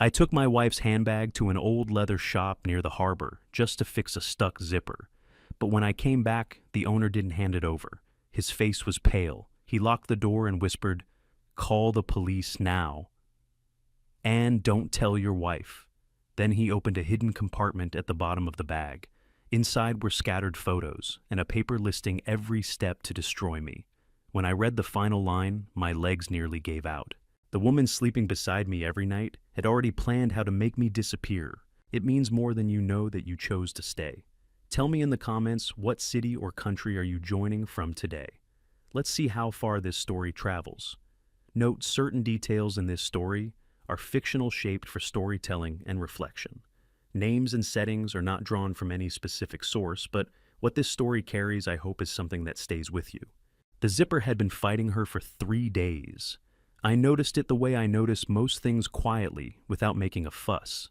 I took my wife's handbag to an old leather shop near the harbor just to fix a stuck zipper. But when I came back, the owner didn't hand it over. His face was pale. He locked the door and whispered, "Call the police now. And don't tell your wife." Then he opened a hidden compartment at the bottom of the bag. Inside were scattered photos and a paper listing every step to destroy me. When I read the final line, my legs nearly gave out. The woman sleeping beside me every night had already planned how to make me disappear. It means more than you know that you chose to stay. Tell me in the comments, what city or country are you joining from today? Let's see how far this story travels. Note, certain details in this story are fictional, shaped for storytelling and reflection. Names and settings are not drawn from any specific source, but what this story carries, I hope, is something that stays with you. The zipper had been fighting her for 3 days. I noticed it the way I notice most things, quietly, without making a fuss.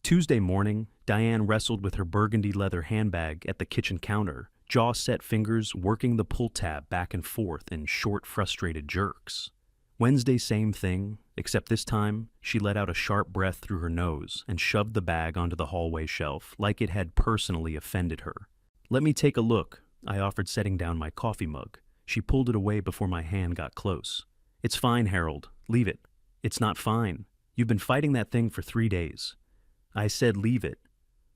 Tuesday morning, Diane wrestled with her burgundy leather handbag at the kitchen counter, jaw-set fingers working the pull tab back and forth in short, frustrated jerks. Wednesday, same thing, except this time, she let out a sharp breath through her nose and shoved the bag onto the hallway shelf like it had personally offended her. "Let me take a look," I offered, setting down my coffee mug. She pulled it away before my hand got close. "It's fine, Harold. Leave it." "It's not fine. You've been fighting that thing for 3 days. I said leave it."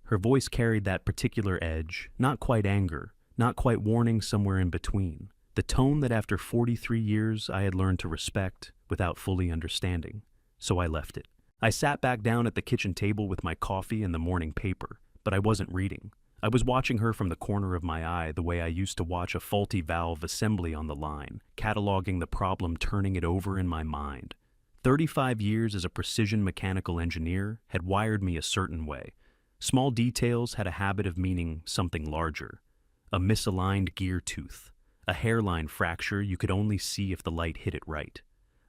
Her voice carried that particular edge, not quite anger, not quite warning, somewhere in between. The tone that after 43 years I had learned to respect without fully understanding. So I left it. I sat back down at the kitchen table with my coffee and the morning paper, but I wasn't reading. I was watching her from the corner of my eye, the way I used to watch a faulty valve assembly on the line, cataloging the problem, turning it over in my mind. 35 years as a precision mechanical engineer had wired me a certain way. Small details had a habit of meaning something larger. A misaligned gear tooth, a hairline fracture you could only see if the light hit it right,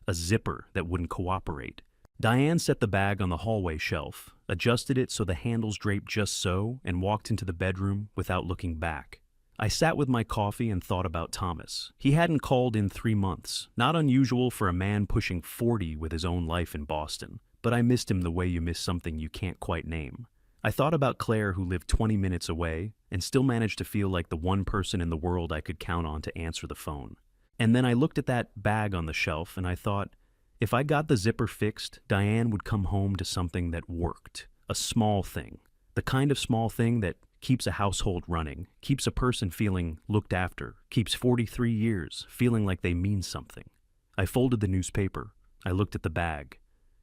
a zipper that wouldn't cooperate. Diane set the bag on the hallway shelf, adjusted it so the handles draped just so, and walked into the bedroom without looking back. I sat with my coffee and thought about Thomas. He hadn't called in 3 months, not unusual for a man pushing 40 with his own life in Boston, but I missed him the way you miss something you can't quite name. I thought about Claire, who lived 20 minutes away and still managed to feel like the one person in the world I could count on to answer the phone. And then I looked at that bag on the shelf and I thought, if I got the zipper fixed, Diane would come home to something that worked. A small thing. The kind of small thing that keeps a household running, keeps a person feeling looked after, keeps 43 years feeling like they mean something. I folded the newspaper. I looked at the bag.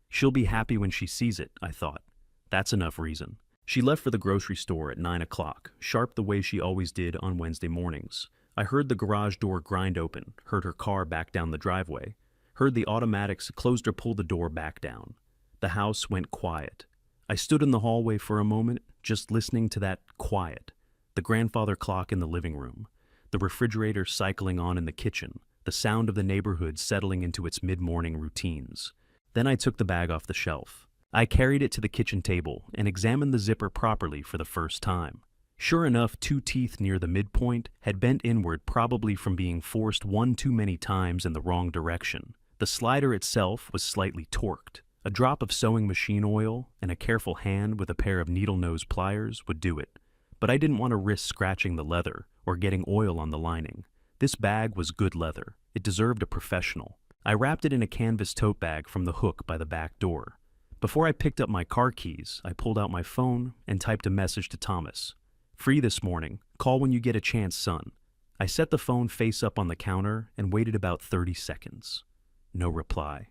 She'll be happy when she sees it, I thought. That's enough reason. She left for the grocery store at 9 o'clock, sharp the way she always did on Wednesday mornings. I heard the garage door grind open, heard her car back down the driveway, heard the automatics closed or pull the door back down. The house went quiet. I stood in the hallway for a moment, just listening to that quiet. The grandfather clock in the living room, the refrigerator cycling on in the kitchen, the sound of the neighborhood settling into its mid-morning routines. Then I took the bag off the shelf. I carried it to the kitchen table and examined the zipper properly for the first time. Sure enough, 2 teeth near the midpoint had bent inward, probably from being forced one too many times in the wrong direction. The slider itself was slightly torqued. A drop of sewing machine oil and a careful hand with a pair of needle-nose pliers would do it. But I didn't want to risk scratching the leather or getting oil on the lining. This bag was good leather. It deserved a professional. I wrapped it in a canvas tote bag from the hook by the back door. Before I picked up my car keys, I pulled out my phone and typed a message to Thomas. "Free this morning. Call when you get a chance, son." I set the phone face up on the counter and waited about 30 seconds. No reply.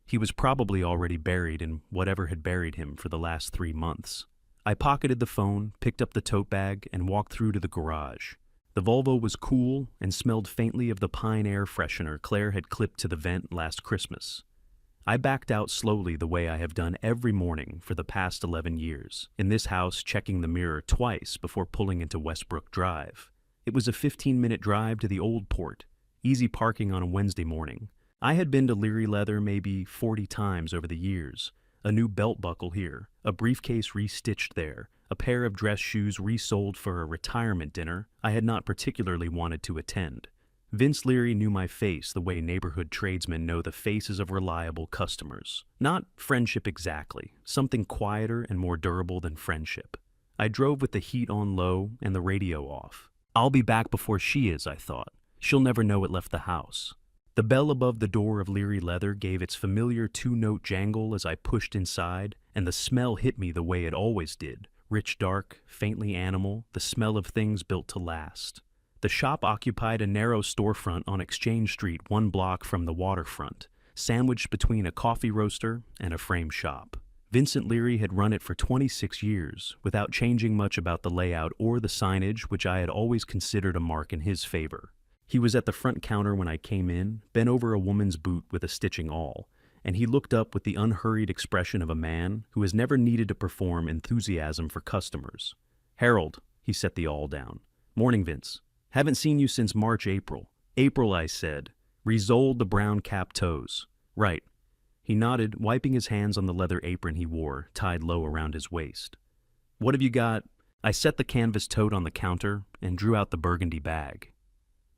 He was probably already buried in whatever had buried him for the last 3 months. I pocketed the phone, picked up the tote bag, and walked through to the garage. The Volvo was cool and smelled faintly of the pine air freshener Claire had clipped to the vent last Christmas. I backed out slowly, the way I have done every morning for the past 11 years, in this house, checking the mirror twice before pulling into Westbrook Drive. It was a 15-minute drive to the old port, easy parking on a Wednesday morning. I had been to Leary Leather maybe 40 times over the years. A new belt buckle here, a briefcase restitched there, a pair of dress shoes resold for a retirement dinner I had not particularly wanted to attend. Vince Leary knew my face the way neighborhood tradesmen know the faces of reliable customers. Not friendship exactly, something quieter and more durable than friendship. I drove with the heat on low and the radio off. I'll be back before she is, I thought. She'll never know it left the house. The bell above the door of Leary Leather gave its familiar two-note jangle as I pushed inside, and the smell hit me the way it always did. Rich, dark, faintly animal, the smell of things built to last. The shop occupied a narrow storefront on Exchange Street 1 block from the waterfront, sandwiched between a coffee roaster and a frame shop. Vincent Leary had run it for 26 years, without changing much about the layout or the signage, which I had always considered a mark in his favor. He was at the front counter when I came in, bent over a woman's boot with a stitching awl, and he looked up with the unhurried expression of a man who has never needed to perform enthusiasm for customers. "Harold," he set the awl down. "Morning, Vince. Haven't seen you since March, April." "April," I said. Resoled the brown cap toes. "Right." He nodded, wiping his hands on the leather apron he wore, tied low around his waist. "What have you got?" I set the canvas tote on the counter and drew out the burgundy bag.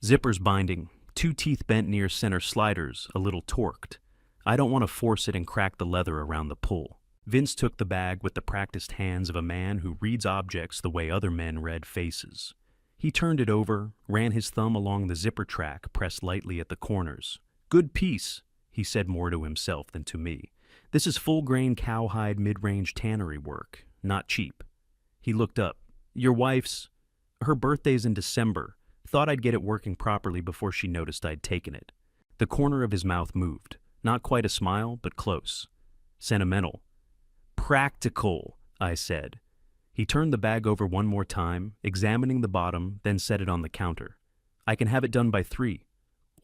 "Zippers binding, 2 teeth bent near center sliders, a little torqued. I don't want to force it and crack the leather around the pull." Vince took the bag with the practiced hands of a man who reads objects the way other men read faces. He turned it over, ran his thumb along the zipper track, pressed lightly at the corners. "Good piece," he said more to himself than to me. "This is full-grain cowhide mid-range tannery work, not cheap." He looked up. "Your wife's? Her birthday's in December. Thought I'd get it working properly before she noticed I'd taken it." The corner of his mouth moved. Not quite a smile, but close. "Sentimental." "Practical," I said. He turned the bag over one more time, examining the bottom, then set it on the counter. "I can have it done by 3.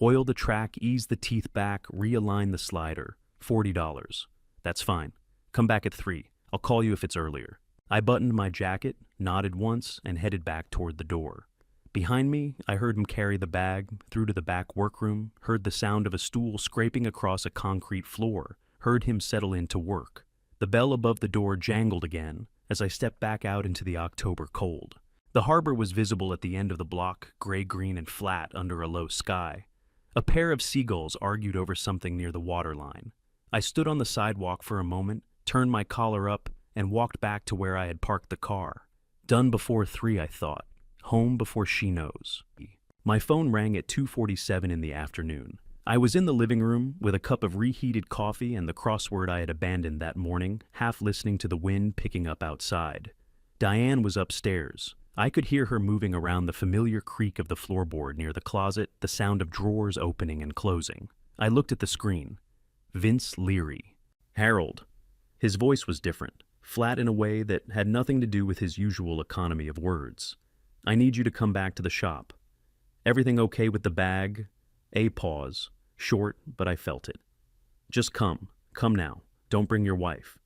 Oil the track, ease the teeth back, realign the slider. $40. "That's fine. Come back at 3. I'll call you if it's earlier." I buttoned my jacket, nodded once, and headed back toward the door. Behind me, I heard him carry the bag through to the back workroom, heard the sound of a stool scraping across a concrete floor, heard him settle in to work. The bell above the door jangled again as I stepped back out into the October cold. The harbor was visible at the end of the block, gray-green and flat under a low sky. A pair of seagulls argued over something near the waterline. I stood on the sidewalk for a moment, turned my collar up, and walked back to where I had parked the car. Done before 3, I thought. Home before she knows. My phone rang at 2:47 in the afternoon. I was in the living room with a cup of reheated coffee and the crossword I had abandoned that morning, half listening to the wind picking up outside. Diane was upstairs. I could hear her moving around the familiar creak of the floorboard near the closet, the sound of drawers opening and closing. I looked at the screen. Vince Leary. "Harold." His voice was different, flat in a way that had nothing to do with his usual economy of words. "I need you to come back to the shop." "Everything okay with the bag?" A pause. Short, but I felt it. "Just come. Come now. Don't bring your wife."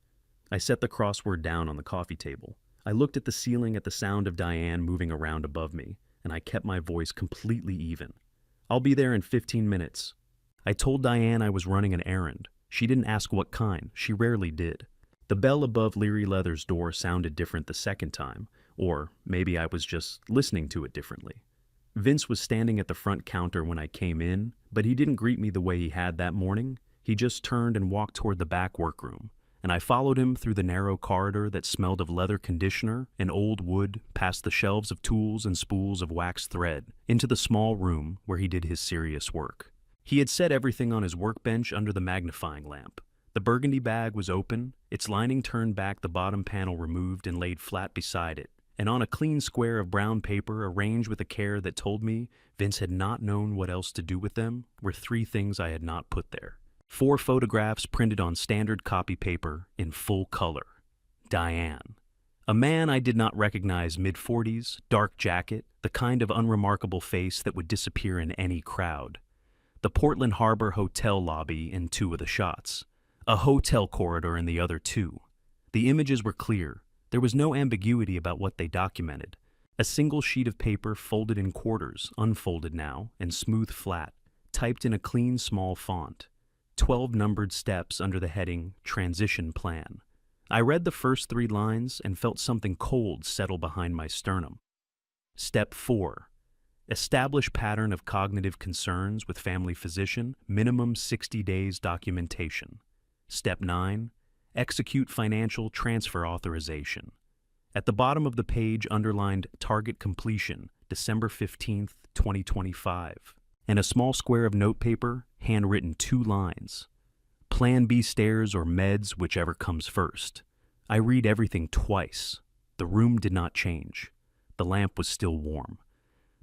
I set the crossword down on the coffee table. I looked at the ceiling at the sound of Diane moving around above me, and I kept my voice completely even. "I'll be there in 15 minutes. I told Diane I was running an errand. She didn't ask what kind. She rarely did. The bell above Leary Leather's door sounded different the second time, or maybe I was just listening to it differently. Vince was standing at the front counter when I came in, but he didn't greet me the way he had that morning. He just turned and walked toward the back workroom, and I followed him through the narrow corridor that smelled of leather conditioner and old wood, past the shelves of tools and spools of waxed thread, into the small room where he did his serious work. He had set everything on his workbench under the magnifying lamp. The burgundy bag was open, its lining turned back, the bottom panel removed and laid flat beside it, and on a clean square of brown paper arranged with a care that told me Vince had not known what else to do with them were 3 things I had not put there. 4 photographs printed on standard copy paper in full color. Diane. A man I did not recognize, mid-40s, dark jacket, the kind of unremarkable face that would disappear in any crowd. The Portland Harbor Hotel lobby in 2 of the shots. A hotel corridor in the other 2. The images were clear. There was no ambiguity about what they documented. A single sheet of paper folded in quarters, unfolded now, and smooth flat, typed in a clean small font. 12 numbered steps under the heading Transition Plan. I read the first 3 lines and felt something cold settle behind my sternum. Step 4. Establish pattern of cognitive concerns with family physician, minimum 60 days documentation. Step 9. Execute financial transfer authorization. At the bottom of the page underlined target completion, December 15th, 2025. And a small square of notepaper, handwritten 2 lines. Plan B stairs or meds, whichever comes first. I read everything twice. The room did not change. The lamp was still warm.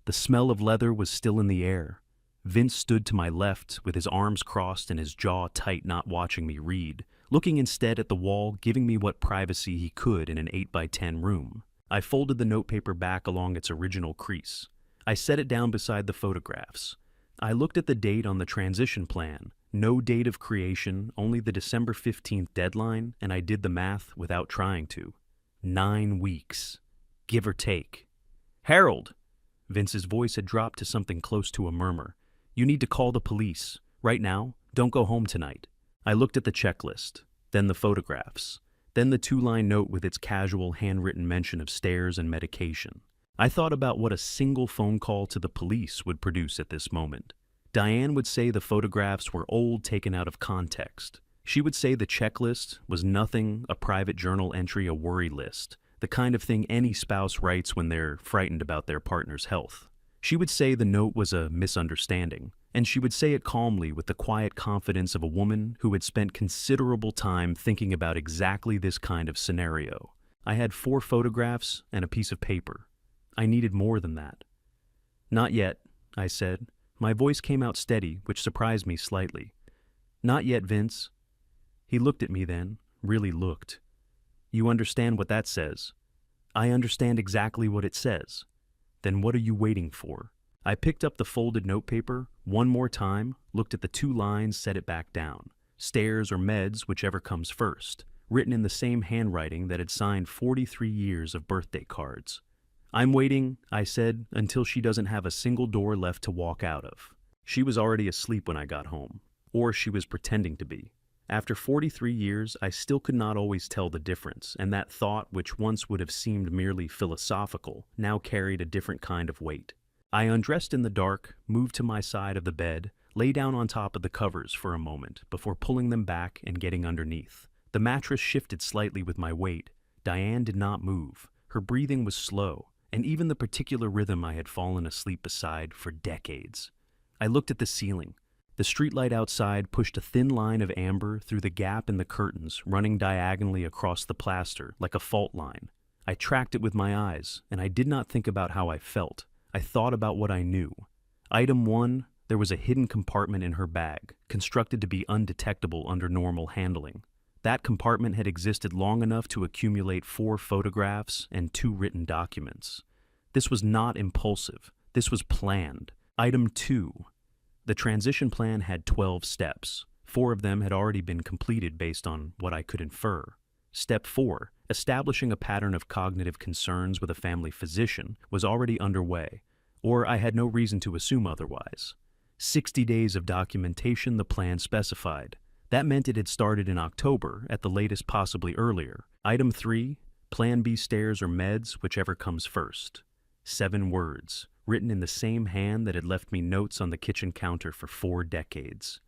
The smell of leather was still in the air. Vince stood to my left with his arms crossed and his jaw tight, not watching me read, looking instead at the wall, giving me what privacy he could in an 8x10 room. I folded the notepaper back along its original crease. I set it down beside the photographs. I looked at the date on the transition plan. No date of creation, only the December 15th deadline, and I did the math without trying to. 9 weeks. Give or take. Harold! Vince's voice had dropped to something close to a murmur. You need to call the police. Right now. Don't go home tonight. I looked at the checklist, then the photographs, then the 2-line note with its casual handwritten mention of stairs and medication. I thought about what a single phone call to the police would produce at this moment. Diane would say the photographs were old, taken out of context. She would say the checklist was nothing, a private journal entry, a worry list, the kind of thing any spouse writes when they're frightened about their partner's health. She would say the note was a misunderstanding, and she would say it calmly with the quiet confidence of a woman who had spent considerable time thinking about exactly this kind of scenario. I had 4 photographs and a piece of paper. I needed more than that. Not yet, I said. My voice came out steady, which surprised me slightly. Not yet, Vince. He looked at me then, really looked. You understand what that says? I understand exactly what it says. Then what are you waiting for? I picked up the folded notepaper, one more time, looked at the 2 lines, set it back down. Stairs or meds, whichever comes first, written in the same handwriting that had signed 43 years of birthday cards. I'm waiting, I said, until she doesn't have a single door left to walk out of. She was already asleep when I got home, or she was pretending to be. After 43 years, I still could not always tell the difference, and that thought, which once would have seemed merely philosophical, now carried a different kind of weight. I undressed in the dark, moved to my side of the bed, lay down on top of the covers for a moment before pulling them back and getting underneath. The mattress shifted slightly with my weight. Diane did not move. Her breathing was slow, and even the particular rhythm I had fallen asleep beside for decades. I looked at the ceiling. The streetlight outside pushed a thin line of amber through the gap in the curtains, running diagonally across the plaster like a fault line. I tracked it with my eyes, and I did not think about how I felt. I thought about what I knew. Item 1, there was a hidden compartment in her bag, constructed to be undetectable under normal handling. That compartment had existed long enough to accumulate 4 photographs and 2 written documents. This was not impulsive. This was planned. Item 2. The transition plan had 12 steps. 4 of them had already been completed based on what I could infer. Step 4, establishing a pattern of cognitive concerns with a family physician, was already underway, or I had no reason to assume otherwise. 60 days of documentation the plan specified. That meant it had started in October, at the latest possibly earlier. Item 3, Plan B stairs or meds, whichever comes first. 7 words, written in the same hand that had left me notes on the kitchen counter for 4 decades.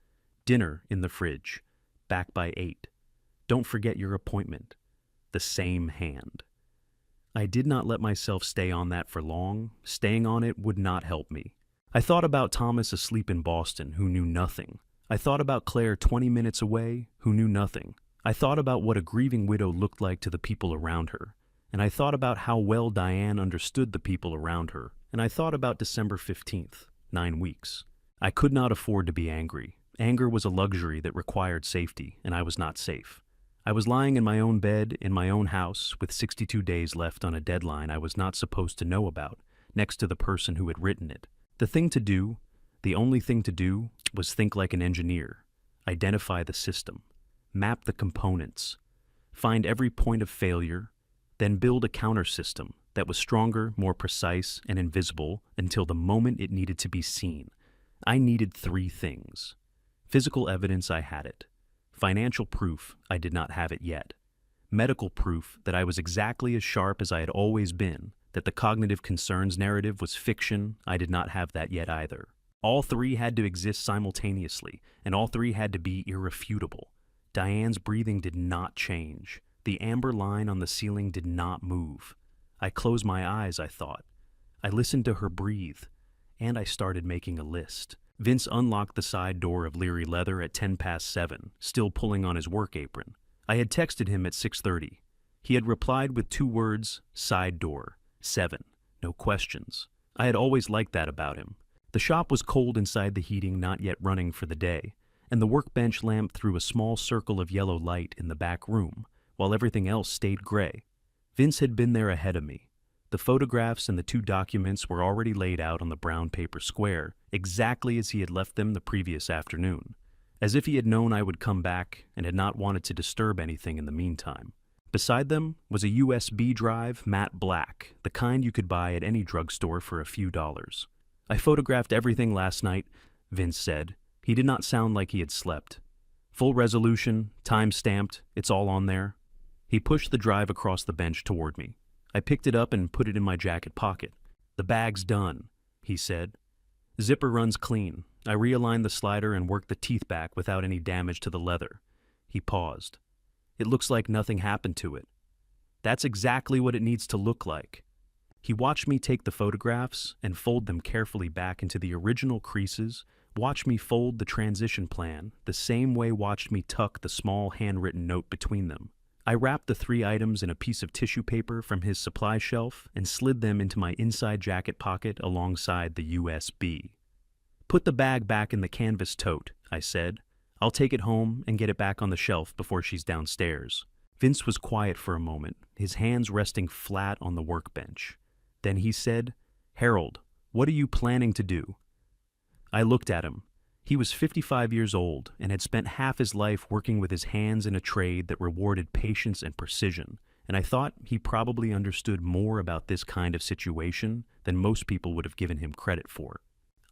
Dinner in the fridge. Back by 8. Don't forget your appointment. The same hand. I did not let myself stay on that for long. Staying on it would not help me. I thought about Thomas asleep in Boston, who knew nothing. I thought about Claire 20 minutes away, who knew nothing. I thought about what a grieving widow looked like to the people around her. And I thought about how well Diane understood the people around her. And I thought about December 15th, 9 weeks. I could not afford to be angry. Anger was a luxury that required safety, and I was not safe. I was lying in my own bed, in my own house, with 62 days left on a deadline I was not supposed to know about, next to the person who had written it. The thing to do, the only thing to do, was think like an engineer. Identify the system. Map the components. Find every point of failure, then build a counter system that was stronger, more precise, and invisible until the moment it needed to be seen. I needed 3 things. Physical evidence, I had it. Financial proof, I did not have it yet. Medical proof that I was exactly as sharp as I had always been, that the cognitive concerns narrative was fiction, I did not have that yet either. All three had to exist simultaneously, and all three had to be irrefutable. Diane's breathing did not change. The amber line on the ceiling did not move. I closed my eyes, I thought. I listened to her breathe, and I started making a list. Vince unlocked the side door of Leary Leather at 7:10, still pulling on his work apron. I had texted him at 6:30. He had replied with 2 words, side door, 7, no questions. I had always liked that about him. The shop was cold inside the heating not yet running for the day, and the workbench lamp threw a small circle of yellow light in the back room, while everything else stayed gray. Vince had been there ahead of me. The photographs and the 2 documents were already laid out on the brown paper square, exactly as he had left them the previous afternoon, as if he had known I would come back and had not wanted to disturb anything in the meantime. Beside them was a USB drive, matte black, the kind you could buy at any drugstore for a few dollars. I photographed everything last night, Vince said. He did not sound like he had slept. Full resolution, time-stamped, it's all on there. He pushed the drive across the bench toward me. I picked it up and put it in my jacket pocket. The bag's done, he said. Zipper runs clean. I realigned the slider and worked the teeth back without any damage to the leather. He paused. It looks like nothing happened to it. That's exactly what it needs to look like. He watched me take the photographs and fold them carefully back into the original creases, watched me fold the transition plan, the same way watched me tuck the small handwritten note between them. I wrapped the 3 items in a piece of tissue paper from his supply shelf and slid them into my inside jacket pocket alongside the USB. Put the bag back in the canvas tote, I said. I'll take it home and get it back on the shelf before she's downstairs. Vince was quiet for a moment, his hands resting flat on the workbench. Then he said, Harold, what are you planning to do? I looked at him. He was 55 years old and had spent half his life working with his hands in a trade that rewarded patience and precision, and I thought he probably understood more about this kind of situation than most people would have given him credit for.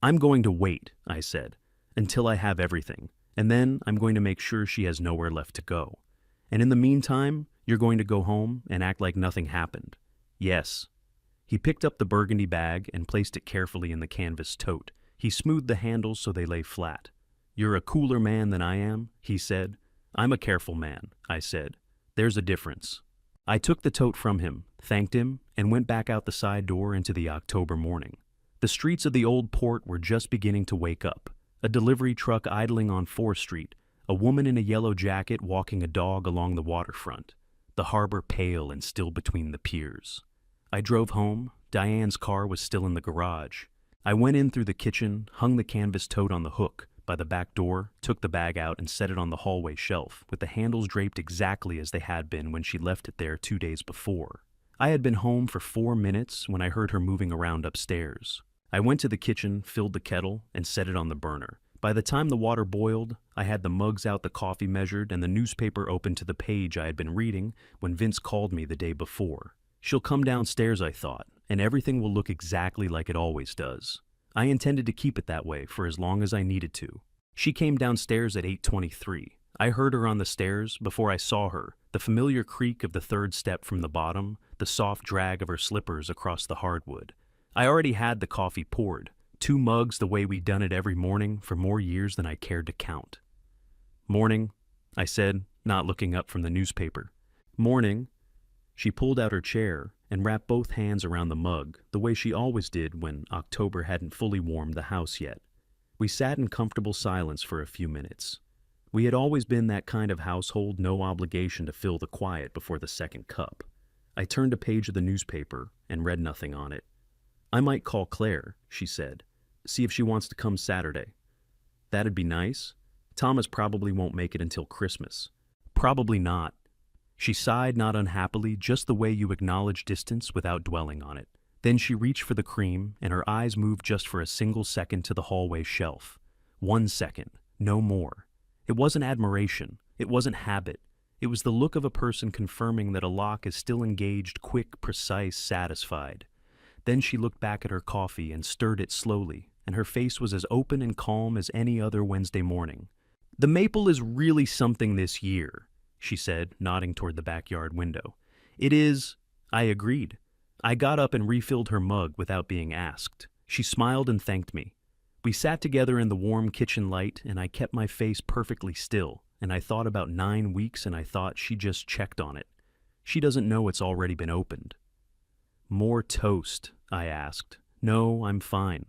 I'm going to wait, I said, until I have everything, and then I'm going to make sure she has nowhere left to go. And in the meantime, you're going to go home and act like nothing happened. Yes. He picked up the burgundy bag and placed it carefully in the canvas tote. He smoothed the handles so they lay flat. You're a cooler man than I am, he said. I'm a careful man, I said. There's a difference. I took the tote from him, thanked him, and went back out the side door into the October morning. The streets of the old port were just beginning to wake up. A delivery truck idling on 4th Street, a woman in a yellow jacket walking a dog along the waterfront, the harbor pale and still between the piers. I drove home. Diane's car was still in the garage. I went in through the kitchen, hung the canvas tote on the hook by the back door, took the bag out and set it on the hallway shelf, with the handles draped exactly as they had been when she left it there 2 days before. I had been home for 4 minutes when I heard her moving around upstairs. I went to the kitchen, filled the kettle, and set it on the burner. By the time the water boiled, I had the mugs out, the coffee measured, and the newspaper open to the page I had been reading when Vince called me the day before. She'll come downstairs, I thought, and everything will look exactly like it always does. I intended to keep it that way for as long as I needed to. She came downstairs at 8:23. I heard her on the stairs before I saw her, the familiar creak of the 3rd step from the bottom, the soft drag of her slippers across the hardwood. I already had the coffee poured, 2 mugs the way we'd done it every morning for more years than I cared to count. Morning, I said, not looking up from the newspaper. Morning. She pulled out her chair and wrapped both hands around the mug, the way she always did when October hadn't fully warmed the house yet. We sat in comfortable silence for a few minutes. We had always been that kind of household, no obligation to fill the quiet before the 2nd cup. I turned a page of the newspaper and read nothing on it. I might call Claire, she said. See if she wants to come Saturday. That'd be nice. Thomas probably won't make it until Christmas. Probably not. She sighed not unhappily, just the way you acknowledge distance without dwelling on it. Then she reached for the cream, and her eyes moved just for a single second to the hallway shelf. 1 second, no more. It wasn't admiration. It wasn't habit. It was the look of a person confirming that a lock is still engaged, quick, precise, satisfied. Then she looked back at her coffee and stirred it slowly, and her face was as open and calm as any other Wednesday morning. The maple is really something this year, she said, nodding toward the backyard window. It is, I agreed. I got up and refilled her mug without being asked. She smiled and thanked me. We sat together in the warm kitchen light, and I kept my face perfectly still, and I thought about 9 weeks, and I thought she just checked on it. She doesn't know it's already been opened. More toast, I asked. No, I'm fine.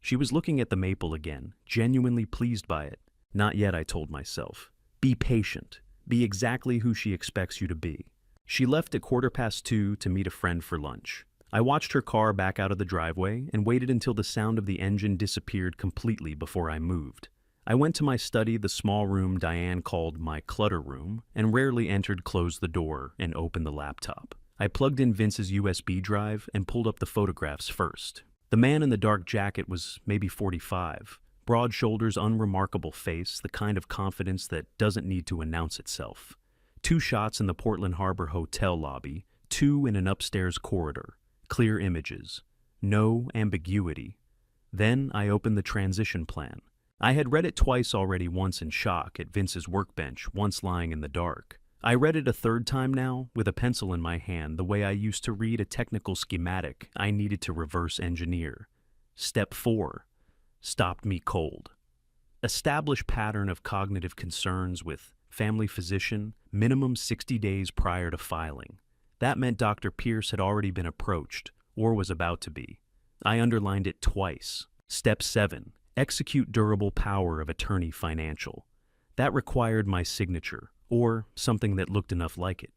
She was looking at the maple again, genuinely pleased by it. Not yet, I told myself. Be patient. Be exactly who she expects you to be. She left at 2:15 to meet a friend for lunch. I watched her car back out of the driveway and waited until the sound of the engine disappeared completely before I moved. I went to my study, the small room Diane called my clutter room, and rarely entered, closed the door, and opened the laptop. I plugged in Vince's USB drive and pulled up the photographs first. The man in the dark jacket was maybe 45. Broad shoulders, unremarkable face, the kind of confidence that doesn't need to announce itself. 2 shots in the Portland Harbor Hotel lobby, 2 in an upstairs corridor. Clear images. No ambiguity. Then I opened the transition plan. I had read it twice already, once in shock at Vince's workbench, once lying in the dark. I read it a third time now, with a pencil in my hand, the way I used to read a technical schematic I needed to reverse engineer. Step 4. Stopped me cold. Establish pattern of cognitive concerns with family physician, minimum 60 days prior to filing. That meant Dr. Pierce had already been approached, or was about to be. I underlined it twice. Step 7. Execute durable power of attorney financial. That required my signature, or something that looked enough like it.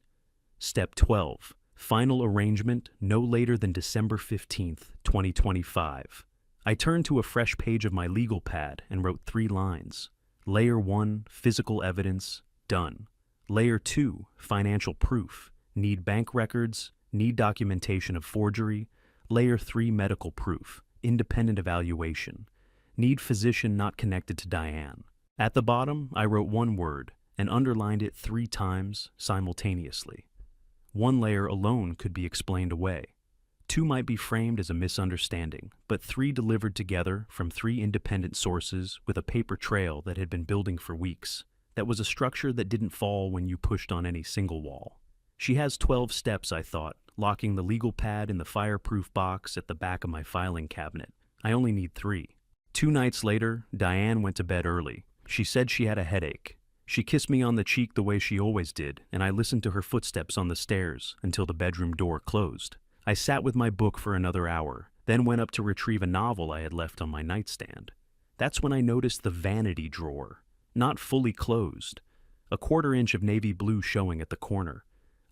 Step 12. Final arrangement no later than December 15th, 2025. I turned to a fresh page of my legal pad and wrote 3 lines. Layer 1, physical evidence, done. Layer 2, financial proof. Need bank records, need documentation of forgery. Layer 3, medical proof, independent evaluation. Need physician not connected to Diane. At the bottom, I wrote 1 word and underlined it 3 times simultaneously. 1 layer alone could be explained away. 2 might be framed as a misunderstanding, but 3 delivered together from 3 independent sources with a paper trail that had been building for weeks. That was a structure that didn't fall when you pushed on any single wall. She has 12 steps, I thought, locking the legal pad in the fireproof box at the back of my filing cabinet. I only need 3. 2 nights later, Diane went to bed early. She said she had a headache. She kissed me on the cheek the way she always did, and I listened to her footsteps on the stairs until the bedroom door closed. I sat with my book for another hour, then went up to retrieve a novel I had left on my nightstand. That's when I noticed the vanity drawer, not fully closed, a 1/4 inch of navy blue showing at the corner.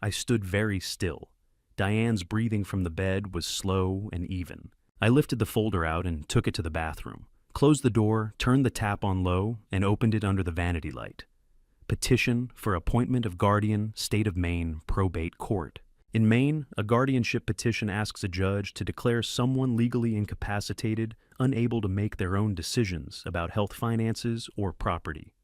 I stood very still. Diane's breathing from the bed was slow and even. I lifted the folder out and took it to the bathroom, closed the door, turned the tap on low, and opened it under the vanity light. Petition for appointment of guardian, State of Maine, probate court. In Maine, a guardianship petition asks a judge to declare someone legally incapacitated, unable to make their own decisions about health, finances, or property.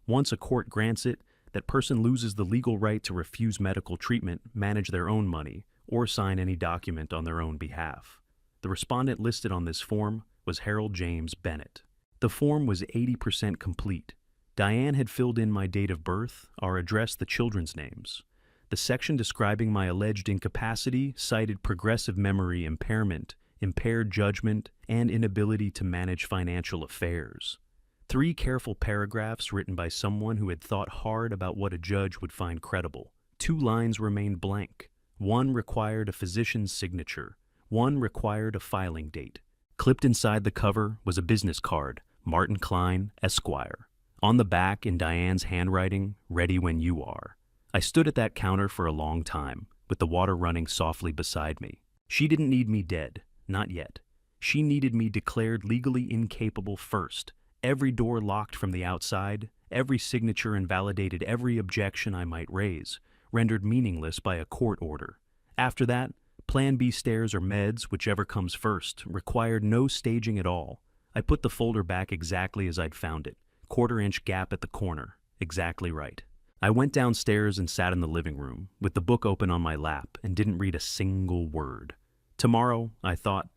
Once a court grants it, that person loses the legal right to refuse medical treatment, manage their own money, or sign any document on their own behalf. The respondent listed on this form was Harold James Bennett. The form was 80% complete. Diane had filled in my date of birth, our address, the children's names. The section describing my alleged incapacity cited progressive memory impairment, impaired judgment, and inability to manage financial affairs. 3 careful paragraphs written by someone who had thought hard about what a judge would find credible. 2 lines remained blank. 1 required a physician's signature. 1 required a filing date. Clipped inside the cover was a business card, Martin Klein, Esquire. On the back, in Diane's handwriting, ready when you are. I stood at that counter for a long time, with the water running softly beside me. She didn't need me dead, not yet. She needed me declared legally incapable first. Every door locked from the outside, every signature invalidated, every objection I might raise, rendered meaningless by a court order. After that, Plan B stairs or meds, whichever comes first, required no staging at all. I put the folder back exactly as I'd found it, 1/4 inch gap at the corner, exactly right. I went downstairs and sat in the living room, with the book open on my lap, and didn't read a single word. Tomorrow, I thought,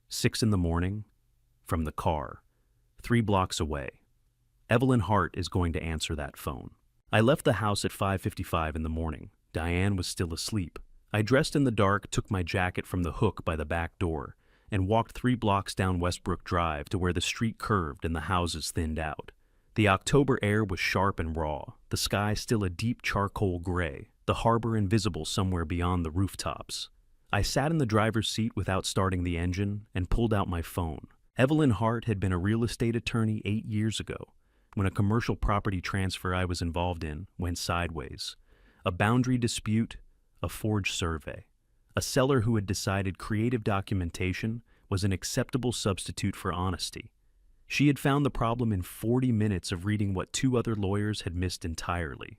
6 in the morning, from the car. 3 blocks away. Evelyn Hart is going to answer that phone. I left the house at 5:55 in the morning. Diane was still asleep. I dressed in the dark, took my jacket from the hook by the back door, and walked 3 blocks down Westbrook Drive to where the street curved and the houses thinned out. The October air was sharp and raw, the sky still a deep charcoal gray, the harbor invisible somewhere beyond the rooftops. I sat in the driver's seat without starting the engine and pulled out my phone. Evelyn Hart had been a real estate attorney 8 years ago, when a commercial property transfer I was involved in went sideways. A boundary dispute, a forged survey. A seller who had decided creative documentation was an acceptable substitute for honesty. She had found the problem in 40 minutes of reading what 2 other lawyers had missed entirely.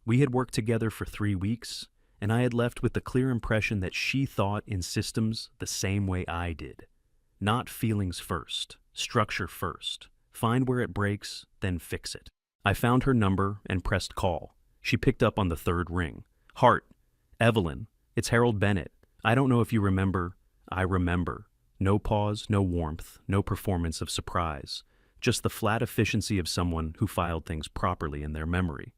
We had worked together for 3 weeks, and I had left with the clear impression that she thought in systems the same way I did. Not feelings first, structure first. Find where it breaks, then fix it. I found her number and pressed call. She picked up on the 3rd ring. Hart, Evelyn, it's Harold Bennett. I don't know if you remember. I remember. No pause, no warmth, no performance of surprise. Just the flat efficiency of someone who filed things properly in their memory.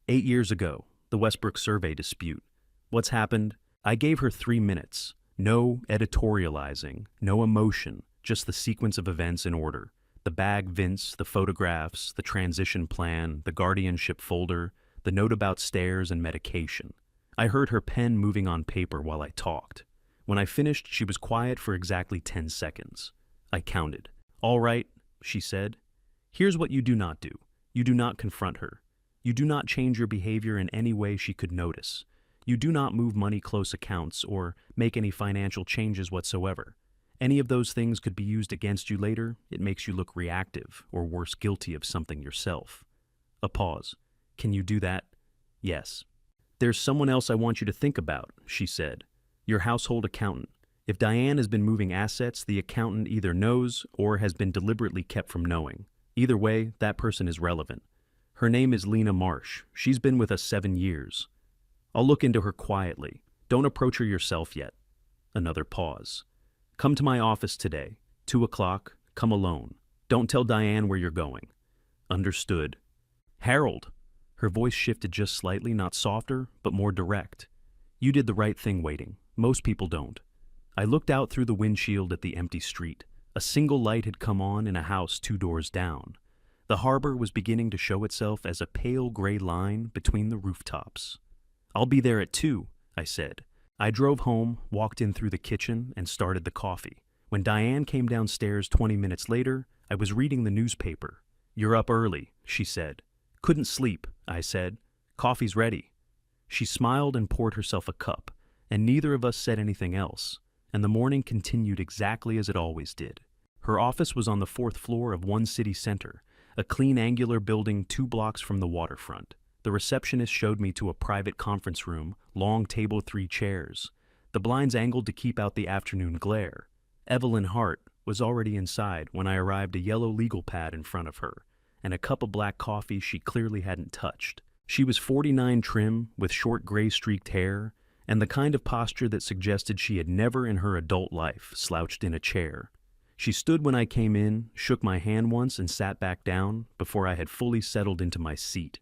8 years ago, the Westbrook survey dispute. What's happened? I gave her 3 minutes. No editorializing, no emotion, just the sequence of events in order. The bag Vince, the photographs, the transition plan, the guardianship folder, the note about stairs and medication. I heard her pen moving on paper while I talked. When I finished, she was quiet for exactly 10 seconds. I counted. All right, she said. Here's what you do not do. You do not confront her. You do not change your behavior in any way she could notice. You do not move money close accounts or make any financial changes whatsoever. Any of those things could be used against you later. It makes you look reactive or worse, guilty of something yourself. A pause. Can you do that? Yes. There's someone else I want you to think about, she said. Your household accountant. If Diane has been moving assets, the accountant either knows or has been deliberately kept from knowing. Either way, that person is relevant. Her name is Lena Marsh. She's been with us 7 years. I'll look into her quietly. Don't approach her yourself yet. Another pause. Come to my office today. 2 o'clock. Come alone. Don't tell Diane where you're going. Understood. Harold. Her voice shifted just slightly, not softer, but more direct. You did the right thing waiting. Most people don't. I looked out through the windshield at the empty street. A single light had come on in a house 2 doors down. The harbor was beginning to show itself as a pale gray line between the rooftops. I'll be there at 2, I said. I drove home, walked in through the kitchen, and started the coffee. When Diane came downstairs 20 minutes later, I was reading the newspaper. You're up early, she said. Couldn't sleep, I said. Coffee's ready. She smiled and poured herself a cup, and neither of us said anything else, and the morning continued exactly as it always did. Her office was on the 4th floor of One City Center, a clean angular building 2 blocks from the waterfront. The receptionist showed me to a private conference room, long table, 3 chairs. The blinds angled to keep out the afternoon glare. Evelyn Hart was already inside when I arrived, a yellow legal pad in front of her, and a cup of black coffee she clearly hadn't touched. She was 49 trim, with short gray-streaked hair, and the kind of posture that suggested she had never in her adult life slouched in a chair. She stood when I came in, shook my hand once, and sat back down before I had fully settled into my seat.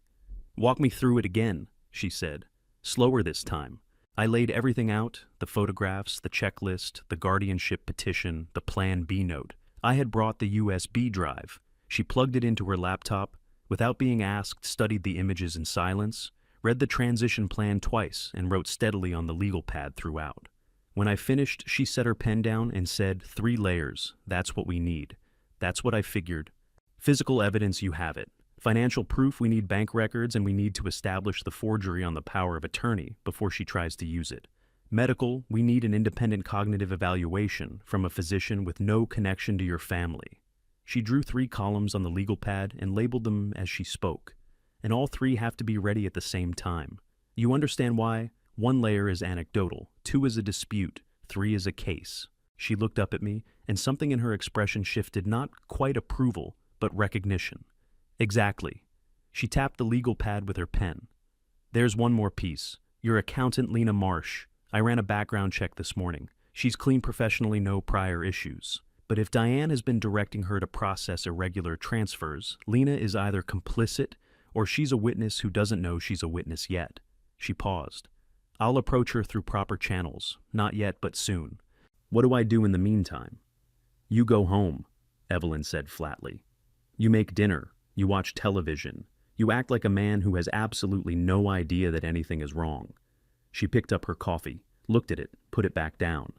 Walk me through it again, she said. Slower this time. I laid everything out, the photographs, the checklist, the guardianship petition, the Plan B note. I had brought the USB drive. She plugged it into her laptop, without being asked, studied the images in silence, read the transition plan twice, and wrote steadily on the legal pad throughout. When I finished, she set her pen down and said, 3 layers, that's what we need. That's what I figured. Physical evidence, you have it. Financial proof, we need bank records, and we need to establish the forgery on the power of attorney before she tries to use it. Medical, we need an independent cognitive evaluation from a physician with no connection to your family. She drew 3 columns on the legal pad and labeled them as she spoke. And all 3 have to be ready at the same time. You understand why? 1 layer is anecdotal, 2 is a dispute, 3 is a case. She looked up at me, and something in her expression shifted, not quite approval, but recognition. Exactly. She tapped the legal pad with her pen. There's 1 more piece. Your accountant, Lena Marsh. I ran a background check this morning. She's clean professionally, no prior issues. But if Diane has been directing her to process irregular transfers, Lena is either complicit or she's a witness who doesn't know she's a witness yet. She paused. I'll approach her through proper channels, not yet but soon. What do I do in the meantime? You go home, Evelyn said flatly. You make dinner, you watch television, you act like a man who has absolutely no idea that anything is wrong. She picked up her coffee, looked at it, put it back down.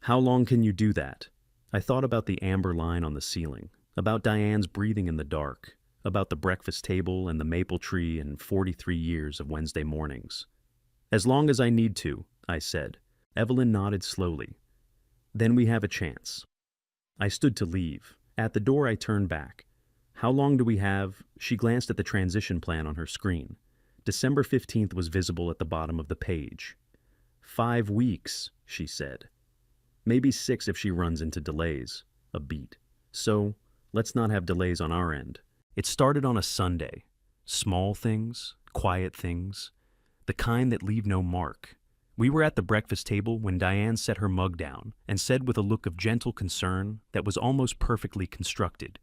How long can you do that? I thought about the amber line on the ceiling, about Diane's breathing in the dark, about the breakfast table and the maple tree and 43 years of Wednesday mornings. As long as I need to, I said. Evelyn nodded slowly. Then we have a chance. I stood to leave. At the door I turned back. How long do we have? She glanced at the transition plan on her screen. December 15th was visible at the bottom of the page. 5 weeks, she said. Maybe 6 if she runs into delays. A beat. So, let's not have delays on our end. It started on a Sunday. Small things, quiet things, the kind that leave no mark. We were at the breakfast table when Diane set her mug down and said with a look of gentle concern that was almost perfectly constructed,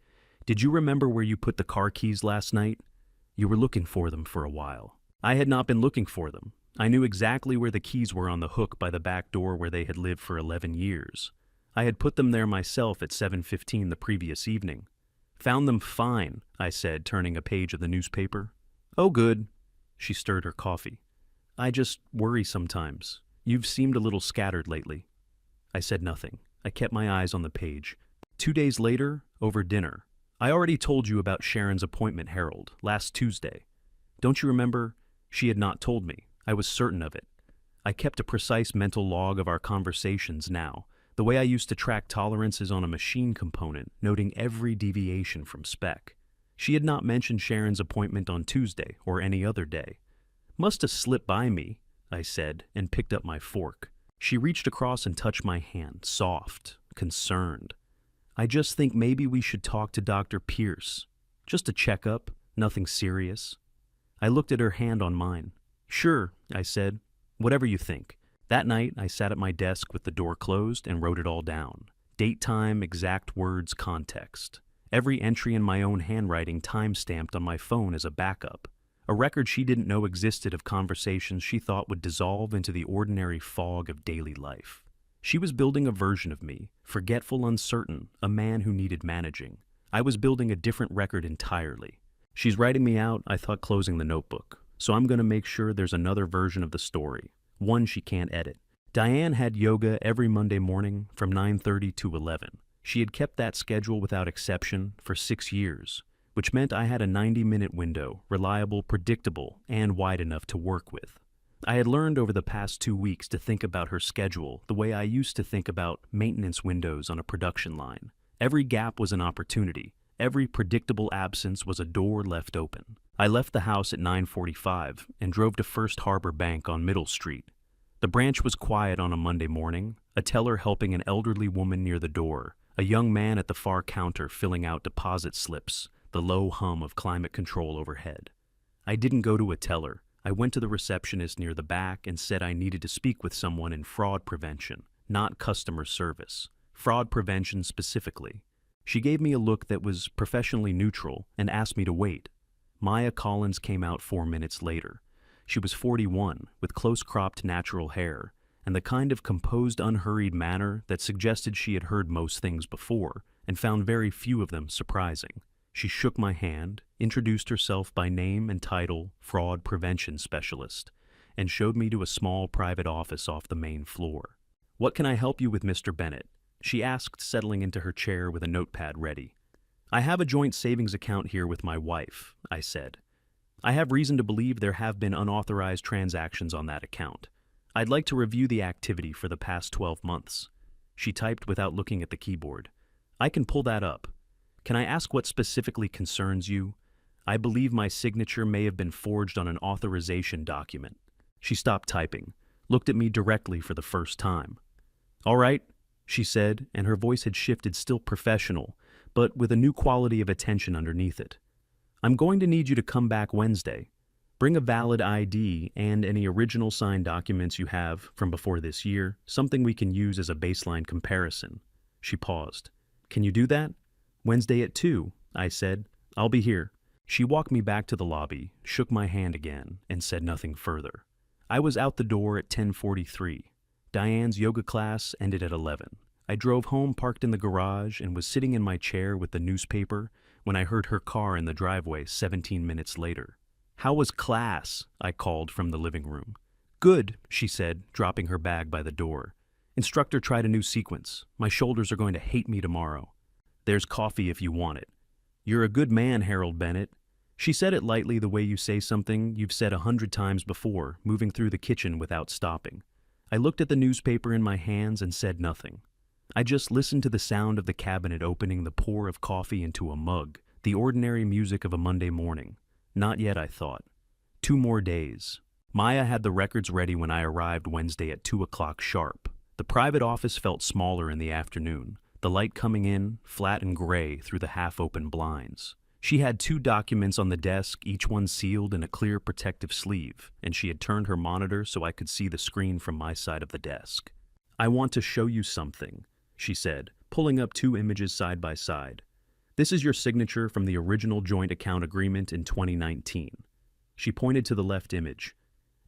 "Did you remember where you put the car keys last night? You were looking for them for a while." I had not been looking for them. I knew exactly where the keys were on the hook by the back door where they had lived for 11 years. I had put them there myself at 7:15 the previous evening. Found them fine, I said, turning a page of the newspaper. Oh, good. She stirred her coffee. I just worry sometimes. You've seemed a little scattered lately. I said nothing. I kept my eyes on the page. 2 days later, over dinner. I already told you about Sharon's appointment, Harold, last Tuesday. Don't you remember? She had not told me. I was certain of it. I kept a precise mental log of our conversations now, the way I used to track tolerances on a machine component, noting every deviation from spec. She had not mentioned Sharon's appointment on Tuesday or any other day. Must have slipped by me, I said, and picked up my fork. She reached across and touched my hand, soft, concerned. I just think maybe we should talk to Dr. Pierce. Just a checkup, nothing serious. I looked at her hand on mine. Sure, I said, whatever you think. That night, I sat at my desk with the door closed and wrote it all down. Date, time, exact words, context. Every entry in my own handwriting time-stamped on my phone as a backup. A record she didn't know existed of conversations she thought would dissolve into the ordinary fog of daily life. She was building a version of me, forgetful, uncertain, a man who needed managing. I was building a different record entirely. She's writing me out, I thought, closing the notebook. So I'm going to make sure there's another version of the story, one she can't edit. Diane had yoga every Monday morning from 9:30 to 11. She had kept that schedule without exception for 6 years, which meant I had a 90-minute window, reliable, predictable, and wide enough to work with. I had learned over the past 2 weeks to think about her schedule the way I used to think about maintenance windows on a production line. Every gap was an opportunity. Every predictable absence was a door left open. I left the house at 9:45 and drove to First Harbor Bank on Middle Street. The branch was quiet on a Monday morning, a teller helping an elderly woman near the door, a young man at the far counter filling out deposit slips, the low hum of climate control overhead. I didn't go to a teller. I went to the receptionist near the back and said I needed to speak with someone in fraud prevention, not customer service. Fraud prevention specifically. She gave me a look that was professionally neutral and asked me to wait. Maya Collins came out 4 minutes later. She was 41, with close-cropped natural hair, and the kind of composed, unhurried manner that suggested she had heard most things before and found very few of them surprising. She shook my hand, introduced herself by name and title, Fraud Prevention Specialist, and showed me to a small private office off the main floor. "What can I help you with, Mr. Bennett?" she asked, settling into her chair with a notepad ready. "I have a joint savings account here with my wife," I said. "I have reason to believe there have been unauthorized transactions on that account. I'd like to review the activity for the past 12 months. She typed without looking at the keyboard. "I can pull that up. Can I ask what specifically concerns you? I believe my signature may have been forged on an authorization document." She stopped typing, looked at me directly for the first time. "All right," she said, and her voice had shifted, still professional, but with a new quality of attention underneath it. "I'm going to need you to come back Wednesday. Bring a valid ID and any original signed documents you have from before this year, something we can use as a baseline comparison." She paused. "Can you do that?" "Wednesday at 2, I said. "I'll be here." She walked me back to the lobby, shook my hand again, and said nothing further. I was out the door at 10:43. Diane's yoga class ended at 11. I drove home, parked in the garage, and was sitting in my chair with the newspaper when I heard her car in the driveway 17 minutes later. "How was class?" I called from the living room. "Good," she said, dropping her bag by the door. "Instructor tried a new sequence. My shoulders are going to hate me tomorrow. There's coffee if you want it." "You're a good man, Harold Bennett." She said it lightly, the way you say something you've said 100 times before, moving through the kitchen without stopping. I looked at the newspaper in my hands and said nothing. I just listened to the sound of the cabinet opening, the pour of coffee into a mug, the ordinary music of a Monday morning. Not yet, I thought. 2 more days. Maya had the records ready when I arrived Wednesday at 2 o'clock sharp. The private office felt smaller in the afternoon, the light coming in, flat and gray, through the half-open blinds. She had 2 documents on the desk, each one sealed in a clear protective sleeve, and she had turned her monitor so I could see the screen from my side of the desk. "I want to show you something," she said, pulling up 2 images side by side. "This is your signature from the original joint account agreement in 2019. She pointed to the left image.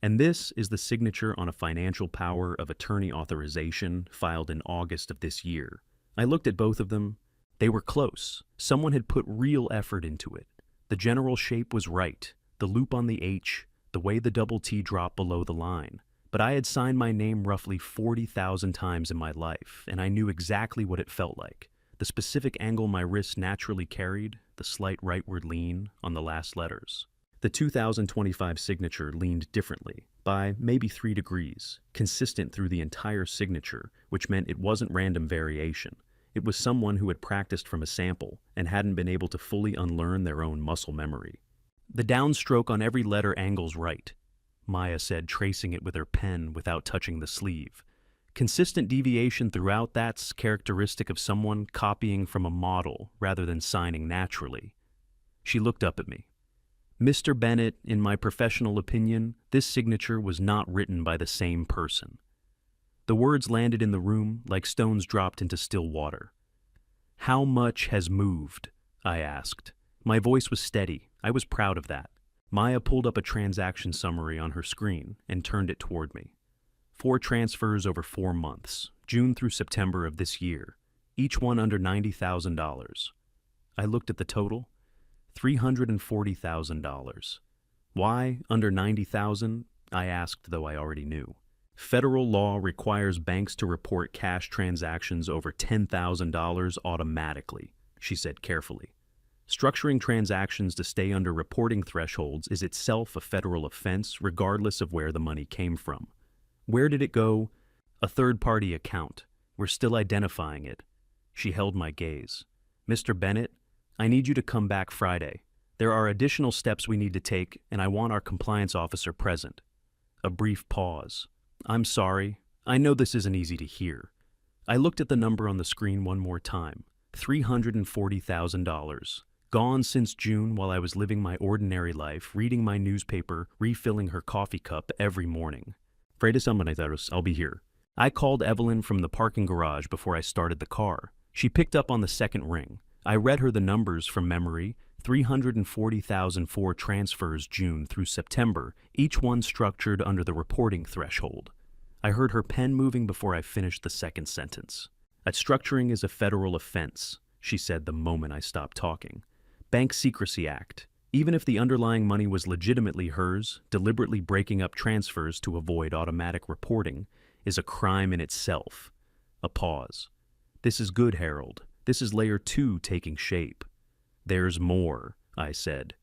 "And this is the signature on a financial power of attorney authorization filed in August of this year." I looked at both of them. They were close. Someone had put real effort into it. The general shape was right, the loop on the H, the way the double T dropped below the line. But I had signed my name roughly 40,000 times in my life, and I knew exactly what it felt like. The specific angle my wrist naturally carried, the slight rightward lean on the last letters. The 2025 signature leaned differently, by maybe 3 degrees, consistent through the entire signature, which meant it wasn't random variation. It was someone who had practiced from a sample and hadn't been able to fully unlearn their own muscle memory. "The downstroke on every letter angles right," Maya said, tracing it with her pen without touching the sleeve. "Consistent deviation throughout, that's characteristic of someone copying from a model rather than signing naturally." She looked up at me. "Mr. Bennett, in my professional opinion, this signature was not written by the same person." The words landed in the room like stones dropped into still water. "How much has moved?" I asked. My voice was steady. I was proud of that. Maya pulled up a transaction summary on her screen and turned it toward me. 4 transfers over 4 months, June through September of this year, each one under $90,000. I looked at the total. $340,000. Why under $90,000? I asked, though I already knew. "Federal law requires banks to report cash transactions over $10,000 automatically," she said carefully. "Structuring transactions to stay under reporting thresholds is itself a federal offense, regardless of where the money came from." "Where did it go?" "A third-party account. We're still identifying it." She held my gaze. "Mr. Bennett, I need you to come back Friday. There are additional steps we need to take, and I want our compliance officer present." A brief pause. "I'm sorry. I know this isn't easy to hear." I looked at the number on the screen one more time. $340,000. Gone since June while I was living my ordinary life, reading my newspaper, refilling her coffee cup every morning. "Freitas Almanitaros, I'll be here." I called Evelyn from the parking garage before I started the car. She picked up on the second ring. I read her the numbers from memory. 340,004 transfers June through September, each one structured under the reporting threshold. I heard her pen moving before I finished the second sentence. "That structuring is a federal offense," she said the moment I stopped talking. "Bank Secrecy Act. Even if the underlying money was legitimately hers, deliberately breaking up transfers to avoid automatic reporting is a crime in itself." A pause. "This is good, Harold. This is layer 2 taking shape." "There's more," I said.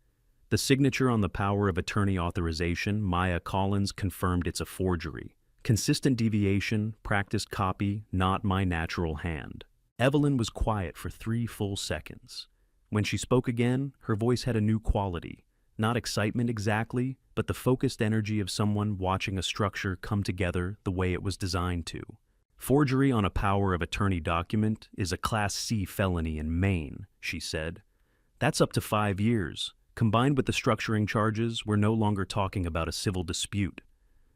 The signature on the power of attorney authorization, Maya Collins, confirmed it's a forgery. Consistent deviation, practiced copy, not my natural hand. Evelyn was quiet for 3 full seconds. When she spoke again, her voice had a new quality. Not excitement exactly, but the focused energy of someone watching a structure come together the way it was designed to. "Forgery on a power of attorney document is a Class C felony in Maine," she said. "That's up to 5 years. Combined with the structuring charges, we're no longer talking about a civil dispute."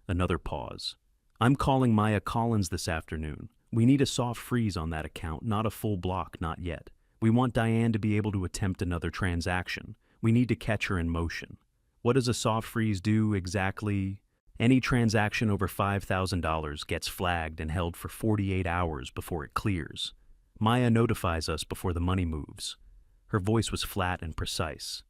Another pause. "I'm calling Maya Collins this afternoon. We need a soft freeze on that account, not a full block, not yet. We want Diane to be able to attempt another transaction. We need to catch her in motion." "What does a soft freeze do exactly?" Any transaction over $5,000 gets flagged and held for 48 hours before it clears. Maya notifies us before the money moves. Her voice was flat and precise.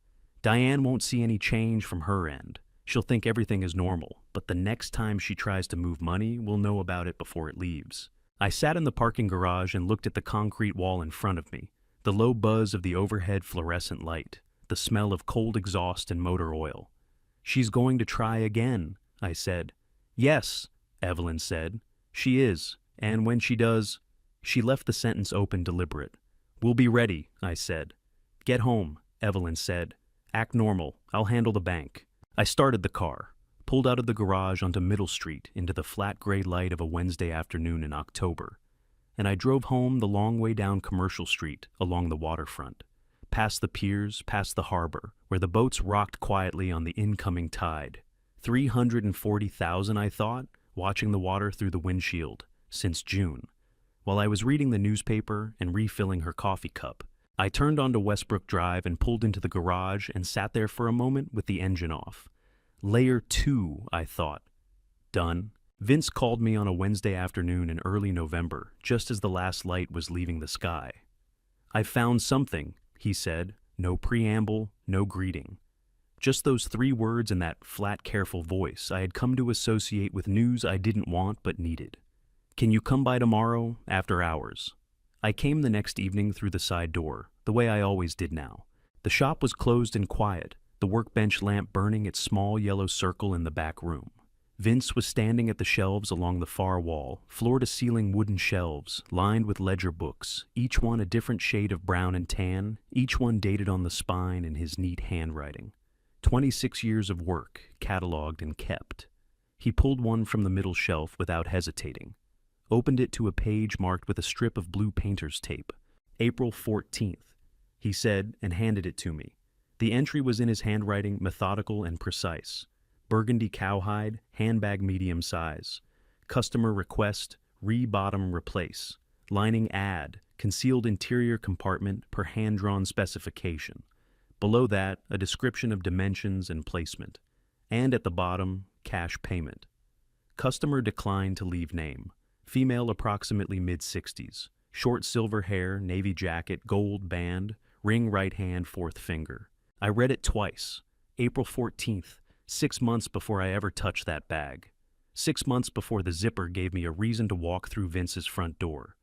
Diane won't see any change from her end. She'll think everything is normal, but the next time she tries to move money, we'll know about it before it leaves. I sat in the parking garage and looked at the concrete wall in front of me, the low buzz of the overhead fluorescent light, the smell of cold exhaust and motor oil. "She's going to try again," I said. "Yes," Evelyn said. "She is, and when she does—" She left the sentence open deliberate. "We'll be ready," I said. "Get home," Evelyn said. "Act normal. I'll handle the bank." I started the car, pulled out of the garage onto Middle Street into the flat gray light of a Wednesday afternoon in October, and I drove home the long way down Commercial Street along the waterfront, past the piers, past the harbor, where the boats rocked quietly on the incoming tide. 340,000, I thought, watching the water through the windshield, since June. While I was reading the newspaper and refilling her coffee cup, I turned onto Westbrook Drive and pulled into the garage and sat there for a moment with the engine off. Layer 2, I thought. Done. Vince called me on a Wednesday afternoon in early November, just as the last light was leaving the sky. "I found something," he said. No preamble, no greeting. Just those 3 words in that flat, careful voice I had come to associate with news I didn't want but needed. "Can you come by tomorrow, after hours?" I came the next evening through the side door, the way I always did now. The shop was closed and quiet, the workbench lamp burning its small yellow circle in the back room. Vince was standing at the shelves along the far wall, floor-to-ceiling wooden shelves, lined with ledger books, each one a different shade of brown and tan, each one dated on the spine in his neat handwriting. 26 years of work, cataloged and kept. He pulled one from the middle shelf without hesitating, opened it to a page marked with a strip of blue painter's tape. "April 14th, he said, and handed it to me. The entry was in his handwriting, methodical and precise. Burgundy cowhide, handbag medium size. Customer request, re-bottom replace. Lining add, concealed interior compartment per hand-drawn specification. Below that, a description of dimensions and placement. And at the bottom, cash payment. Customer declined to leave name. Female approximately mid-60s. Short silver hair, navy jacket, gold band, ring right hand, 4th finger. I read it twice. April 14th, 6 months before I ever touched that bag. 6 months before the zipper gave me a reason to walk through Vince's front door.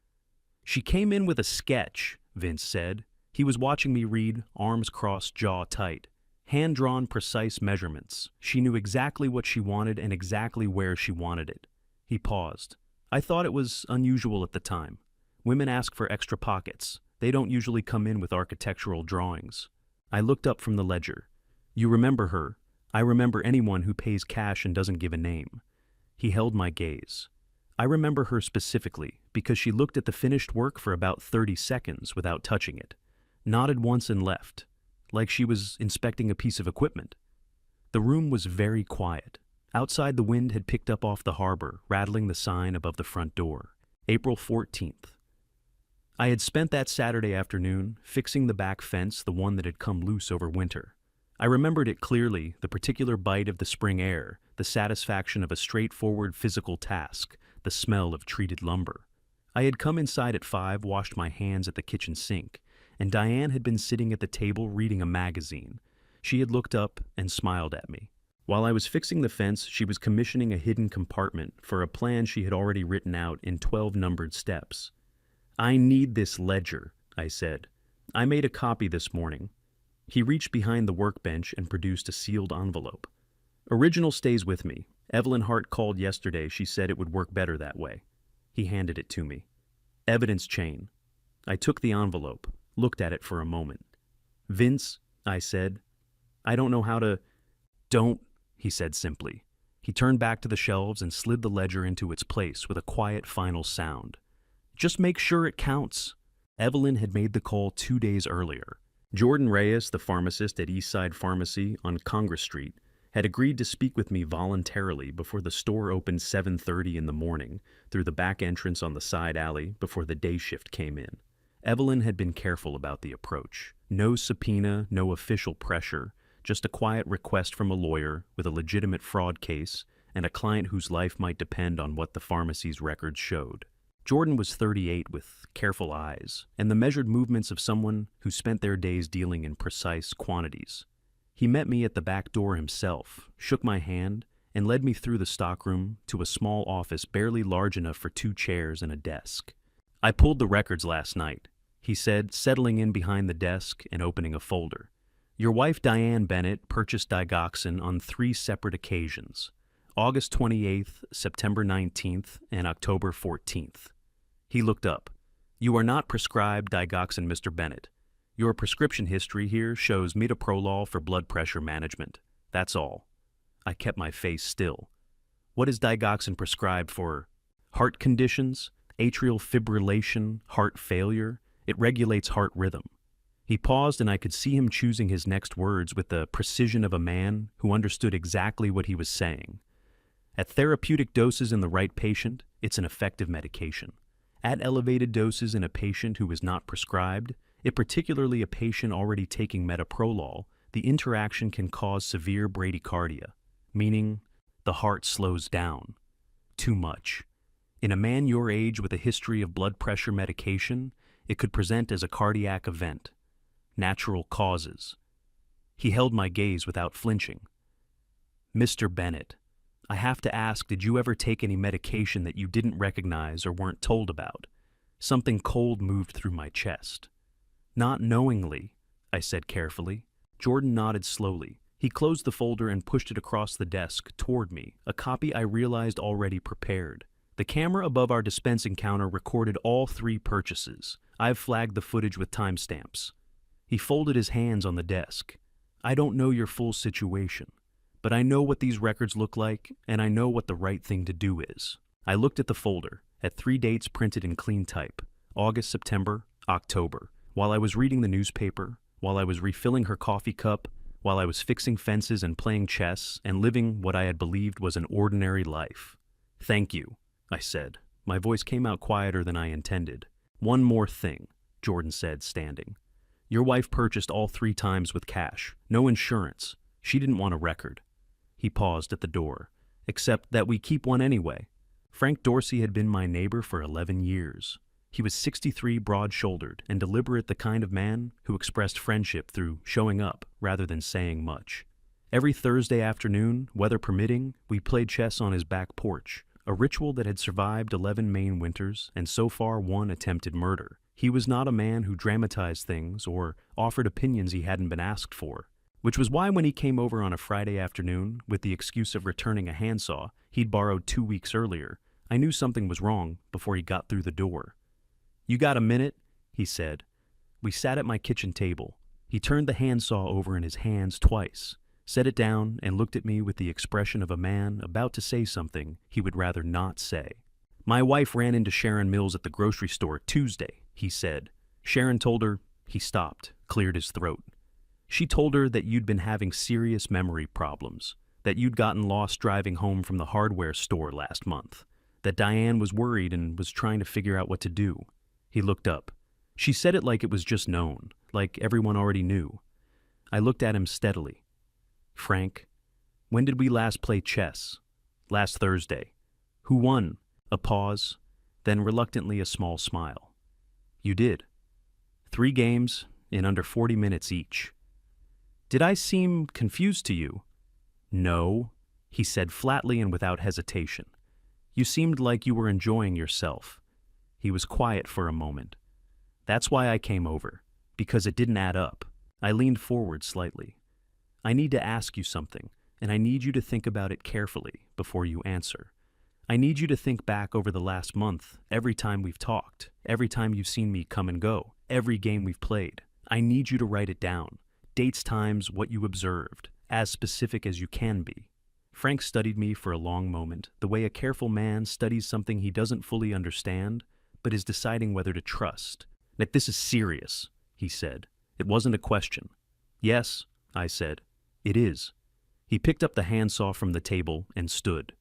"She came in with a sketch," Vince said. He was watching me read, arms crossed, jaw tight. Hand-drawn, precise measurements. She knew exactly what she wanted and exactly where she wanted it. He paused. I thought it was unusual at the time. Women ask for extra pockets. They don't usually come in with architectural drawings. I looked up from the ledger. "You remember her?" "I remember anyone who pays cash and doesn't give a name." He held my gaze. "I remember her specifically because she looked at the finished work for about 30 seconds without touching it, nodded once and left, like she was inspecting a piece of equipment." The room was very quiet. Outside, the wind had picked up off the harbor, rattling the sign above the front door. April 14th. I had spent that Saturday afternoon fixing the back fence, the one that had come loose over winter. I remembered it clearly, the particular bite of the spring air, the satisfaction of a straightforward physical task, the smell of treated lumber. I had come inside at 5, washed my hands at the kitchen sink, and Diane had been sitting at the table reading a magazine. She had looked up and smiled at me. While I was fixing the fence, she was commissioning a hidden compartment for a plan she had already written out in 12 numbered steps. "I need this ledger," I said. "I made a copy this morning." He reached behind the workbench and produced a sealed envelope. "Original stays with me. Evelyn Hart called yesterday. She said it would work better that way." He handed it to me. "Evidence chain." I took the envelope, looked at it for a moment. "Vince," I said, "I don't know how to—" "Don't," he said simply. He turned back to the shelves and slid the ledger into its place with a quiet final sound. "Just make sure it counts." Evelyn had made the call 2 days earlier. Jordan Reyes, the pharmacist at Eastside Pharmacy on Congress Street, had agreed to speak with me voluntarily before the store opened 7:30 in the morning through the back entrance on the side alley before the day shift came in. Evelyn had been careful about the approach. No subpoena, no official pressure, just a quiet request from a lawyer with a legitimate fraud case and a client whose life might depend on what the pharmacy's records showed. Jordan was 38 with careful eyes, and the measured movements of someone who spent their days dealing in precise quantities. He met me at the back door himself, shook my hand, and led me through the stockroom to a small office barely large enough for 2 chairs and a desk. "I pulled the records last night," he said, settling in behind the desk and opening a folder. "Your wife Diane Bennett purchased digoxin on 3 separate occasions: August 28th, September 19th, and October 14th. He looked up. "You are not prescribed digoxin, Mr. Bennett. Your prescription history here shows metoprolol for blood pressure management. That's all." I kept my face still. "What is digoxin prescribed for?" "Heart conditions, atrial fibrillation, heart failure. It regulates heart rhythm." He paused, and I could see him choosing his next words with the precision of a man who understood exactly what he was saying. At therapeutic doses in the right patient, it's an effective medication. At elevated doses in a patient who is not prescribed, particularly a patient already taking metoprolol, the interaction can cause severe bradycardia, meaning the heart slows down. Too much. In a man your age with a history of blood pressure medication, it could present as a cardiac event. Natural causes. He held my gaze without flinching. "Mr. Bennett, I have to ask, did you ever take any medication that you didn't recognize or weren't told about?" Something cold moved through my chest. "Not knowingly," I said carefully. Jordan nodded slowly. He closed the folder and pushed it across the desk toward me, a copy I realized already prepared. The camera above our dispensing counter recorded all 3 purchases. I've flagged the footage with timestamps. He folded his hands on the desk. "I don't know your full situation, but I know what these records look like, and I know what the right thing to do is." I looked at the folder, at 3 dates printed in clean type: August, September, October. While I was reading the newspaper, while I was refilling her coffee cup, while I was fixing fences and playing chess and living what I had believed was an ordinary life. "Thank you," I said. My voice came out quieter than I intended. "One more thing," Jordan said, standing. "Your wife purchased all 3 times with cash. No insurance. She didn't want a record." He paused at the door. "Except that we keep one anyway." Frank Dorsey had been my neighbor for 11 years. He was 63, broad-shouldered, and deliberate, the kind of man who expressed friendship through showing up rather than saying much. Every Thursday afternoon, weather permitting, we played chess on his back porch, a ritual that had survived 11 Maine winters and so far 1 attempted murder. He was not a man who dramatized things or offered opinions he hadn't been asked for, which was why when he came over on a Friday afternoon with the excuse of returning a handsaw he'd borrowed 2 weeks earlier, I knew something was wrong before he got through the door. "You got a minute?" he said. We sat at my kitchen table. He turned the handsaw over in his hands twice, set it down, and looked at me with the expression of a man about to say something he would rather not say. "My wife ran into Sharon Mills at the grocery store Tuesday," he said. "Sharon told her—" He stopped, cleared his throat. "She told her that you'd been having serious memory problems, that you'd gotten lost driving home from the hardware store last month, that Diane was worried and was trying to figure out what to do." He looked up. "She said it like it was just known, like everyone already knew." I looked at him steadily. "Frank, when did we last play chess?" "Last Thursday." "Who won?" A pause, then reluctantly a small smile. "You did. 3 games in under 40 minutes each." "Did I seem confused to you?" "No," he said flatly and without hesitation. "You seemed like you were enjoying yourself." He was quiet for a moment. "That's why I came over, because it didn't add up." I leaned forward slightly. "I need to ask you something, and I need you to think about it carefully before you answer. I need you to think back over the last month, every time we've talked, every time you've seen me come and go, every game we've played. I need you to write it down. Dates, times, what you observed, as specific as you can be." Frank studied me for a long moment, the way a careful man studies something he doesn't fully understand, but is deciding whether to trust. "That this is serious," he said. "It wasn't a question." "Yes," I said. "It is." He picked up the handsaw from the table and stood.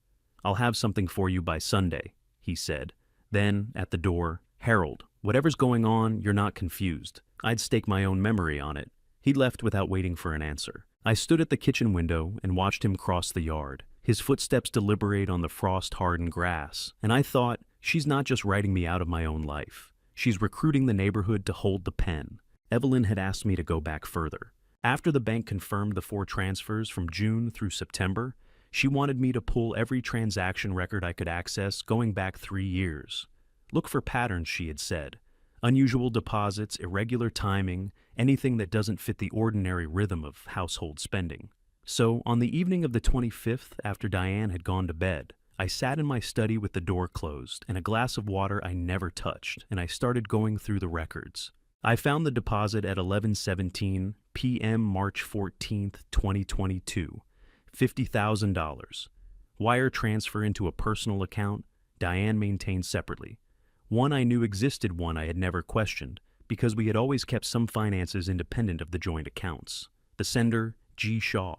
"I'll have something for you by Sunday," he said. Then, at the door, "Harold, whatever's going on, you're not confused. I'd stake my own memory on it." He left without waiting for an answer. I stood at the kitchen window and watched him cross the yard. His footsteps deliberate on the frost-hardened grass, and I thought, she's not just writing me out of my own life. She's recruiting the neighborhood to hold the pen. Evelyn had asked me to go back further. After the bank confirmed the 4 transfers from June through September, she wanted me to pull every transaction record I could access going back 3 years. Look for patterns, she had said. Unusual deposits, irregular timing, anything that doesn't fit the ordinary rhythm of household spending. So, on the evening of the 25th, after Diane had gone to bed, I sat in my study with the door closed and a glass of water I never touched, and I started going through the records. I found the deposit at 11:17 p.m. March 14th, 2022. $50,000. Wire transfer into a personal account Diane maintained separately. One I knew existed, one I had never questioned, because we had always kept some finances independent of the joint accounts. The sender, G. Shaw.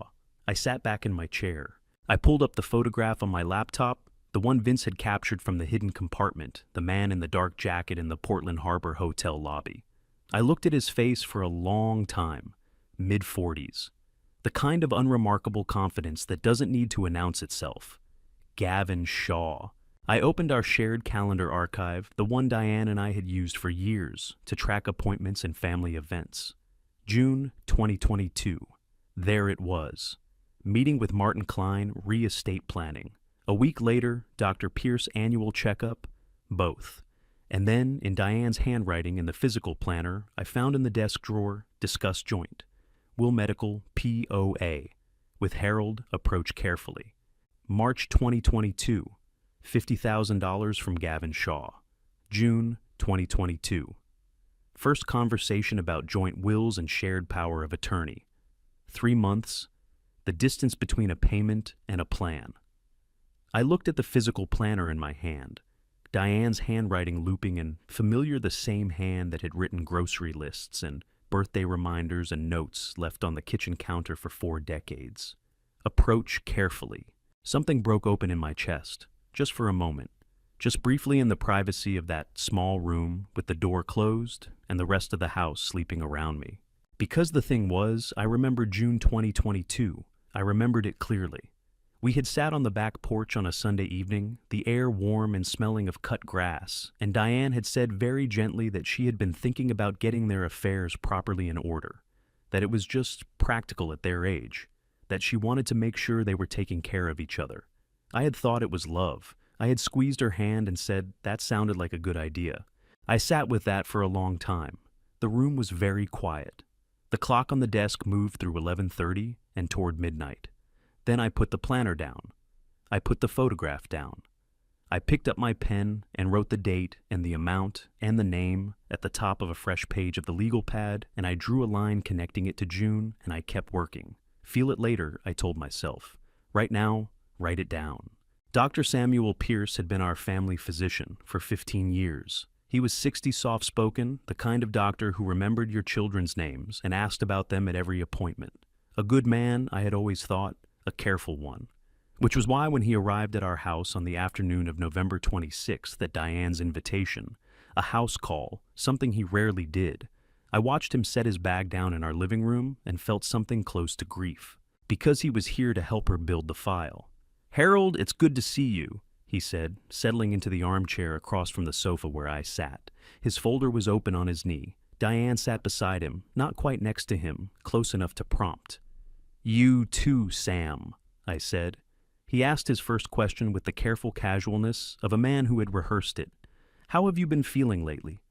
I sat back in my chair. I pulled up the photograph on my laptop, the one Vince had captured from the hidden compartment, the man in the dark jacket in the Portland Harbor Hotel lobby. I looked at his face for a long time, mid-40s. The kind of unremarkable confidence that doesn't need to announce itself. Gavin Shaw. I opened our shared calendar archive, the one Diane and I had used for years to track appointments and family events. June 2022. There it was. Meeting with Martin Klein, re-estate planning. A week later, Dr. Pierce annual checkup, both. And then, in Diane's handwriting in the physical planner, I found in the desk drawer, discuss joint. Will medical POA. With Harold, approach carefully. March 2022. $50,000 from Gavin Shaw. June 2022. First conversation about joint wills and shared power of attorney. 3 months. The distance between a payment and a plan. I looked at the physical planner in my hand, Diane's handwriting looping and familiar, the same hand that had written grocery lists and birthday reminders and notes left on the kitchen counter for 4 decades. Approach carefully. Something broke open in my chest, just for a moment, just briefly in the privacy of that small room with the door closed and the rest of the house sleeping around me. Because the thing was, I remembered June 2022. I remembered it clearly. We had sat on the back porch on a Sunday evening, the air warm and smelling of cut grass, and Diane had said very gently that she had been thinking about getting their affairs properly in order, that it was just practical at their age, that she wanted to make sure they were taking care of each other. I had thought it was love. I had squeezed her hand and said that sounded like a good idea. I sat with that for a long time. The room was very quiet. The clock on the desk moved through 11:30 and toward midnight. Then I put the planner down. I put the photograph down. I picked up my pen and wrote the date and the amount and the name at the top of a fresh page of the legal pad, and I drew a line connecting it to June, and I kept working. Feel it later, I told myself. Right now, write it down. Dr. Samuel Pierce had been our family physician for 15 years. He was 60, soft-spoken, the kind of doctor who remembered your children's names and asked about them at every appointment. A good man, I had always thought, a careful one. Which was why when he arrived at our house on the afternoon of November 26th at Diane's invitation, a house call, something he rarely did, I watched him set his bag down in our living room and felt something close to grief. Because he was here to help her build the file. "Harold, it's good to see you," he said, settling into the armchair across from the sofa where I sat. His folder was open on his knee. Diane sat beside him, not quite next to him, close enough to prompt. "You too, Sam," I said. He asked his first question with the careful casualness of a man who had rehearsed it. "How have you been feeling lately?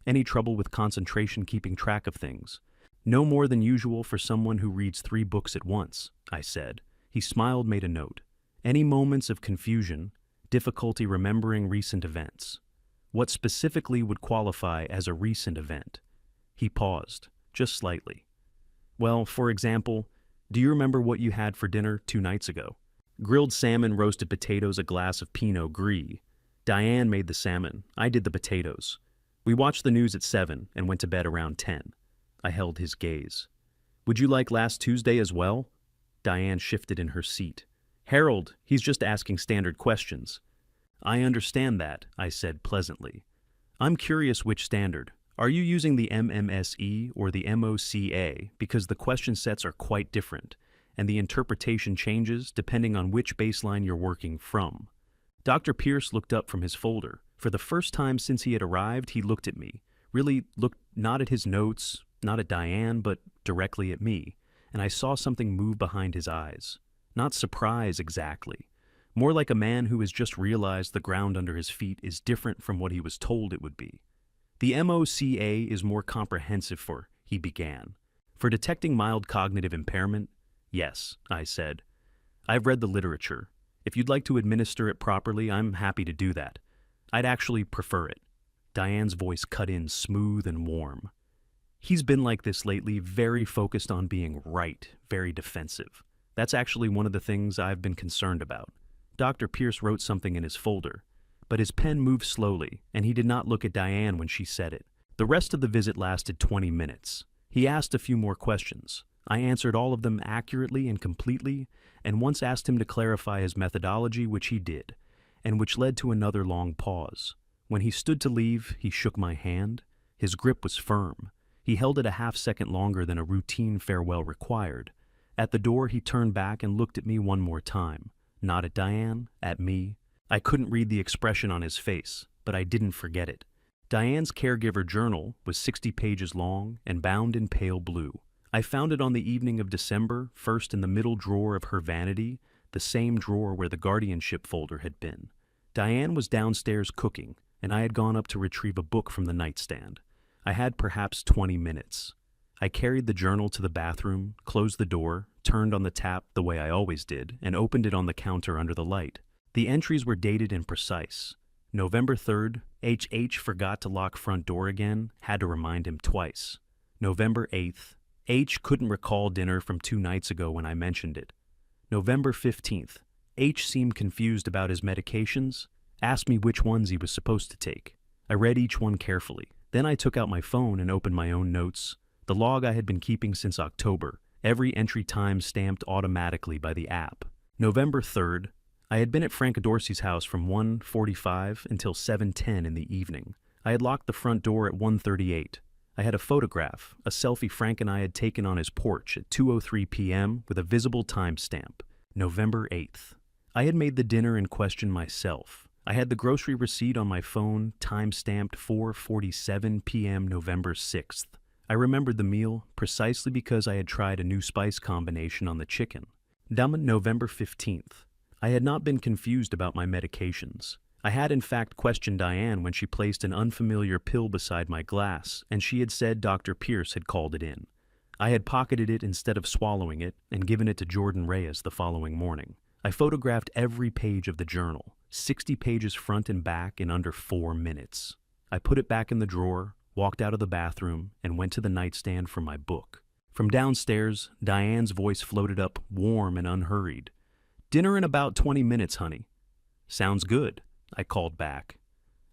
Any trouble with concentration, keeping track of things?" "No more than usual for someone who reads 3 books at once," I said. He smiled, made a note. "Any moments of confusion, difficulty remembering recent events? What specifically would qualify as a recent event?" He paused, just slightly. "Well, for example, do you remember what you had for dinner 2 nights ago?" "Grilled salmon, roasted potatoes, a glass of Pinot Gris. Diane made the salmon. I did the potatoes. We watched the news at 7 and went to bed around 10. I held his gaze. "Would you like last Tuesday as well?" Diane shifted in her seat. "Harold, he's just asking standard questions." "I understand that," I said pleasantly. "I'm curious which standard. Are you using the MMSE or the MOCA? Because the question sets are quite different. and the interpretation changes depending on which baseline you're working from. Dr. Pierce looked up from his folder. For the first time since he had arrived, he looked at me. Really looked not at his notes, not at Diane, but directly at me, and I saw something move behind his eyes. Not surprise exactly. More like a man who has just realized the ground under his feet is different from what he was told it would be. The MOCA is more comprehensive for, he began. For detecting mild cognitive impairment? Yes, I said. I've read the literature. If you'd like to administer it properly, I'm happy to do that. I'd actually prefer it. Diane's voice cut in smooth and warm. He's been like this lately, very focused on being right, very defensive. That's actually one of the things I've been concerned about. Dr. Pierce wrote something in his folder, but his pen moved slowly, and he did not look at Diane when she said it. The rest of the visit lasted 20 minutes. He asked a few more questions. I answered all of them accurately and completely, and once asked him to clarify his methodology, which he did, and which led to another long pause. When he stood to leave, he shook my hand. His grip was firm. He held it a half-second longer than a routine farewell required. At the door, he turned back and looked at me one more time. Not at Diane, at me. I couldn't read the expression on his face, but I didn't forget it. Diane's caregiver journal was 60 pages long and bound in pale blue. I found it on the evening of December, first in the middle drawer of her vanity, the same drawer where the guardianship folder had been. Diane was downstairs cooking, and I had gone up to retrieve a book from the nightstand. I had perhaps 20 minutes. I carried the journal to the bathroom, closed the door, turned on the tap the way I always did, and opened it on the counter under the light. The entries were dated and precise. November 3rd, HH forgot to lock front door again, had to remind him twice. November 8th, H couldn't recall dinner from 2 nights ago when I mentioned it. November 15th, H seemed confused about his medications, asked me which ones he was supposed to take. I read each one carefully. Then I took out my phone and opened my own notes. The log I had been keeping since October, every entry time stamped automatically by the app. November 3rd, I had been at Frank Dorsey's house from 1:45 until 7:10 in the evening. I had locked the front door at 1:38. I had a photograph, a selfie Frank and I had taken on his porch at 2:03 p.m. with a visible timestamp, November 8th. I had made the dinner in question myself. I had the grocery receipt on my phone, time-stamped 4:47 p.m. November 6th. I remembered the meal precisely because I had tried a new spice combination on the chicken. November 15th. I had not been confused about my medications. I had in fact questioned Diane when she placed an unfamiliar pill beside my glass, and she had said Dr. Pierce had called it in. I had pocketed it instead of swallowing it and given it to Jordan Reyes the following morning. I photographed every page of the journal, 60 pages front and back in under 4 minutes. I put it back in the drawer, walked out of the bathroom, and went to the nightstand for my book. From downstairs, Diane's voice floated up, warm and unhurried. "Dinner in about 20 minutes, honey." "Sounds good," I called back.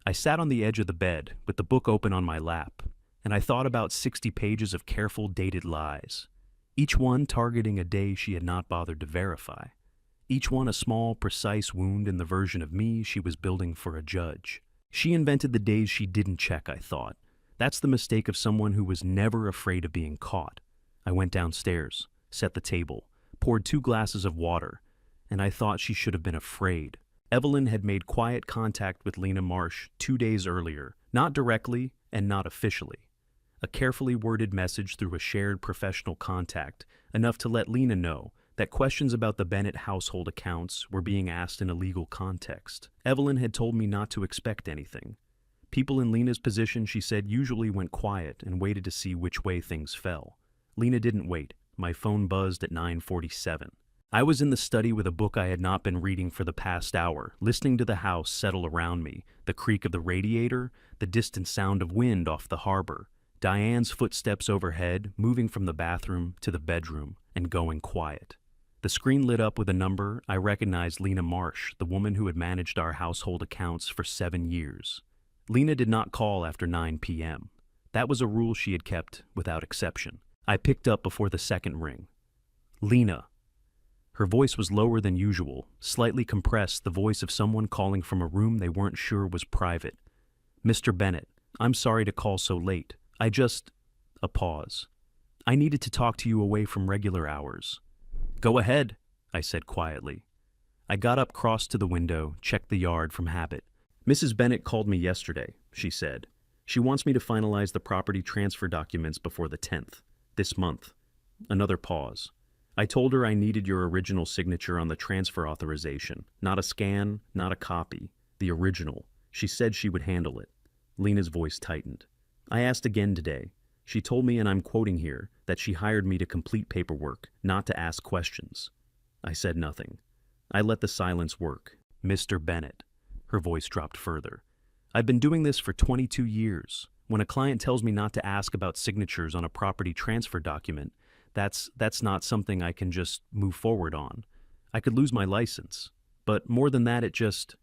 I sat on the edge of the bed, with the book open on my lap, and I thought about 60 pages of careful dated lies, each one targeting a day she had not bothered to verify. Each one a small, precise wound in the version of me she was building for a judge. She invented the days she didn't check, I thought. That's the mistake of someone who was never afraid of being caught. I went downstairs, set the table, poured 2 glasses of water, and I thought she should have been afraid. Evelyn had made quiet contact with Lena Marsh 2 days earlier, not directly and not officially. A carefully worded message through a shared professional contact, enough to let Lena know that questions about the Bennett household accounts were being asked in a legal context. Evelyn had told me not to expect anything. People in Lena's position, she said, usually went quiet and waited to see which way things fell. Lena didn't wait. My phone buzzed at 9:47. I was in the study with a book I had not been reading for the past hour, listening to the house settle around me, the creak of the radiator, the distant sound of wind off the harbor, Diane's footsteps overhead, moving from the bathroom to the bedroom and going quiet. The screen lit up with a number. I recognized Lena Marsh, the woman who had managed our household accounts for 7 years. Lena did not call after 9 p.m. That was a rule she had kept without exception. I picked up before the second ring. "Lena." Her voice was lower than usual, slightly compressed, the voice of someone calling from a room they weren't sure was private. "Mr. Bennett, I'm sorry to call so late. A pause. I needed to talk to you away from regular hours." Go ahead, I said quietly. I got up, crossed to the window, checked the yard from habit. Mrs. Bennett called me yesterday, she said. She wants me to finalize the property transfer documents before the 10th, this month. Another pause. I told her I needed your original signature on the transfer authorization. Not a scan, not a copy. The original. She said she would handle it. Lena's voice tightened. I asked again today. She told me, and I'm quoting here, that she hired me to complete paperwork, not to ask questions. I said nothing. I let the silence work. Mr. Bennett. Her voice dropped further. I've been doing this for 22 years. When a client tells me not to ask about signatures on a property transfer document, that's not something I can just move forward on. I could lose my license. But more than that, it just...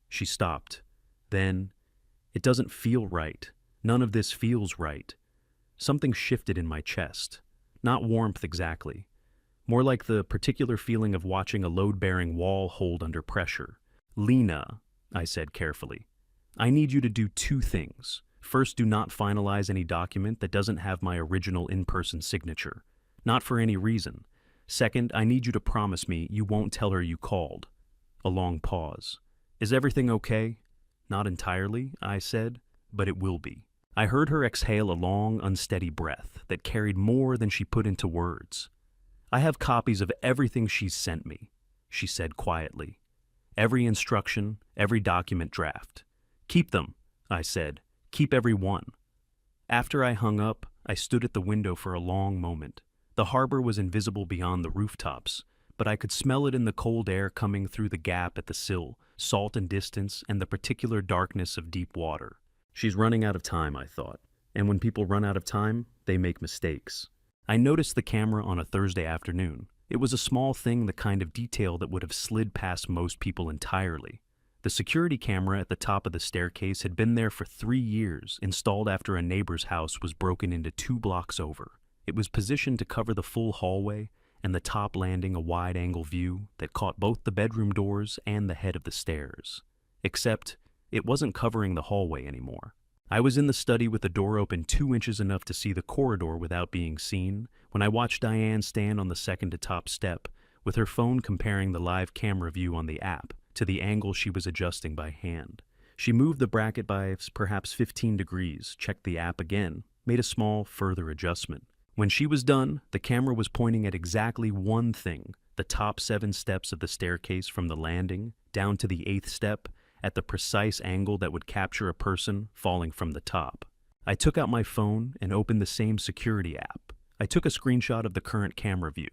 She stopped. Then, it doesn't feel right. None of this feels right. Something shifted in my chest. Not warmth exactly. More like the particular feeling of watching a load-bearing wall hold under pressure. Lena, I said carefully, I need you to do two things. First, do not finalize any document that doesn't have my original in-person signature. Not for any reason. Second, I need you to promise me you won't tell her you called. A long pause. Is everything okay? Not entirely, I said, but it will be. I heard her exhale a long, unsteady breath that carried more than she put into words. I have copies of everything she's sent me, she said quietly. Every instruction, every document draft. Keep them, I said. Keep every one. After I hung up, I stood at the window for a long moment. The harbor was invisible beyond the rooftops, but I could smell it in the cold air coming through the gap at the sill, salt and distance, and the particular darkness of deep water. She's running out of time, I thought. And when people run out of time, they make mistakes. I noticed the camera on a Thursday afternoon. It was a small thing, the kind of detail that would have slid past most people entirely. The security camera at the top of the staircase had been there for 3 years, installed after a neighbor's house was broken into 2 blocks over. It was positioned to cover the full hallway, and the top landing a wide-angle view that caught both the bedroom doors and the head of the stairs. Except, it wasn't covering the hallway anymore. I was in the study with the door open 2 inches enough to see the corridor without being seen when I watched Diane stand on the second-to-top step, with her phone comparing the live camera view on the app to the angle she was adjusting by hand. She moved the bracket by perhaps 15 degrees, checked the app again, made a small further adjustment. When she was done, the camera was pointing at exactly one thing, the top 7 steps of the staircase from the landing down to the 8th step, at the precise angle that would capture a person falling from the top. I took out my phone and opened the same security app. I took a screenshot of the current camera view.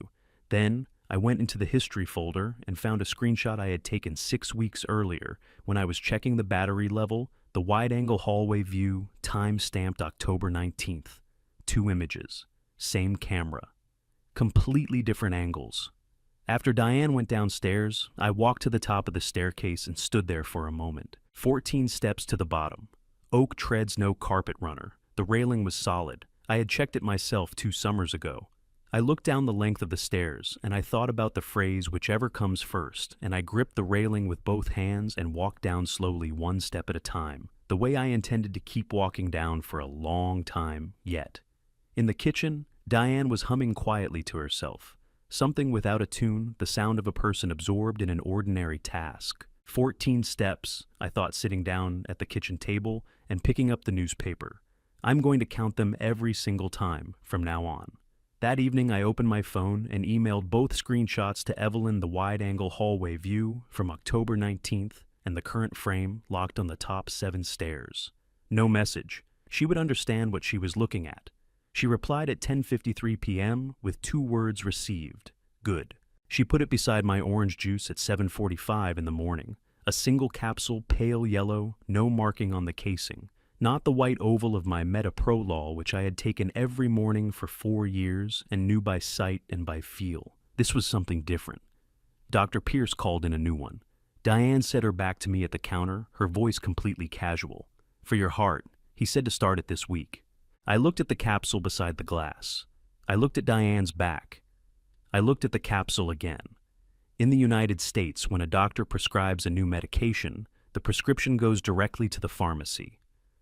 Then, I went into the history folder and found a screenshot I had taken 6 weeks earlier when I was checking the battery level, the wide-angle hallway view, time-stamped October 19th. 2 images. Same camera. Completely different angles. After Diane went downstairs, I walked to the top of the staircase and stood there for a moment. 14 steps to the bottom. Oak treads no carpet runner. The railing was solid. I had checked it myself 2 summers ago. I looked down the length of the stairs, and I thought about the phrase whichever comes first, and I gripped the railing with both hands and walked down slowly 1 step at a time, the way I intended to keep walking down for a long time yet. In the kitchen, Diane was humming quietly to herself. Something without a tune, the sound of a person absorbed in an ordinary task. 14 steps, I thought, sitting down at the kitchen table and picking up the newspaper. I'm going to count them every single time from now on. That evening, I opened my phone and emailed both screenshots to Evelyn, the wide-angle hallway view from October 19th and the current frame locked on the top 7 stairs. No message. She would understand what she was looking at. She replied at 10:53 p.m. with 2 words received. Good. She put it beside my orange juice at 7:45 in the morning. A single capsule, pale yellow, no marking on the casing. Not the white oval of my metoprolol, which I had taken every morning for 4 years and knew by sight and by feel. This was something different. Dr. Pierce called in a new one. Diane set her back to me at the counter, her voice completely casual. For your heart, he said to start it this week. I looked at the capsule beside the glass. I looked at Diane's back. I looked at the capsule again. In the United States, when a doctor prescribes a new medication, the prescription goes directly to the pharmacy.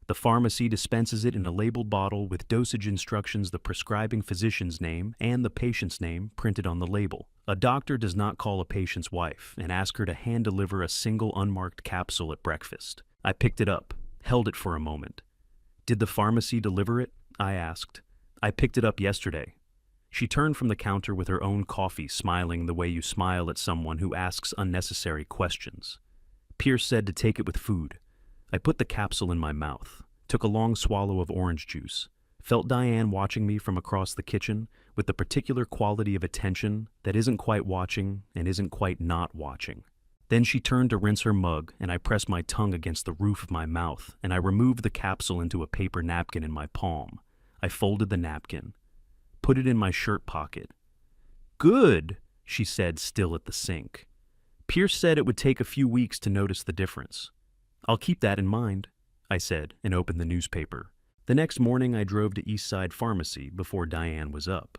The pharmacy dispenses it in a labeled bottle with dosage instructions, the prescribing physician's name, and the patient's name printed on the label. A doctor does not call a patient's wife and ask her to hand-deliver a single unmarked capsule at breakfast. I picked it up, held it for a moment. "Did the pharmacy deliver it?" I asked. "I picked it up yesterday." She turned from the counter with her own coffee, smiling the way you smile at someone who asks unnecessary questions. Pierce said to take it with food. I put the capsule in my mouth, took a long swallow of orange juice, felt Diane watching me from across the kitchen with the particular quality of attention that isn't quite watching and isn't quite not watching. Then she turned to rinse her mug, and I pressed my tongue against the roof of my mouth, and I removed the capsule into a paper napkin in my palm. I folded the napkin, put it in my shirt pocket. "Good," she said, still at the sink. "Pierce said it would take a few weeks to notice the difference." "I'll keep that in mind," I said, and opened the newspaper. The next morning I drove to Eastside Pharmacy before Diane was up.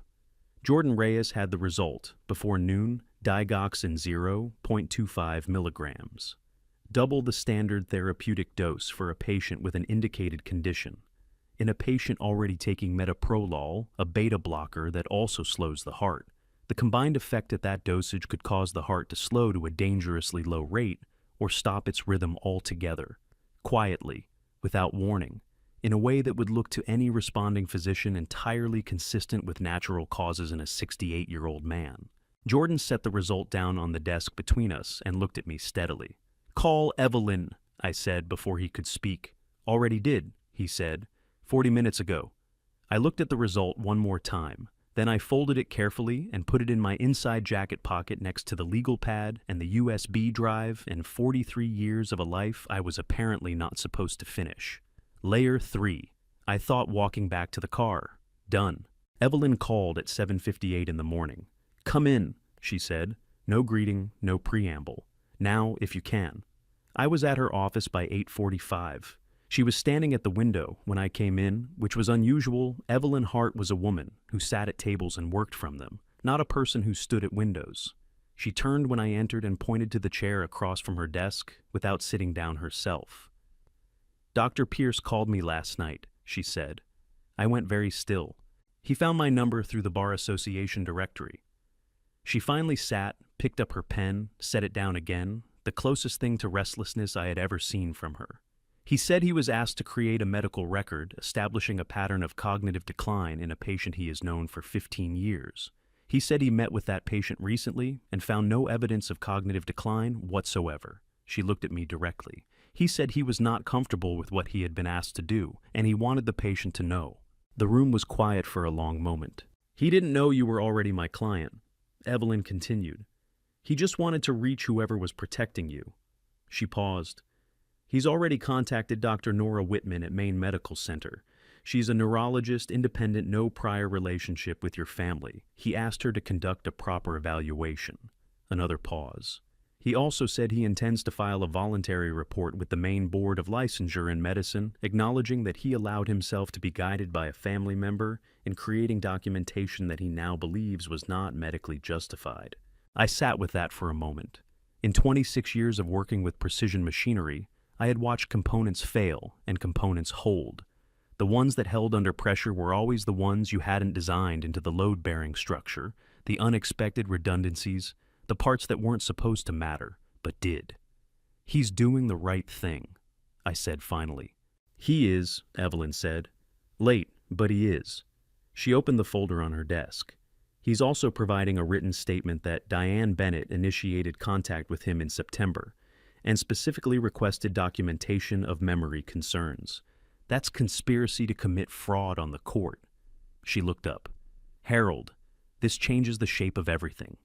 Jordan Reyes had the result. Before noon, digoxin 0.25 milligrams. Double the standard therapeutic dose for a patient with an indicated condition. In a patient already taking metoprolol, a beta blocker that also slows the heart. The combined effect at that dosage could cause the heart to slow to a dangerously low rate or stop its rhythm altogether, quietly, without warning, in a way that would look to any responding physician entirely consistent with natural causes in a 68-year-old man. Jordan set the result down on the desk between us and looked at me steadily. "Call Evelyn," I said before he could speak. "Already did," he said, 40 minutes ago." I looked at the result one more time. Then I folded it carefully and put it in my inside jacket pocket next to the legal pad and the USB drive and 43 years of a life I was apparently not supposed to finish. Layer 3. I thought, walking back to the car. Done. Evelyn called at 7:58 in the morning. "Come in," she said. No greeting, no preamble. "Now, if you can." I was at her office by 8:45. She was standing at the window when I came in, which was unusual. Evelyn Hart was a woman who sat at tables and worked from them, not a person who stood at windows. She turned when I entered and pointed to the chair across from her desk without sitting down herself. "Dr. Pierce called me last night," she said. I went very still. "He found my number through the Bar Association directory." She finally sat, picked up her pen, set it down again, the closest thing to restlessness I had ever seen from her. "He said he was asked to create a medical record establishing a pattern of cognitive decline in a patient he has known for 15 years. He said he met with that patient recently and found no evidence of cognitive decline whatsoever." She looked at me directly. "He said he was not comfortable with what he had been asked to do, and he wanted the patient to know." The room was quiet for a long moment. "He didn't know you were already my client," Evelyn continued. "He just wanted to reach whoever was protecting you." She paused. "He's already contacted Dr. Nora Whitman at Maine Medical Center. She's a neurologist, independent, no prior relationship with your family. He asked her to conduct a proper evaluation." Another pause. "He also said he intends to file a voluntary report with the Maine Board of Licensure in Medicine, acknowledging that he allowed himself to be guided by a family member in creating documentation that he now believes was not medically justified." I sat with that for a moment. In 26 years of working with precision machinery, I had watched components fail and components hold. The ones that held under pressure were always the ones you hadn't designed into the load-bearing structure, the unexpected redundancies, the parts that weren't supposed to matter, but did. "He's doing the right thing," I said finally. "He is," Evelyn said. "Late, but he is." She opened the folder on her desk. "He's also providing a written statement that Diane Bennett initiated contact with him in September, and specifically requested documentation of memory concerns. That's conspiracy to commit fraud on the court." She looked up. "Harold, this changes the shape of everything."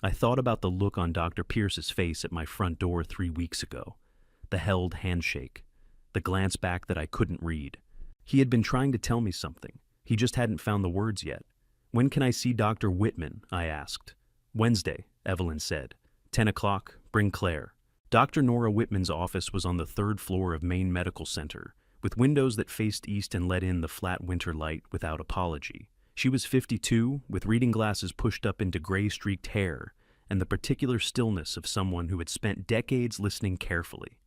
I thought about the look on Dr. Pierce's face at my front door 3 weeks ago, the held handshake, the glance back that I couldn't read. He had been trying to tell me something. He just hadn't found the words yet. "When can I see Dr. Whitman?" I asked. "Wednesday," Evelyn said. 10 o'clock, bring Claire." Dr. Nora Whitman's office was on the 3rd floor of Maine Medical Center, with windows that faced east and let in the flat winter light without apology. She was 52, with reading glasses pushed up into gray-streaked hair, and the particular stillness of someone who had spent decades listening carefully.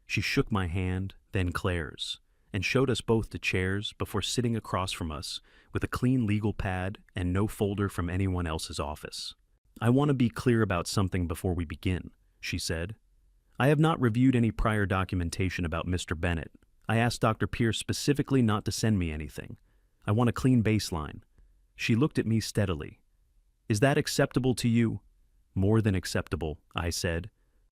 She shook my hand, then Claire's, and showed us both to chairs before sitting across from us with a clean legal pad and no folder from anyone else's office. "I want to be clear about something before we begin," she said. "I have not reviewed any prior documentation about Mr. Bennett. I asked Dr. Pierce specifically not to send me anything. I want a clean baseline." She looked at me steadily. "Is that acceptable to you?" "More than acceptable," I said.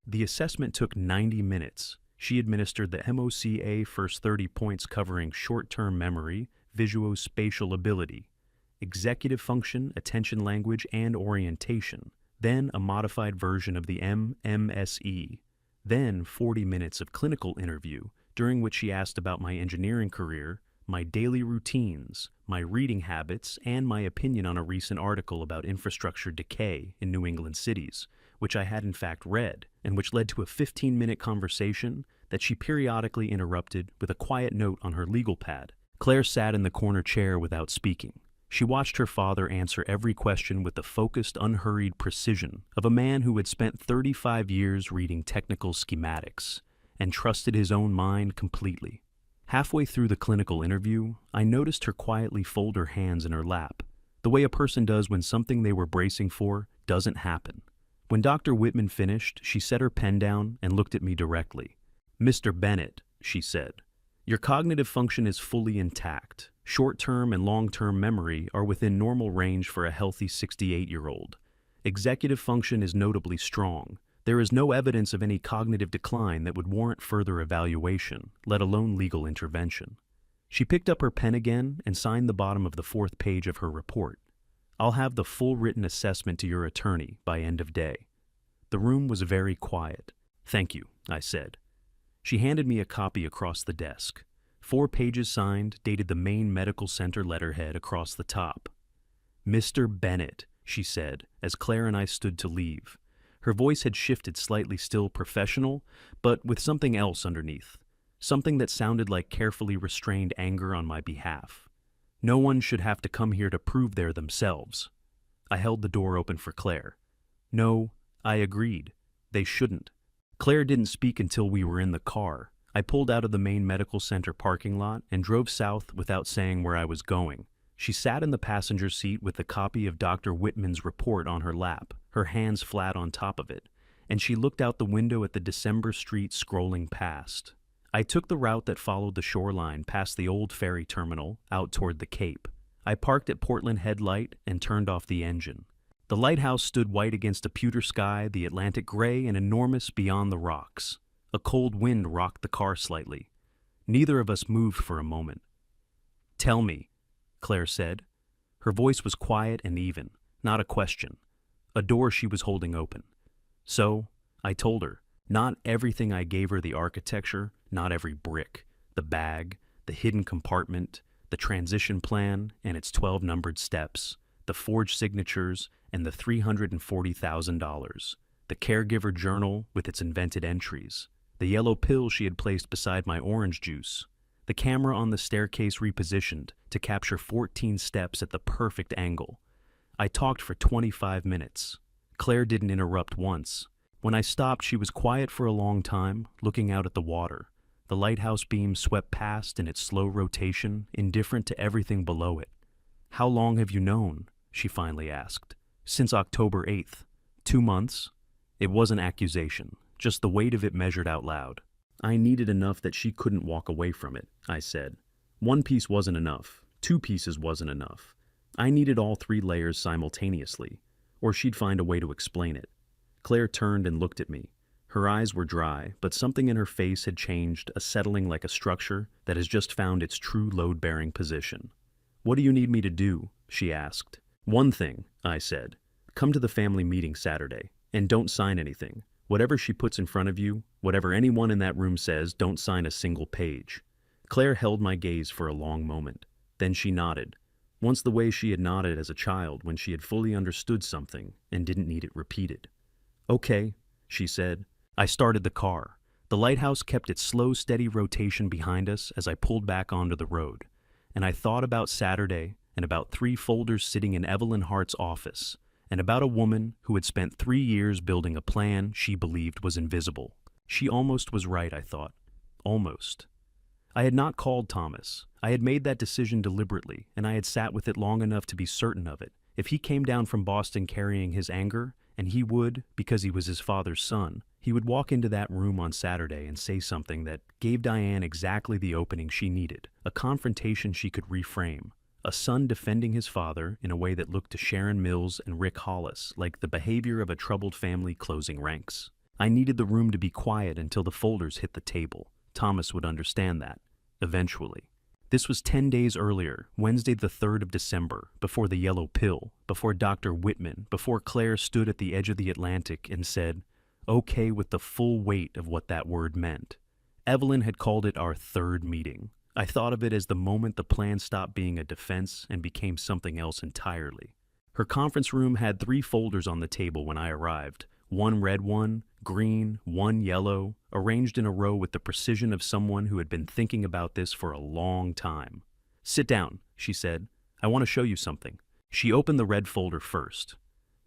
The assessment took 90 minutes. She administered the MOCA first 30 points covering short-term memory, visuospatial ability, executive function, attention language, and orientation, then a modified version of the MMSE, then 40 minutes of clinical interview, during which she asked about my engineering career, my daily routines, my reading habits, and my opinion on a recent article about infrastructure decay in New England cities, which I had in fact read, and which led to a 15-minute conversation that she periodically interrupted with a quiet note on her legal pad. Claire sat in the corner chair without speaking. She watched her father answer every question with the focused, unhurried precision of a man who had spent 35 years reading technical schematics and trusted his own mind completely. Halfway through the clinical interview, I noticed her quietly fold her hands in her lap, the way a person does when something they were bracing for doesn't happen. When Dr. Whitman finished, she set her pen down and looked at me directly. "Mr. Bennett," she said, "your cognitive function is fully intact. Short-term and long-term memory are within normal range for a healthy 68-year-old. Executive function is notably strong. There is no evidence of any cognitive decline that would warrant further evaluation, let alone legal intervention." She picked up her pen again and signed the bottom of the 4th page of her report. "I'll have the full written assessment to your attorney by end of day." The room was very quiet. "Thank you," I said. She handed me a copy across the desk. 4 pages signed, dated the Maine Medical Center letterhead across the top. "Mr. Bennett," she said, as Claire and I stood to leave. Her voice had shifted slightly, still professional, but with something else underneath. Something that sounded like carefully restrained anger on my behalf. "No one should have to come here to prove they're themselves." I held the door open for Claire. "No," I agreed. "They shouldn't." Claire didn't speak until we were in the car. I pulled out of the Maine Medical Center parking lot and drove south without saying where I was going. She sat in the passenger seat with the copy of Dr. Whitman's report on her lap, her hands flat on top of it, and she looked out the window at the December street scrolling past. I took the route that followed the shoreline past the old ferry terminal out toward the Cape. I parked at Portland Head Light and turned off the engine. The lighthouse stood white against a pewter sky, the Atlantic gray and enormous beyond the rocks. A cold wind rocked the car slightly. Neither of us moved for a moment. "Tell me," Claire said. Her voice was quiet and even, not a question. A door she was holding open. So, I told her, not everything I gave her, the architecture, not every brick, the bag, the hidden compartment, the transition plan and its 12 numbered steps, the forged signatures and the $340,000, the caregiver journal with its invented entries, the yellow pill she had placed beside my orange juice, the camera on the staircase repositioned to capture 14 steps at the perfect angle. I talked for 25 minutes. Claire didn't interrupt once. When I stopped, she was quiet for a long time, looking out at the water. The lighthouse beam swept past in its slow rotation, indifferent to everything below it. "How long have you known?" she finally asked. "Since October 8th. 2 months?" It wasn't accusation, just the weight of it measured out loud. I needed enough that she couldn't walk away from it, I said. 1 piece wasn't enough. 2 pieces wasn't enough. I needed all 3 layers simultaneously, or she'd find a way to explain it. Claire turned and looked at me. Her eyes were dry, but something in her face had changed, a settling like a structure that has just found its true load-bearing position. "What do you need me to do?" she asked. "1 thing," I said. "Come to the family meeting Saturday, and don't sign anything. Whatever she puts in front of you, whatever anyone in that room says, don't sign a single page." Claire held my gaze for a long moment. Then she nodded, once the way she had nodded as a child when she had fully understood something and didn't need it repeated. "Okay," she said. I started the car. The lighthouse kept its slow, steady rotation behind us as I pulled back onto the road. And I thought about Saturday and about 3 folders sitting in Evelyn Hart's office, and about a woman who had spent 3 years building a plan she believed was invisible. She almost was right, I thought. Almost. I had not called Thomas. I had made that decision deliberately, and I had sat with it long enough to be certain of it. If he came down from Boston carrying his anger, and he would, because he was his father's son, he would walk into that room on Saturday and say something that gave Diane exactly the opening she needed, a confrontation she could reframe. A son defending his father in a way that looked to Sharon Mills and Rick Hollis like the behavior of a troubled family closing ranks. I needed the room to be quiet until the folders hit the table. Thomas would understand that, eventually. This was 10 days earlier, Wednesday the 3rd of December, before the yellow pill, before Dr. Whitman, before Claire stood at the edge of the Atlantic and said, okay, with the full weight of what that word meant. Evelyn had called it our third meeting. I thought of it as the moment the plan stopped being a defense and became something else entirely. Her conference room had 3 folders on the table when I arrived, one red one, green, one yellow, arranged in a row with the precision of someone who had been thinking about this for a long time. Sit down, she said. I want to show you something. She opened the red folder first.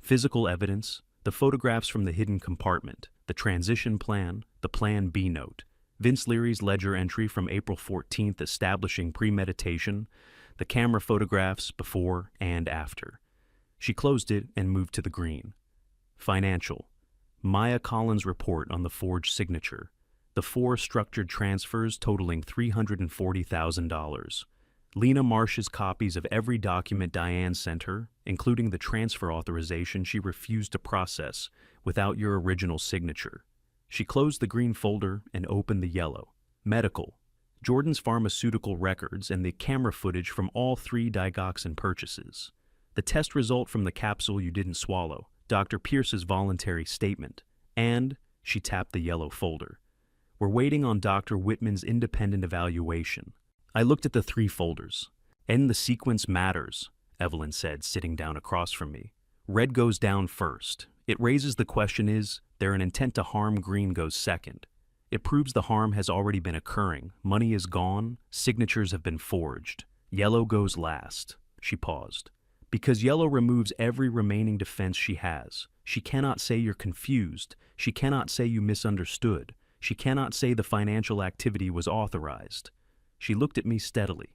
Physical evidence, the photographs from the hidden compartment, the transition plan, the Plan B note, Vince Leary's ledger entry from April 14th establishing premeditation, the camera photographs before and after. She closed it and moved to the green. Financial. Maya Collins' report on the forged signature, the 4 structured transfers totaling $340,000. Lena Marsh's copies of every document Diane sent her, including the transfer authorization she refused to process without your original signature. She closed the green folder and opened the yellow. Medical. Jordan's pharmaceutical records and the camera footage from all 3 digoxin purchases. The test result from the capsule you didn't swallow, Dr. Pierce's voluntary statement, and she tapped the yellow folder. We're waiting on Dr. Whitman's independent evaluation. I looked at the 3 folders. And the sequence matters, Evelyn said, sitting down across from me. Red goes down first. It raises the question, is there an intent to harm? Green goes second. It proves the harm has already been occurring. Money is gone. Signatures have been forged. Yellow goes last. She paused. Because yellow removes every remaining defense she has. She cannot say you're confused. She cannot say you misunderstood. She cannot say the financial activity was authorized. She looked at me steadily.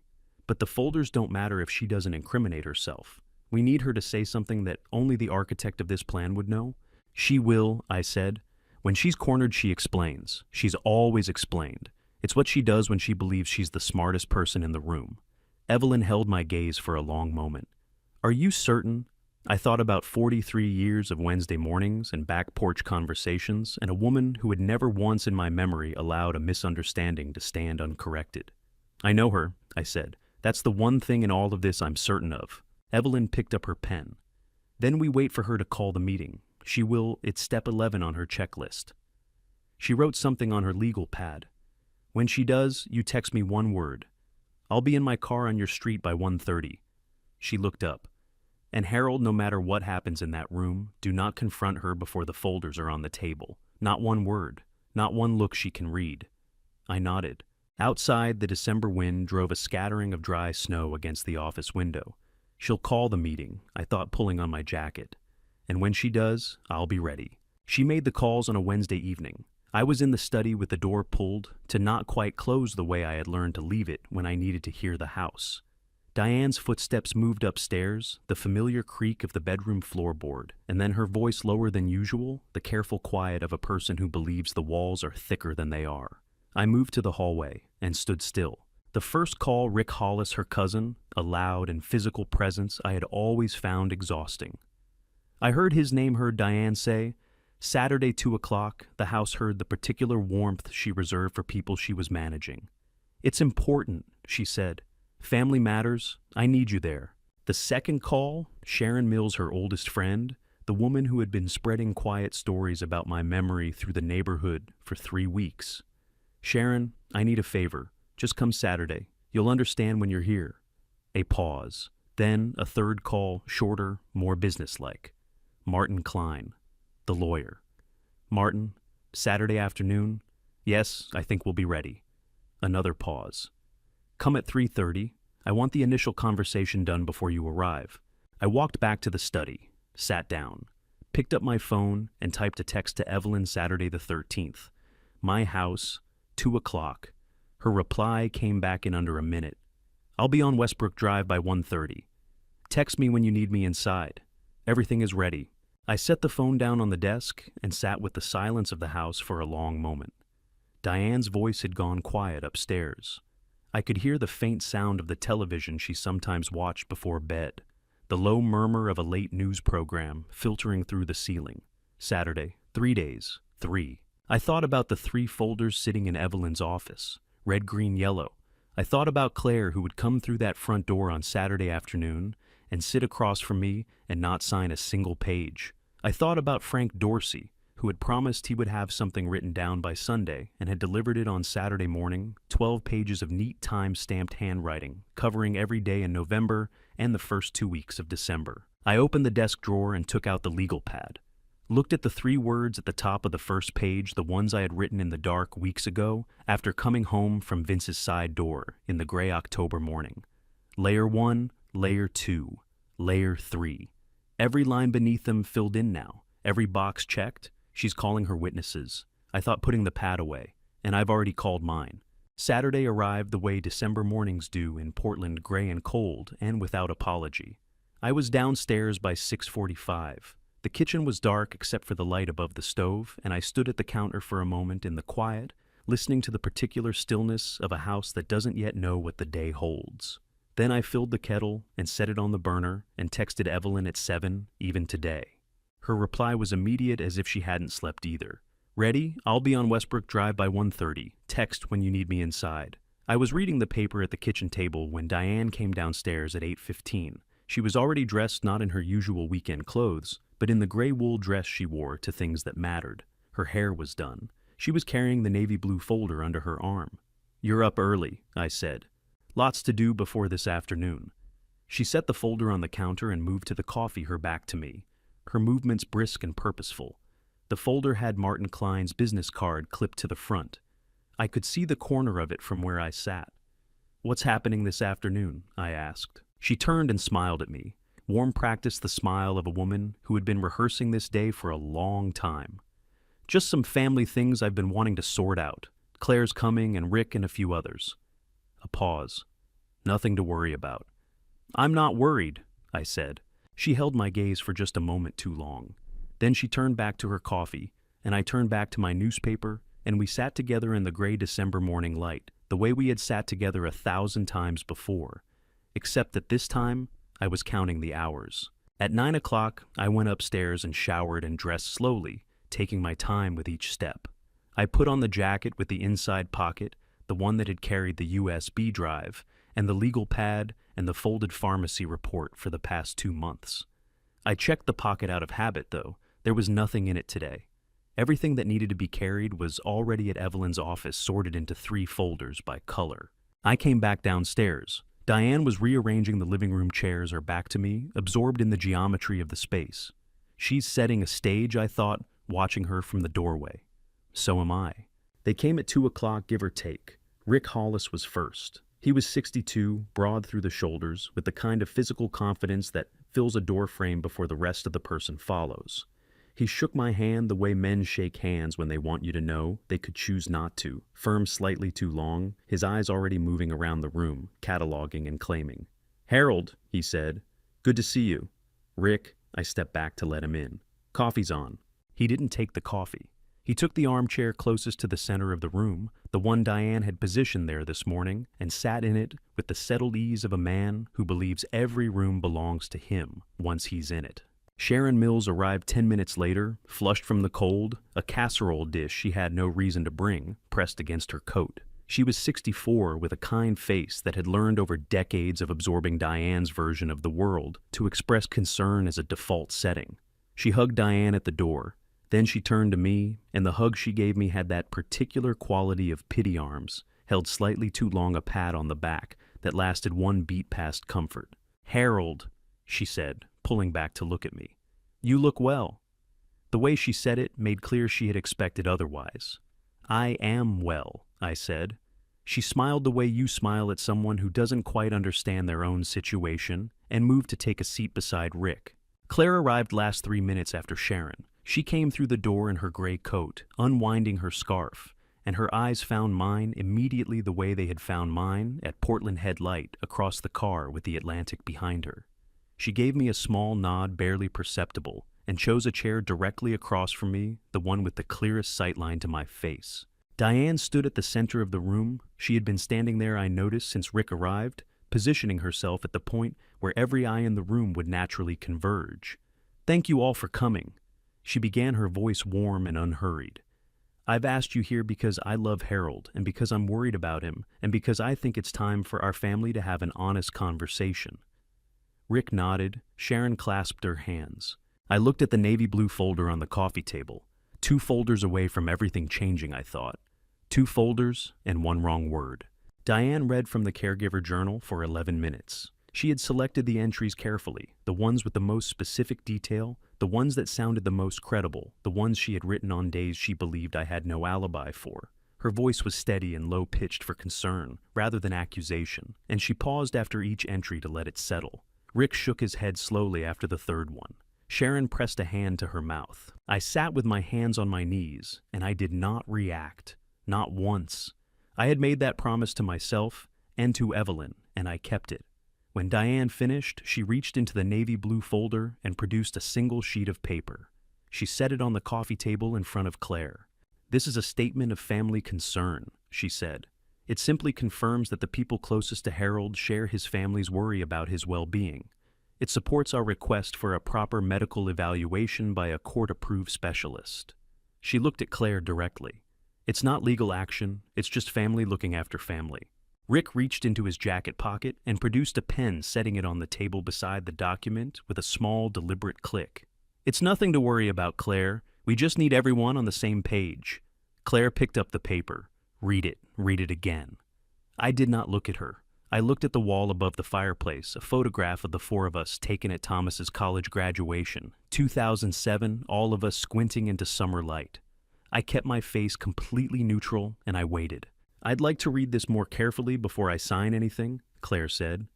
But the folders don't matter if she doesn't incriminate herself. We need her to say something that only the architect of this plan would know. She will, I said. When she's cornered, she explains. She's always explained. It's what she does when she believes she's the smartest person in the room. Evelyn held my gaze for a long moment. Are you certain? I thought about 43 years of Wednesday mornings and back porch conversations and a woman who had never once in my memory allowed a misunderstanding to stand uncorrected. I know her, I said. That's the one thing in all of this I'm certain of. Evelyn picked up her pen. Then we wait for her to call the meeting. She will, it's step 11 on her checklist. She wrote something on her legal pad. When she does, you text me one word. I'll be in my car on your street by 1:30. She looked up. And Harold, no matter what happens in that room, do not confront her before the folders are on the table. Not one word. Not one look she can read. I nodded. Outside, the December wind drove a scattering of dry snow against the office window. She'll call the meeting, I thought, pulling on my jacket. And when she does, I'll be ready. She made the calls on a Wednesday evening. I was in the study with the door pulled to not quite close the way I had learned to leave it when I needed to hear the house. Diane's footsteps moved upstairs, the familiar creak of the bedroom floorboard, and then her voice lower than usual, the careful quiet of a person who believes the walls are thicker than they are. I moved to the hallway and stood still. The first call, Rick Hollis, her cousin, a loud and physical presence I had always found exhausting. I heard his name, heard Diane say, Saturday 2 o'clock, the house heard the particular warmth she reserved for people she was managing. It's important, she said. Family matters. I need you there. The second call, Sharon Mills, her oldest friend, the woman who had been spreading quiet stories about my memory through the neighborhood for 3 weeks. Sharon, I need a favor. Just come Saturday. You'll understand when you're here. A pause. Then a third call, shorter, more businesslike. Martin Klein, the lawyer. Martin, Saturday afternoon? Yes, I think we'll be ready. Another pause. Come at 3:30. I want the initial conversation done before you arrive. I walked back to the study, sat down, picked up my phone, and typed a text to Evelyn Saturday the 13th. My house, 2 o'clock. Her reply came back in under a minute. "I'll be on Westbrook Drive by 1:30. Text me when you need me inside. Everything is ready." I set the phone down on the desk and sat with the silence of the house for a long moment. Diane's voice had gone quiet upstairs. I could hear the faint sound of the television she sometimes watched before bed, the low murmur of a late news program filtering through the ceiling. Saturday, 3 days, 3. I thought about the 3 folders sitting in Evelyn's office, red, green, yellow. I thought about Claire, who would come through that front door on Saturday afternoon and sit across from me and not sign a single page. I thought about Frank Dorsey, who had promised he would have something written down by Sunday and had delivered it on Saturday morning, 12 pages of neat time-stamped handwriting, covering every day in November and the first 2 weeks of December. I opened the desk drawer and took out the legal pad. Looked at the 3 words at the top of the first page, the ones I had written in the dark weeks ago after coming home from Vince's side door in the gray October morning. Layer 1, Layer 2, Layer 3. Every line beneath them filled in now. Every box checked. She's calling her witnesses. I thought putting the pad away, and I've already called mine. Saturday arrived the way December mornings do in Portland, gray and cold, and without apology. I was downstairs by 6:45. The kitchen was dark except for the light above the stove, and I stood at the counter for a moment in the quiet, listening to the particular stillness of a house that doesn't yet know what the day holds. Then I filled the kettle and set it on the burner and texted Evelyn at 7, even today. Her reply was immediate, as if she hadn't slept either. "Ready? I'll be on Westbrook Drive by 1:30. Text when you need me inside." I was reading the paper at the kitchen table when Diane came downstairs at 8:15. She was already dressed not in her usual weekend clothes, but in the gray wool dress she wore to things that mattered. Her hair was done. She was carrying the navy blue folder under her arm. "You're up early," I said. "Lots to do before this afternoon." She set the folder on the counter and moved to the coffee, her back to me, her movements brisk and purposeful. The folder had Martin Klein's business card clipped to the front. I could see the corner of it from where I sat. "What's happening this afternoon?" I asked. She turned and smiled at me. Warm practice, the smile of a woman who had been rehearsing this day for a long time. "Just some family things I've been wanting to sort out. Claire's coming and Rick and a few others." A pause. "Nothing to worry about." "I'm not worried," I said. She held my gaze for just a moment too long. Then she turned back to her coffee, and I turned back to my newspaper, and we sat together in the gray December morning light, the way we had sat together 1,000 times before, except that this time I was counting the hours. At 9 o'clock, I went upstairs and showered and dressed slowly, taking my time with each step. I put on the jacket with the inside pocket, the one that had carried the USB drive, and the legal pad and the folded pharmacy report for the past 2 months. I checked the pocket out of habit, though. There was nothing in it today. Everything that needed to be carried was already at Evelyn's office, sorted into 3 folders by color. I came back downstairs. Diane was rearranging the living room chairs, her back to me, absorbed in the geometry of the space. She's setting a stage, I thought, watching her from the doorway. So am I. They came at 2 o'clock, give or take. Rick Hollis was first. He was 62, broad through the shoulders, with the kind of physical confidence that fills a doorframe before the rest of the person follows. He shook my hand the way men shake hands when they want you to know they could choose not to, firm slightly too long, his eyes already moving around the room, cataloging and claiming. "Harold," he said. "Good to see you." "Rick," I stepped back to let him in. "Coffee's on." He didn't take the coffee. He took the armchair closest to the center of the room, the one Diane had positioned there this morning, and sat in it with the settled ease of a man who believes every room belongs to him once he's in it. Sharon Mills arrived 10 minutes later, flushed from the cold, a casserole dish she had no reason to bring, pressed against her coat. She was 64, with a kind face that had learned over decades of absorbing Diane's version of the world to express concern as a default setting. She hugged Diane at the door. Then she turned to me, and the hug she gave me had that particular quality of pity arms, held slightly too long a pat on the back, that lasted 1 beat past comfort. "Harold," she said, pulling back to look at me. "You look well." The way she said it made clear she had expected otherwise. "I am well," I said. She smiled the way you smile at someone who doesn't quite understand their own situation, and moved to take a seat beside Rick. Claire arrived last 3 minutes after Sharon. She came through the door in her gray coat, unwinding her scarf, and her eyes found mine immediately the way they had found mine at Portland Head Light across the car with the Atlantic behind her. She gave me a small nod, barely perceptible, and chose a chair directly across from me, the one with the clearest sightline to my face. Diane stood at the center of the room. She had been standing there, I noticed, since Rick arrived, positioning herself at the point where every eye in the room would naturally converge. "Thank you all for coming." She began, her voice warm and unhurried. "I've asked you here because I love Harold, and because I'm worried about him, and because I think it's time for our family to have an honest conversation." Rick nodded. Sharon clasped her hands. I looked at the navy blue folder on the coffee table. 2 folders away from everything changing, I thought. 2 folders and 1 wrong word. Diane read from the caregiver journal for 11 minutes. She had selected the entries carefully, the ones with the most specific detail, the ones that sounded the most credible, the ones she had written on days she believed I had no alibi for. Her voice was steady and low-pitched for concern, rather than accusation, and she paused after each entry to let it settle. Rick shook his head slowly after the 3rd one. Sharon pressed a hand to her mouth. I sat with my hands on my knees, and I did not react. Not once. I had made that promise to myself and to Evelyn, and I kept it. When Diane finished, she reached into the navy blue folder and produced a single sheet of paper. She set it on the coffee table in front of Claire. "This is a statement of family concern," she said. "It simply confirms that the people closest to Harold share his family's worry about his well-being. It supports our request for a proper medical evaluation by a court-approved specialist." She looked at Claire directly. "It's not legal action, it's just family looking after family." Rick reached into his jacket pocket and produced a pen, setting it on the table beside the document with a small, deliberate click. "It's nothing to worry about, Claire. We just need everyone on the same page." Claire picked up the paper. Read it again." I did not look at her. I looked at the wall above the fireplace, a photograph of the 4 of us taken at Thomas's college graduation, 2007, all of us squinting into summer light. I kept my face completely neutral, and I waited. "I'd like to read this more carefully before I sign anything," Claire said.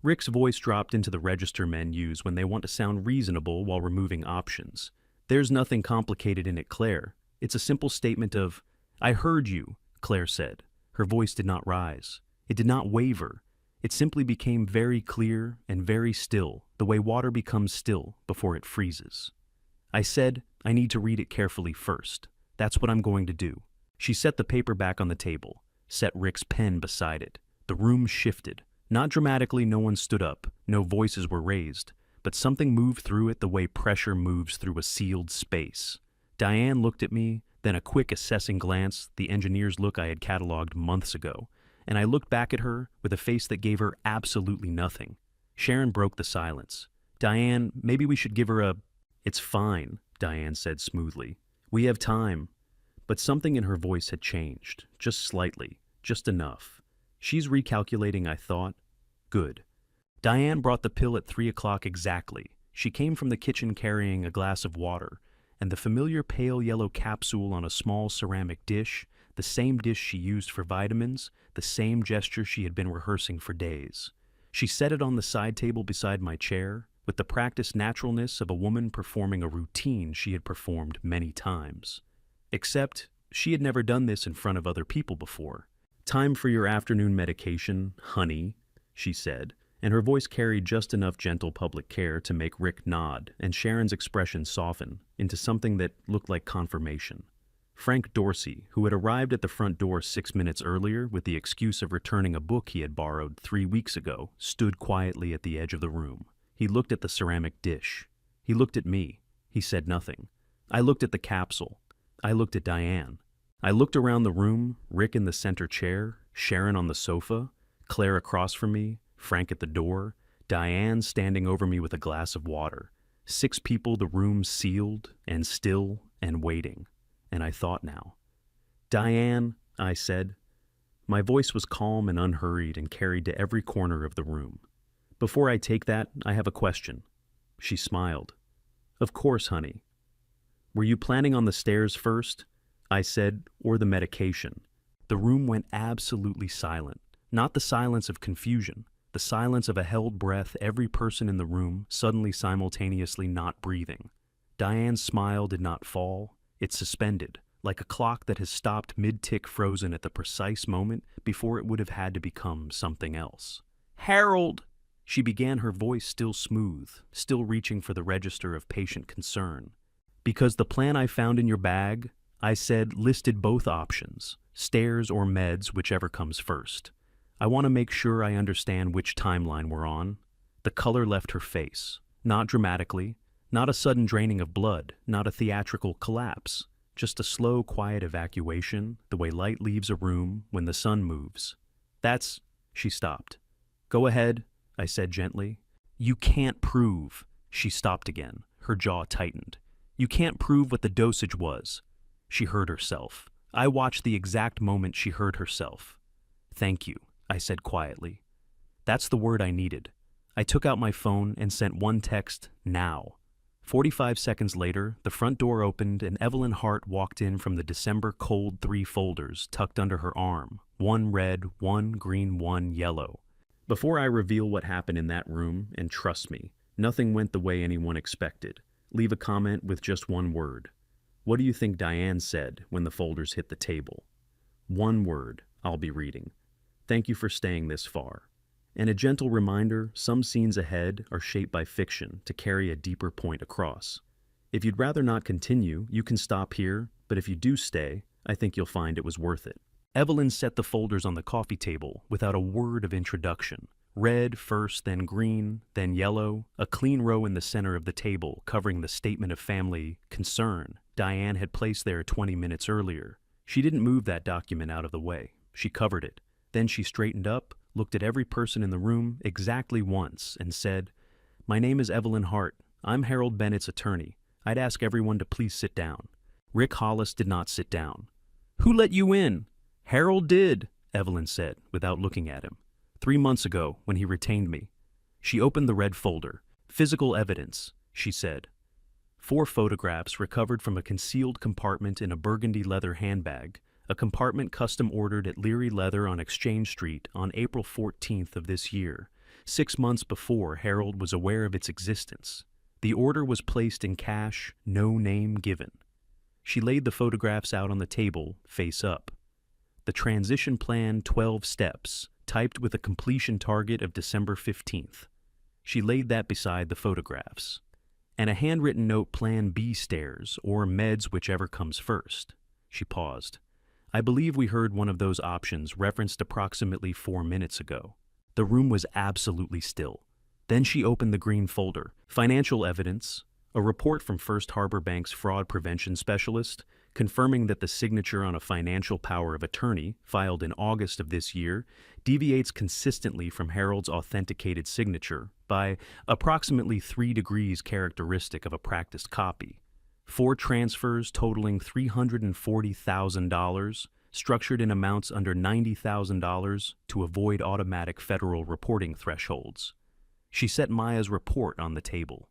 Rick's voice dropped into the register men use when they want to sound reasonable while removing options. "There's nothing complicated in it, Claire. It's a simple statement of—" "I heard you," Claire said. Her voice did not rise. It did not waver. It simply became very clear and very still, the way water becomes still before it freezes. I said, "I need to read it carefully first. That's what I'm going to do." She set the paper back on the table, set Rick's pen beside it. The room shifted. Not dramatically, no one stood up, no voices were raised, but something moved through it the way pressure moves through a sealed space. Diane looked at me, then a quick assessing glance, the engineer's look I had cataloged months ago, and I looked back at her with a face that gave her absolutely nothing. Sharon broke the silence. "Diane, maybe we should give her a—" "It's fine," Diane said smoothly. "We have time." But something in her voice had changed, just slightly, just enough. "She's recalculating," I thought. Good. Diane brought the pill at 3 o'clock exactly. She came from the kitchen carrying a glass of water, and the familiar pale yellow capsule on a small ceramic dish, the same dish she used for vitamins, the same gesture she had been rehearsing for days. She set it on the side table beside my chair, with the practiced naturalness of a woman performing a routine she had performed many times. Except, she had never done this in front of other people before. "Time for your afternoon medication, honey," she said, and her voice carried just enough gentle public care to make Rick nod and Sharon's expression soften into something that looked like confirmation. Frank Dorsey, who had arrived at the front door 6 minutes earlier with the excuse of returning a book he had borrowed 3 weeks ago, stood quietly at the edge of the room. He looked at the ceramic dish. He looked at me. He said nothing. I looked at the capsule. I looked at Diane. I looked around the room, Rick in the center chair, Sharon on the sofa, Claire across from me, Frank at the door, Diane standing over me with a glass of water. 6 people, the room sealed and still and waiting. And I thought now. "Diane," I said. My voice was calm and unhurried and carried to every corner of the room. "Before I take that, I have a question." She smiled. "Of course, honey." "Were you planning on the stairs first?" I said, "or the medication?" The room went absolutely silent. Not the silence of confusion, the silence of a held breath, every person in the room suddenly simultaneously not breathing. Diane's smile did not fall. It suspended, like a clock that has stopped mid-tick, frozen at the precise moment before it would have had to become something else. "Harold!" She began, her voice still smooth, still reaching for the register of patient concern. "Because the plan I found in your bag," I said, listed both options, stairs or meds, whichever comes first. "I want to make sure I understand which timeline we're on." The color left her face, not dramatically, not a sudden draining of blood, not a theatrical collapse, just a slow, quiet evacuation, the way light leaves a room when the sun moves. "That's—" She stopped. "Go ahead," I said gently. "You can't prove—" She stopped again, her jaw tightened. "You can't prove what the dosage was." She heard herself. I watched the exact moment she heard herself. "Thank you," I said quietly. That's the word I needed. I took out my phone and sent one text, "Now." 45 seconds later, the front door opened and Evelyn Hart walked in from the December cold 3 folders tucked under her arm, one red, one green, one yellow. Before I reveal what happened in that room, and trust me, nothing went the way anyone expected, leave a comment with just one word. What do you think Diane said when the folders hit the table? One word I'll be reading. "Thank you for staying this far." And a gentle reminder, some scenes ahead are shaped by fiction to carry a deeper point across. If you'd rather not continue, you can stop here, but if you do stay, I think you'll find it was worth it. Evelyn set the folders on the coffee table without a word of introduction. Red first, then green, then yellow, a clean row in the center of the table covering the statement of family concern Diane had placed there 20 minutes earlier. She didn't move that document out of the way. She covered it. Then she straightened up, looked at every person in the room exactly once, and said, "My name is Evelyn Hart. I'm Harold Bennett's attorney. I'd ask everyone to please sit down." Rick Hollis did not sit down. "Who let you in?" "Harold did," Evelyn said, without looking at him. 3 months ago, when he retained me." She opened the red folder. "Physical evidence," she said. 4 photographs recovered from a concealed compartment in a burgundy leather handbag, a compartment custom ordered at Leary Leather on Exchange Street on April 14th of this year, 6 months before Harold was aware of its existence. The order was placed in cash, no name given. She laid the photographs out on the table, face up. The transition plan 12 steps, typed with a completion target of December 15th. She laid that beside the photographs. And a handwritten note, Plan B stairs, or meds, whichever comes first. She paused. I believe we heard one of those options referenced approximately 4 minutes ago. The room was absolutely still. Then she opened the green folder. Financial evidence, a report from First Harbor Bank's fraud prevention specialist, confirming that the signature on a financial power of attorney, filed in August of this year, deviates consistently from Harold's authenticated signature by approximately 3 degrees characteristic of a practiced copy. 4 transfers totaling $340,000, structured in amounts under $90,000 to avoid automatic federal reporting thresholds. She set Maya's report on the table.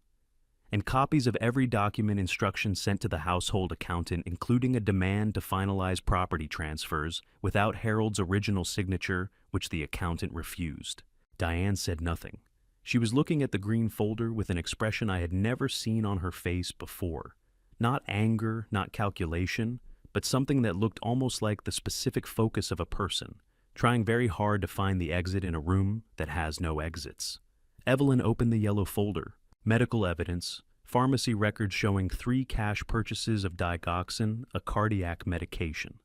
And copies of every document instruction sent to the household accountant, including a demand to finalize property transfers without Harold's original signature, which the accountant refused. Diane said nothing. She was looking at the green folder with an expression I had never seen on her face before. Not anger, not calculation, but something that looked almost like the specific focus of a person, trying very hard to find the exit in a room that has no exits. Evelyn opened the yellow folder. Medical evidence, pharmacy records showing 3 cash purchases of digoxin, a cardiac medication.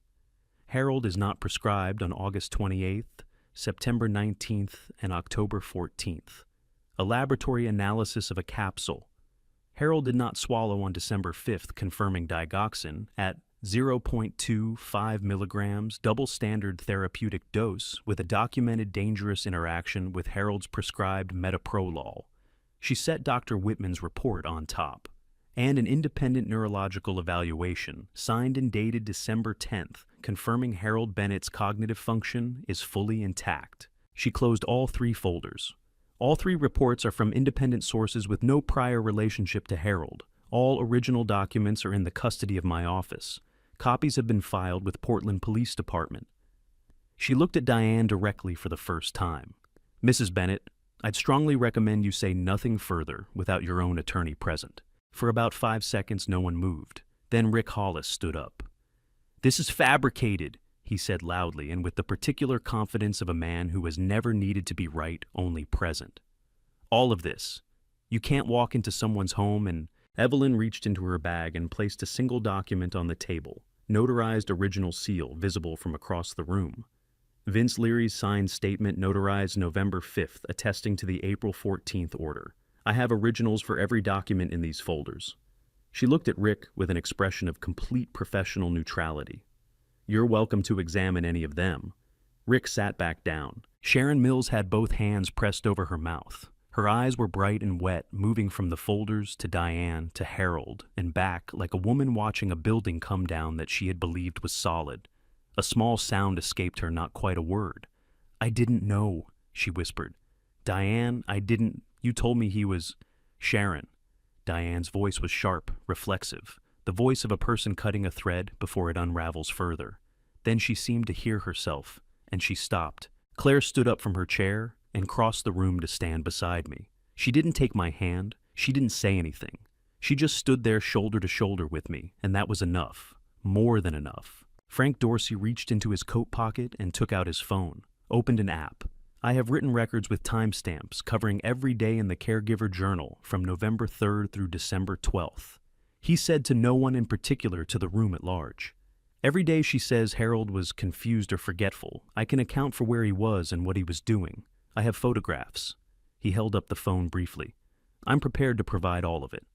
Harold is not prescribed on August 28th, September 19th, and October 14th. A laboratory analysis of a capsule. Harold did not swallow on December 5th, confirming digoxin at 0.25 milligrams, double standard therapeutic dose, with a documented dangerous interaction with Harold's prescribed metoprolol. She set Dr. Whitman's report on top, and an independent neurological evaluation, signed and dated December 10th, confirming Harold Bennett's cognitive function is fully intact. She closed all 3 folders. All 3 reports are from independent sources with no prior relationship to Harold. All original documents are in the custody of my office. Copies have been filed with Portland Police Department. She looked at Diane directly for the first time. "Mrs. Bennett, I'd strongly recommend you say nothing further without your own attorney present." For about 5 seconds, no one moved. Then Rick Hollis stood up. "This is fabricated," he said loudly and with the particular confidence of a man who has never needed to be right, only present. "All of this. You can't walk into someone's home and—" Evelyn reached into her bag and placed a single document on the table, notarized original seal visible from across the room. Vince Leary's signed statement notarized November 5th, attesting to the April 14th order. I have originals for every document in these folders. She looked at Rick with an expression of complete professional neutrality. You're welcome to examine any of them. Rick sat back down. Sharon Mills had both hands pressed over her mouth. Her eyes were bright and wet, moving from the folders to Diane to Harold and back like a woman watching a building come down that she had believed was solid. A small sound escaped her, not quite a word. "I didn't know," she whispered. "Diane, I didn't— You told me he was—" "Sharon." Diane's voice was sharp, reflexive, the voice of a person cutting a thread before it unravels further. Then she seemed to hear herself, and she stopped. Claire stood up from her chair and crossed the room to stand beside me. She didn't take my hand. She didn't say anything. She just stood there shoulder to shoulder with me, and that was enough. More than enough. Frank Dorsey reached into his coat pocket and took out his phone, opened an app. I have written records with timestamps covering every day in the Caregiver Journal from November 3rd through December 12th. He said to no one in particular to the room at large. Every day she says Harold was confused or forgetful. I can account for where he was and what he was doing. I have photographs. He held up the phone briefly. I'm prepared to provide all of it.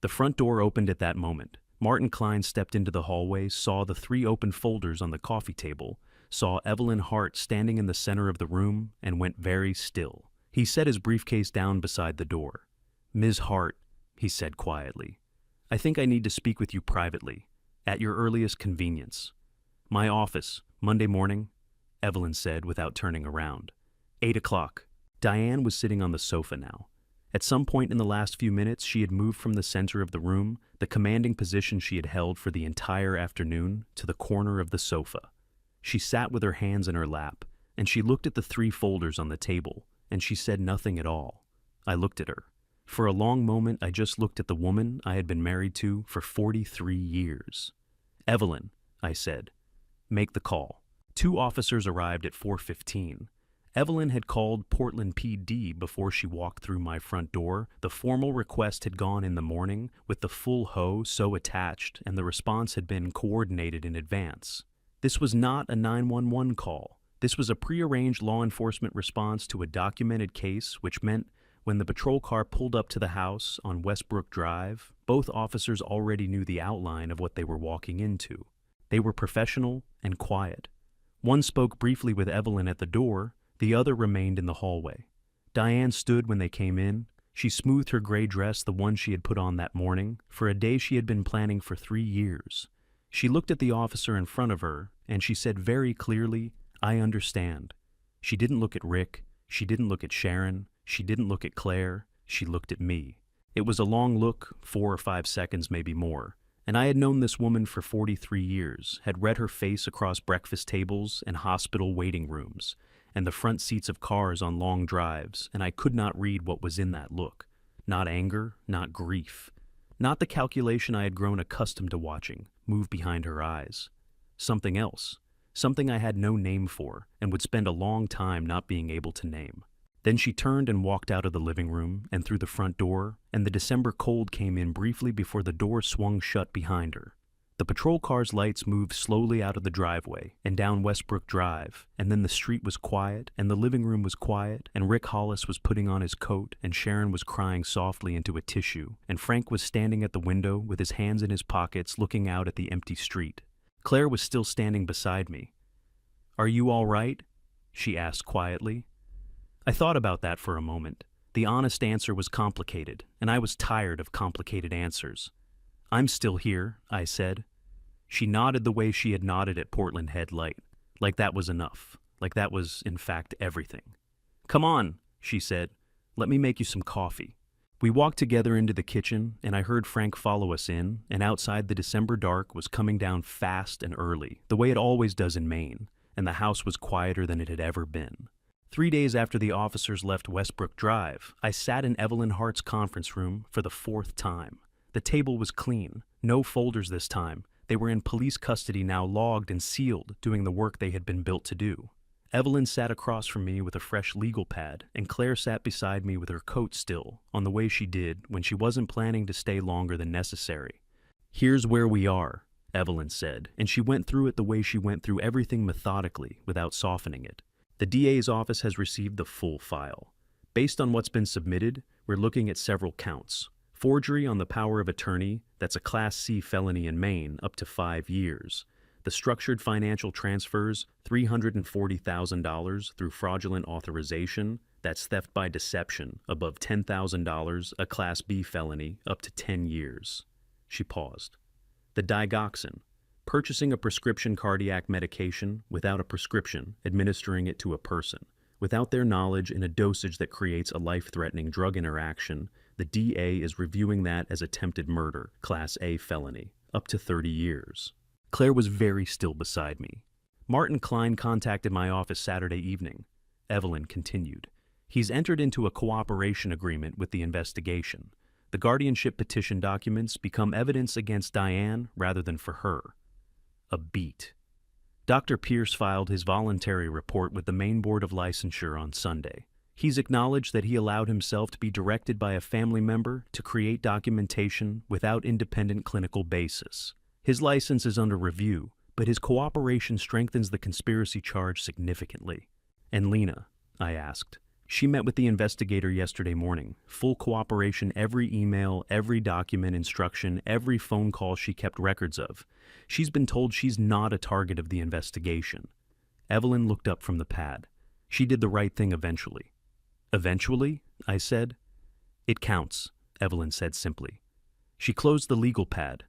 The front door opened at that moment. Martin Klein stepped into the hallway, saw the 3 open folders on the coffee table, saw Evelyn Hart standing in the center of the room, and went very still. He set his briefcase down beside the door. "Ms. Hart," he said quietly, "I think I need to speak with you privately, at your earliest convenience." "My office, Monday morning," Evelyn said without turning around. 8 o'clock. Diane was sitting on the sofa now. At some point in the last few minutes, she had moved from the center of the room, the commanding position she had held for the entire afternoon, to the corner of the sofa. She sat with her hands in her lap, and she looked at the 3 folders on the table, and she said nothing at all. I looked at her. For a long moment, I just looked at the woman I had been married to for 43 years. "Evelyn," I said, "make the call." 2 officers arrived at 4:15. Evelyn had called Portland PD before she walked through my front door. The formal request had gone in the morning with the full hoe so attached, and the response had been coordinated in advance. This was not a 911 call. This was a prearranged law enforcement response to a documented case, which meant when the patrol car pulled up to the house on Westbrook Drive, both officers already knew the outline of what they were walking into. They were professional and quiet. One spoke briefly with Evelyn at the door. The other remained in the hallway. Diane stood when they came in. She smoothed her gray dress, the one she had put on that morning, for a day she had been planning for 3 years. She looked at the officer in front of her, and she said very clearly, "I understand." She didn't look at Rick. She didn't look at Sharon. She didn't look at Claire. She looked at me. It was a long look, 4 or 5 seconds, maybe more. And I had known this woman for 43 years, had read her face across breakfast tables and hospital waiting rooms, and the front seats of cars on long drives, and I could not read what was in that look. Not anger, not grief. Not the calculation I had grown accustomed to watching move behind her eyes. Something else. Something I had no name for, and would spend a long time not being able to name. Then she turned and walked out of the living room and through the front door, and the December cold came in briefly before the door swung shut behind her. The patrol car's lights moved slowly out of the driveway and down Westbrook Drive, and then the street was quiet, and the living room was quiet, and Rick Hollis was putting on his coat, and Sharon was crying softly into a tissue, and Frank was standing at the window with his hands in his pockets looking out at the empty street. Claire was still standing beside me. "Are you all right?" she asked quietly. I thought about that for a moment. The honest answer was complicated, and I was tired of complicated answers. "I'm still here," I said. She nodded the way she had nodded at Portland Head Light, like that was enough, like that was, in fact, everything. "Come on," she said. "Let me make you some coffee." We walked together into the kitchen, and I heard Frank follow us in, and outside the December dark was coming down fast and early, the way it always does in Maine, and the house was quieter than it had ever been. 3 days after the officers left Westbrook Drive, I sat in Evelyn Hart's conference room for the 4th time. The table was clean, no folders this time. They were in police custody now, logged and sealed, doing the work they had been built to do. Evelyn sat across from me with a fresh legal pad, and Claire sat beside me with her coat still, on the way she did when she wasn't planning to stay longer than necessary. "Here's where we are," Evelyn said, and she went through it the way she went through everything methodically, without softening it. "The DA's office has received the full file. Based on what's been submitted, we're looking at several counts. Forgery on the power of attorney, that's a Class C felony in Maine, up to 5 years. The structured financial transfers, $340,000 through fraudulent authorization, that's theft by deception, above $10,000, a Class B felony, up to 10 years. She paused. "The digoxin, purchasing a prescription cardiac medication without a prescription, administering it to a person, without their knowledge in a dosage that creates a life-threatening drug interaction, the DA is reviewing that as attempted murder, Class A felony, up to 30 years. Claire was very still beside me. "Martin Klein contacted my office Saturday evening," Evelyn continued. "He's entered into a cooperation agreement with the investigation. The guardianship petition documents become evidence against Diane rather than for her." A beat. Dr. Pierce filed his voluntary report with the Maine Board of Licensure on Sunday. He's acknowledged that he allowed himself to be directed by a family member to create documentation without independent clinical basis. His license is under review, but his cooperation strengthens the conspiracy charge significantly. "And Lena?" I asked. "She met with the investigator yesterday morning. Full cooperation, every email, every document, instruction, every phone call she kept records of. She's been told she's not a target of the investigation." Evelyn looked up from the pad. "She did the right thing eventually." "Eventually?" I said. "It counts," Evelyn said simply. She closed the legal pad.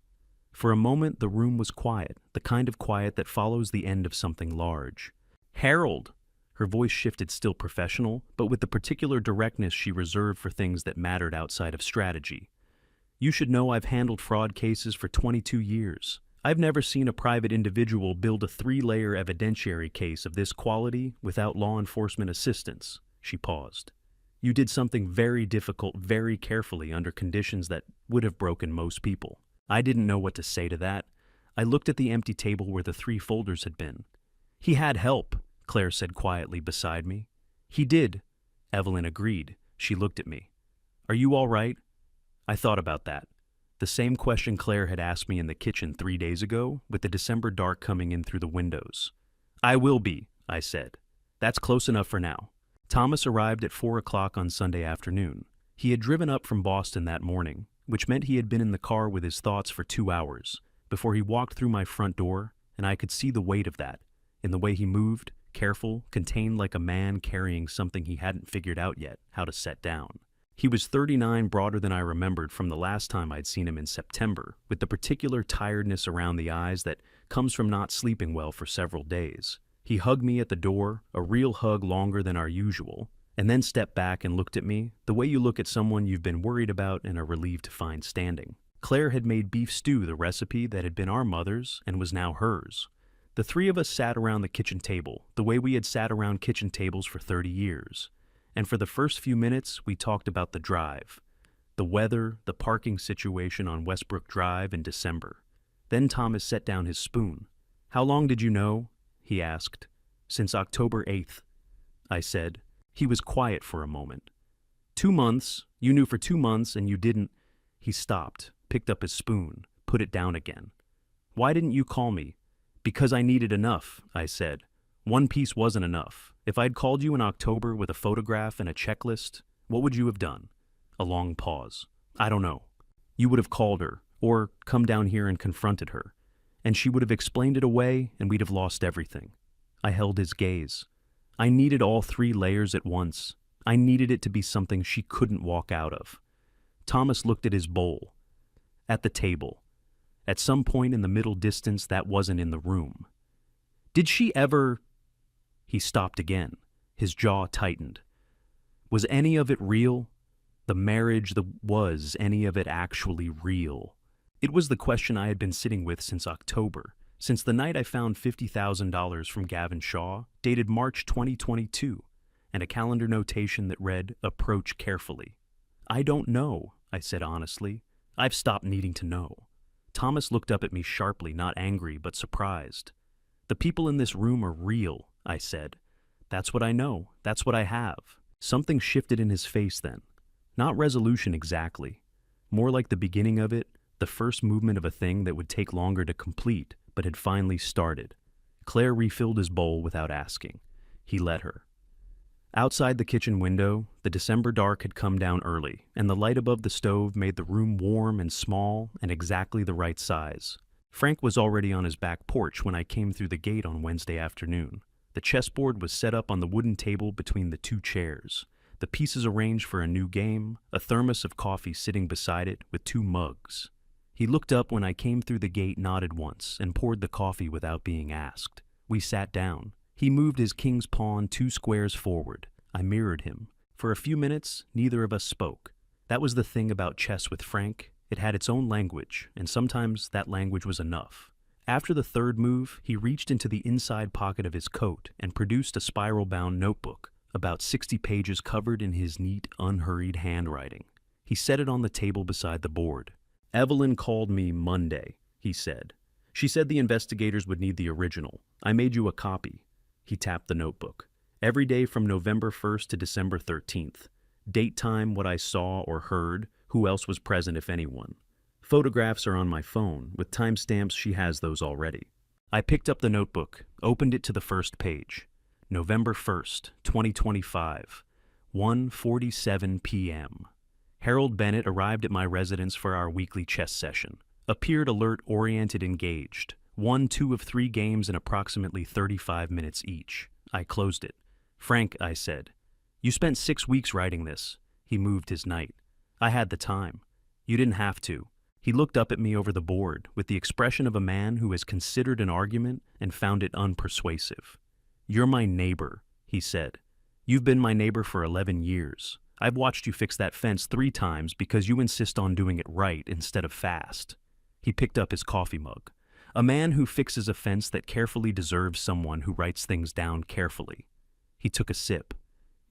For a moment, the room was quiet, the kind of quiet that follows the end of something large. "Harold!" Her voice shifted, still professional, but with the particular directness she reserved for things that mattered outside of strategy. "You should know I've handled fraud cases for 22 years. I've never seen a private individual build a 3-layer evidentiary case of this quality without law enforcement assistance." She paused. "You did something very difficult very carefully under conditions that would have broken most people." I didn't know what to say to that. I looked at the empty table where the 3 folders had been. "He had help," Claire said quietly beside me. "He did," Evelyn agreed. She looked at me. "Are you all right?" I thought about that. The same question Claire had asked me in the kitchen 3 days ago, with the December dark coming in through the windows. "I will be," I said. "That's close enough for now." Thomas arrived at 4 o'clock on Sunday afternoon. He had driven up from Boston that morning, which meant he had been in the car with his thoughts for 2 hours, before he walked through my front door, and I could see the weight of that, in the way he moved, careful, contained like a man carrying something he hadn't figured out yet how to set down. He was 39, broader than I remembered from the last time I'd seen him in September, with the particular tiredness around the eyes that comes from not sleeping well for several days. He hugged me at the door, a real hug longer than our usual, and then stepped back and looked at me, the way you look at someone you've been worried about and are relieved to find standing. Claire had made beef stew, the recipe that had been our mother's and was now hers. The 3 of us sat around the kitchen table, the way we had sat around kitchen tables for 30 years. And for the first few minutes, we talked about the drive, the weather, the parking situation on Westbrook Drive in December. Then Thomas set down his spoon. "How long did you know?" he asked. "Since October 8th, I said. He was quiet for a moment. 2 months. You knew for 2 months and you didn't." He stopped, picked up his spoon, put it down again. "Why didn't you call me?" "Because I needed enough," I said. "One piece wasn't enough. If I'd called you in October with a photograph and a checklist, what would you have done?" A long pause. "I don't know." "You would have called her, or come down here and confronted her, and she would have explained it away and we'd have lost everything." I held his gaze. I needed all 3 layers at once. I needed it to be something she couldn't walk out of. Thomas looked at his bowl. At the table. At some point in the middle distance that wasn't in the room. "Did she ever—" He stopped again. His jaw tightened. "Was any of it real? The marriage, was any of it actually real?" It was the question I had been sitting with since October, since the night I found $50,000 from Gavin Shaw, dated March 2022, and a calendar notation that read, "Approach carefully." "I don't know," I said honestly. "I've stopped needing to know." Thomas looked up at me sharply, not angry, but surprised. "The people in this room are real," I said. "That's what I know. That's what I have." Something shifted in his face then. Not resolution exactly. More like the beginning of it, the first movement of a thing that would take longer to complete, but had finally started. Claire refilled his bowl without asking. He let her. Outside the kitchen window, the December dark had come down early, and the light above the stove made the room warm and small and exactly the right size. Frank was already on his back porch when I came through the gate on Wednesday afternoon. The chessboard was set up on the wooden table between the two chairs, the pieces arranged for a new game, a thermos of coffee sitting beside it with 2 mugs. He looked up when I came through the gate, nodded once, and poured the coffee without being asked. We sat down. He moved his king's pawn 2 squares forward. I mirrored him. For a few minutes, neither of us spoke. That was the thing about chess with Frank. It had its own language, and sometimes that language was enough. After the third move, he reached into the inside pocket of his coat and produced a spiral-bound notebook, about 60 pages covered in his neat, unhurried handwriting. He set it on the table beside the board. "Evelyn called me Monday," he said. "She said the investigators would need the original. I made you a copy." He tapped the notebook. "Every day from November 1st to December 13th. Date, time, what I saw or heard, who else was present if anyone. Photographs are on my phone. With timestamps, she has those already." I picked up the notebook, opened it to the first page. November 1st, 2025, 1:47 p.m. Harold Bennett arrived at my residence for our weekly chess session. Appeared alert, oriented, engaged. Won 2 of 3 games in approximately 35 minutes each. I closed it. "Frank," I said, "you spent 6 weeks writing this." He moved his knight. "I had the time. You didn't have to." He looked up at me over the board with the expression of a man who has considered an argument and found it unpersuasive. "You're my neighbor," he said. "You've been my neighbor for 11 years. I've watched you fix that fence 3 times because you insist on doing it right instead of fast." He picked up his coffee mug. "A man who fixes a fence that carefully deserves someone who writes things down carefully." He took a sip.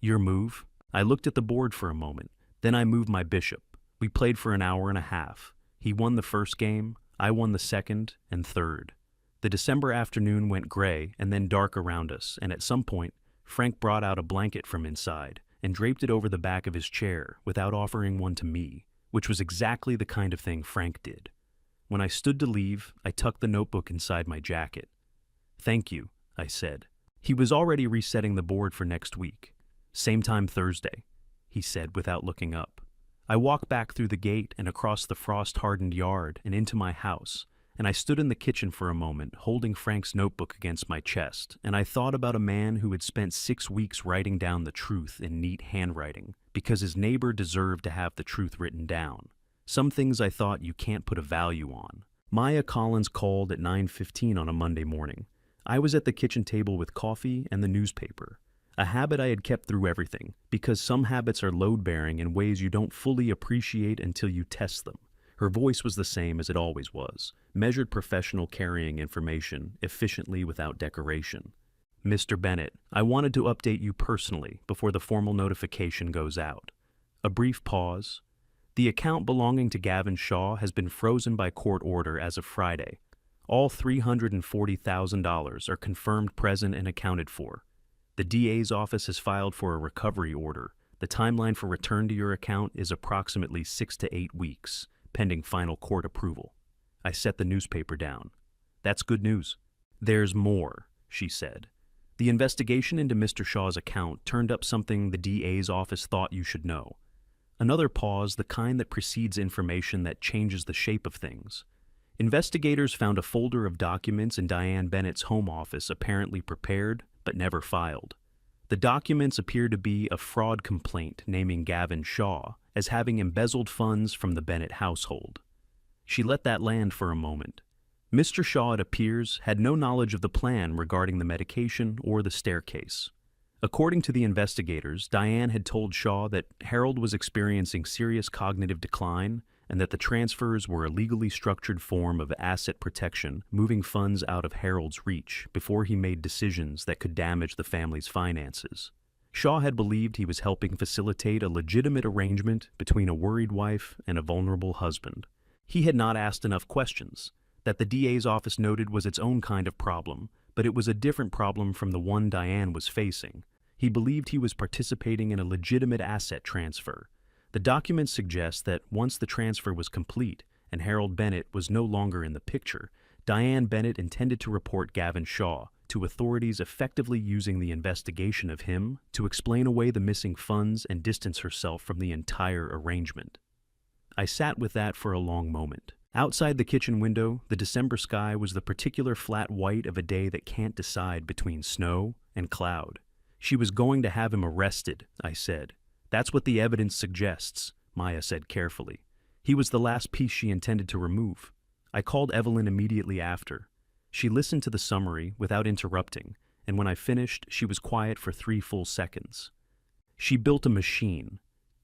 "Your move?" I looked at the board for a moment. Then I moved my bishop. We played for an hour and a half. He won the first game, I won the second and third. The December afternoon went gray and then dark around us, and at some point, Frank brought out a blanket from inside and draped it over the back of his chair without offering one to me, which was exactly the kind of thing Frank did. When I stood to leave, I tucked the notebook inside my jacket. "Thank you," I said. He was already resetting the board for next week. "Same time Thursday," he said without looking up. I walked back through the gate and across the frost-hardened yard and into my house, and I stood in the kitchen for a moment, holding Frank's notebook against my chest, and I thought about a man who had spent 6 weeks writing down the truth in neat handwriting, because his neighbor deserved to have the truth written down. Some things I thought you can't put a value on. Maya Collins called at 9:15 on a Monday morning. I was at the kitchen table with coffee and the newspaper. A habit I had kept through everything, because some habits are load-bearing in ways you don't fully appreciate until you test them. Her voice was the same as it always was, measured professional, carrying information efficiently without decoration. "Mr. Bennett, I wanted to update you personally before the formal notification goes out." A brief pause. "The account belonging to Gavin Shaw has been frozen by court order as of Friday. All $340,000 are confirmed present and accounted for. The DA's office has filed for a recovery order. The timeline for return to your account is approximately 6 to 8 weeks, pending final court approval." I set the newspaper down. "That's good news." "There's more," she said. "The investigation into Mr. Shaw's account turned up something the DA's office thought you should know." Another pause, the kind that precedes information that changes the shape of things. Investigators found a folder of documents in Diane Bennett's home office apparently prepared, but never filed. The documents appear to be a fraud complaint naming Gavin Shaw as having embezzled funds from the Bennett household. She let that land for a moment. Mr. Shaw, it appears, had no knowledge of the plan regarding the medication or the staircase. According to the investigators, Diane had told Shaw that Harold was experiencing serious cognitive decline and that the transfers were a legally structured form of asset protection, moving funds out of Harold's reach before he made decisions that could damage the family's finances. Shaw had believed he was helping facilitate a legitimate arrangement between a worried wife and a vulnerable husband. He had not asked enough questions. That the DA's office noted was its own kind of problem, but it was a different problem from the one Diane was facing. He believed he was participating in a legitimate asset transfer. The documents suggest that once the transfer was complete and Harold Bennett was no longer in the picture, Diane Bennett intended to report Gavin Shaw to authorities, effectively using the investigation of him to explain away the missing funds and distance herself from the entire arrangement. I sat with that for a long moment. Outside the kitchen window, the December sky was the particular flat white of a day that can't decide between snow and cloud. She was going to have him arrested, I said. That's what the evidence suggests, Maya said carefully. He was the last piece she intended to remove. I called Evelyn immediately after. She listened to the summary without interrupting, and when I finished, she was quiet for 3 full seconds. She built a machine,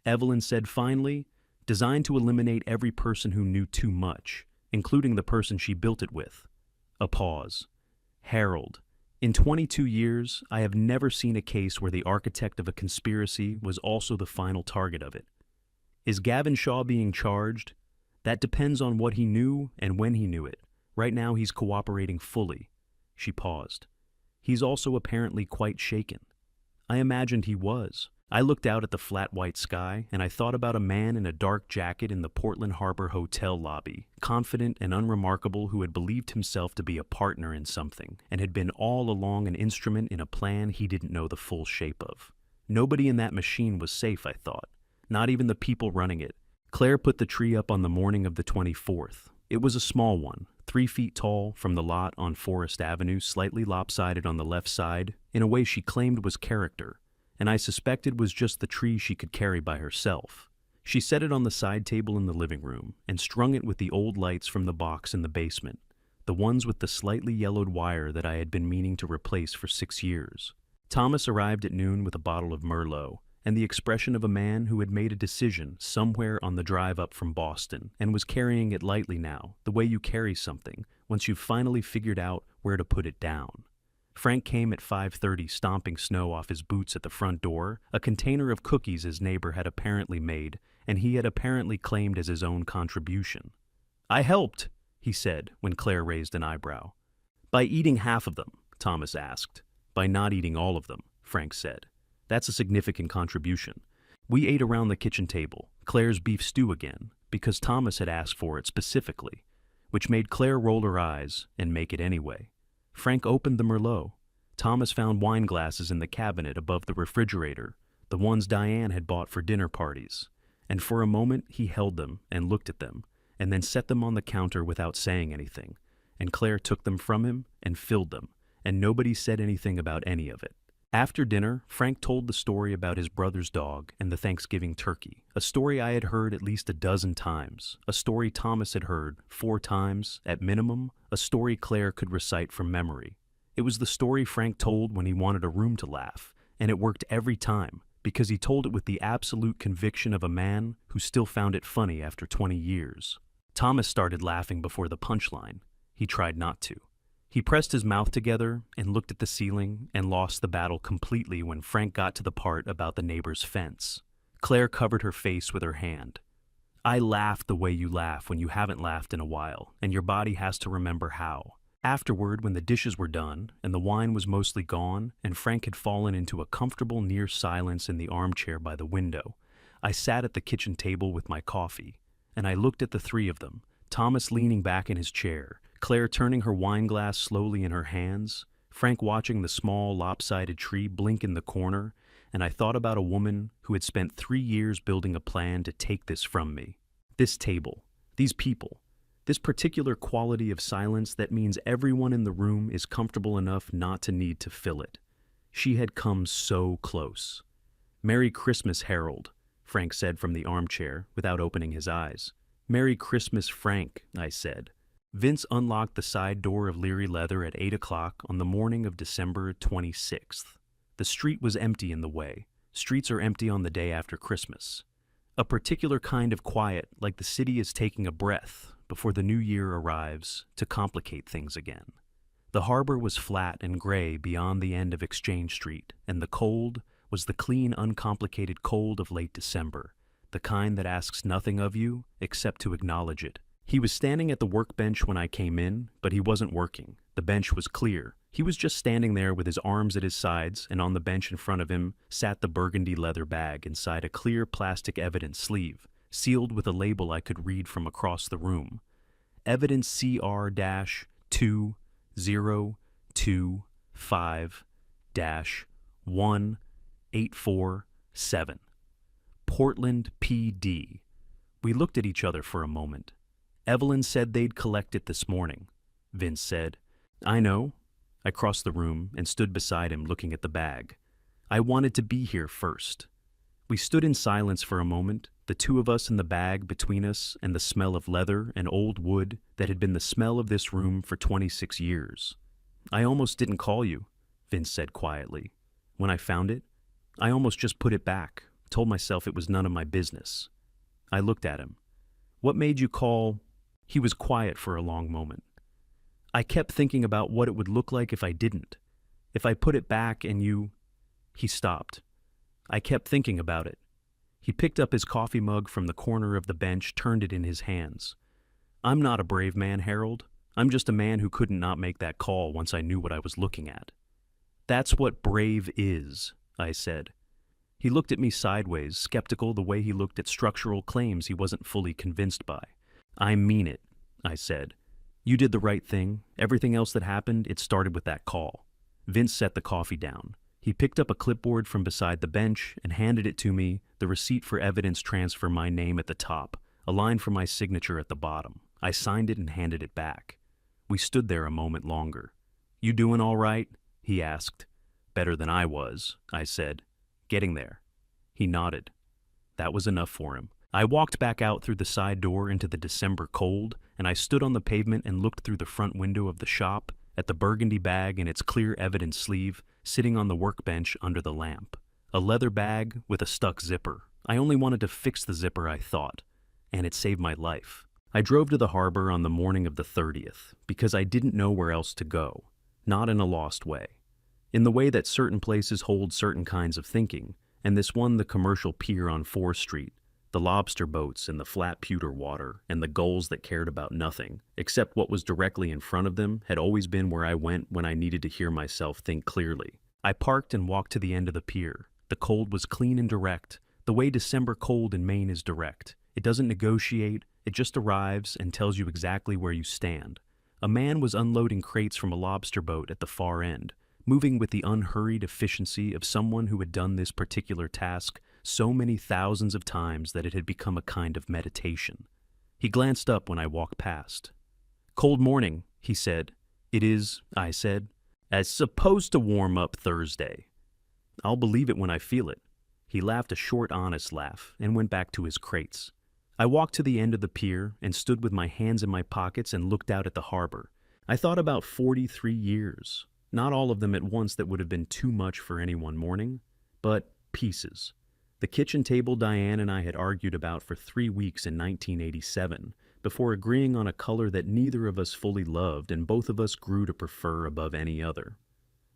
Evelyn said finally, designed to eliminate every person who knew too much, including the person she built it with. A pause. Harold. In 22 years, I have never seen a case where the architect of a conspiracy was also the final target of it. Is Gavin Shaw being charged? That depends on what he knew and when he knew it. Right now he's cooperating fully. She paused. He's also apparently quite shaken. I imagined he was. I looked out at the flat white sky, and I thought about a man in a dark jacket in the Portland Harbor Hotel lobby, confident and unremarkable, who had believed himself to be a partner in something, and had been all along an instrument in a plan he didn't know the full shape of. Nobody in that machine was safe, I thought. Not even the people running it. Claire put the tree up on the morning of the 24th. It was a small one, 3 feet tall, from the lot on Forest Avenue, slightly lopsided on the left side, in a way she claimed was character, and I suspected was just the tree she could carry by herself. She set it on the side table in the living room and strung it with the old lights from the box in the basement, the ones with the slightly yellowed wire that I had been meaning to replace for 6 years. Thomas arrived at noon with a bottle of Merlot and the expression of a man who had made a decision somewhere on the drive up from Boston and was carrying it lightly now, the way you carry something once you've finally figured out where to put it down. Frank came at 5:30, stomping snow off his boots at the front door, a container of cookies his neighbor had apparently made, and he had apparently claimed as his own contribution. "I helped," he said when Claire raised an eyebrow. "By eating half of them?" Thomas asked. "By not eating all of them," Frank said. "That's a significant contribution." We ate around the kitchen table, Claire's beef stew again, because Thomas had asked for it specifically, which made Claire roll her eyes and make it anyway. Frank opened the Merlot. Thomas found wine glasses in the cabinet above the refrigerator, the ones Diane had bought for dinner parties, and for a moment he held them and looked at them, and then set them on the counter without saying anything, and Claire took them from him and filled them, and nobody said anything about any of it. After dinner, Frank told the story about his brother's dog and the Thanksgiving turkey, a story I had heard at least a dozen times, a story Thomas had heard 4 times, at minimum, a story Claire could recite from memory. It was the story Frank told when he wanted a room to laugh, and it worked every time, because he told it with the absolute conviction of a man who still found it funny after 20 years. Thomas started laughing before the punchline. He tried not to. He pressed his mouth together and looked at the ceiling and lost the battle completely when Frank got to the part about the neighbor's fence. Claire covered her face with her hand. "I laughed the way you laugh when you haven't laughed in a while, and your body has to remember how." Afterward, when the dishes were done and the wine was mostly gone and Frank had fallen into a comfortable near silence in the armchair by the window, I sat at the kitchen table with my coffee, and I looked at the 3 of them, Thomas leaning back in his chair, Claire turning her wine glass slowly in her hands, Frank watching the small, lopsided tree blink in the corner, and I thought about a woman who had spent 3 years building a plan to take this from me. This table, these people, this particular quality of silence that means everyone in the room is comfortable enough not to need to fill it. She had come so close. "Merry Christmas, Harold," Frank said from the armchair without opening his eyes. "Merry Christmas, Frank," I said. Vince unlocked the side door of Leary Leather at 8 o'clock on the morning of December 26th. The street was empty in the way. Streets are empty on the day after Christmas. A particular kind of quiet, like the city is taking a breath before the new year arrives to complicate things again. The harbor was flat and gray beyond the end of Exchange Street, and the cold was the clean, uncomplicated cold of late December, the kind that asks nothing of you except to acknowledge it He was standing at the workbench when I came in, but he wasn't working. The bench was clear. He was just standing there with his arms at his sides, and on the bench in front of him sat the burgundy leather bag inside a clear plastic evidence sleeve, sealed with a label I could read from across the room. Evidence CR-2025-1847. Portland, PD. We looked at each other for a moment. Evelyn said they'd collect it this morning. Vince said, I know. I crossed the room and stood beside him looking at the bag. I wanted to be here first. We stood in silence for a moment, the two of us in the bag between us and the smell of leather and old wood that had been the smell of this room for 26 years. I almost didn't call you, Vince said quietly. When I found it, I almost just put it back, told myself it was none of my business. I looked at him. What made you call? He was quiet for a long moment. I kept thinking about what it would look like if I didn't. If I put it back and you... He stopped. I kept thinking about it. He picked up his coffee mug from the corner of the bench, turned it in his hands. I'm not a brave man, Harold. I'm just a man who couldn't not make that call once I knew what I was looking at. That's what brave is, I said. He looked at me sideways, skeptical the way he looked at structural claims he wasn't fully convinced by. I mean it, I said. You did the right thing. Everything else that happened, it started with that call. Vince set the coffee down. He picked up a clipboard from beside the bench and handed it to me, the receipt for evidence transfer, my name at the top, a line for my signature at the bottom. I signed it and handed it back. We stood there a moment longer. You doing all right? He asked. Better than I was, I said. Getting there. He nodded. That was enough for him. I walked back out through the side door into the December cold, and I stood on the pavement and looked through the front window of the shop at the burgundy bag and its clear evidence sleeve sitting on the workbench under the lamp. A leather bag with a stuck zipper. I only wanted to fix the zipper, I thought, and it saved my life. I drove to the harbor on the morning of the 30th because I didn't know where else to go, not in a lost way. In the way that certain places hold certain kinds of thinking, and this one, the commercial pier on 4th Street, the lobster boats and the flat pewter water and the gulls that cared about nothing, except what was directly in front of them, had always been where I went when I needed to hear myself think clearly. I parked and walked to the end of the pier. The cold was clean and direct, the way December cold in Maine is direct. It doesn't negotiate, it just arrives and tells you exactly where you stand. A man was unloading crates from a lobster boat at the far end, moving with the unhurried efficiency of someone who had done this particular task so many thousands of times that it had become a kind of meditation. He glanced up when I walked past. Cold morning, he said. It is, I said. As supposed to warm up Thursday. I'll believe it when I feel it. He laughed a short, honest laugh and went back to his crates. I walked to the end of the pier and stood with my hands in my pockets and looked out at the harbor. I thought about 43 years. Not all of them at once, that would have been too much for any one morning, but pieces. The kitchen table Diane and I had argued about for 3 weeks in 1987, before agreeing on a color that neither of us fully loved and both of us grew to prefer above any other.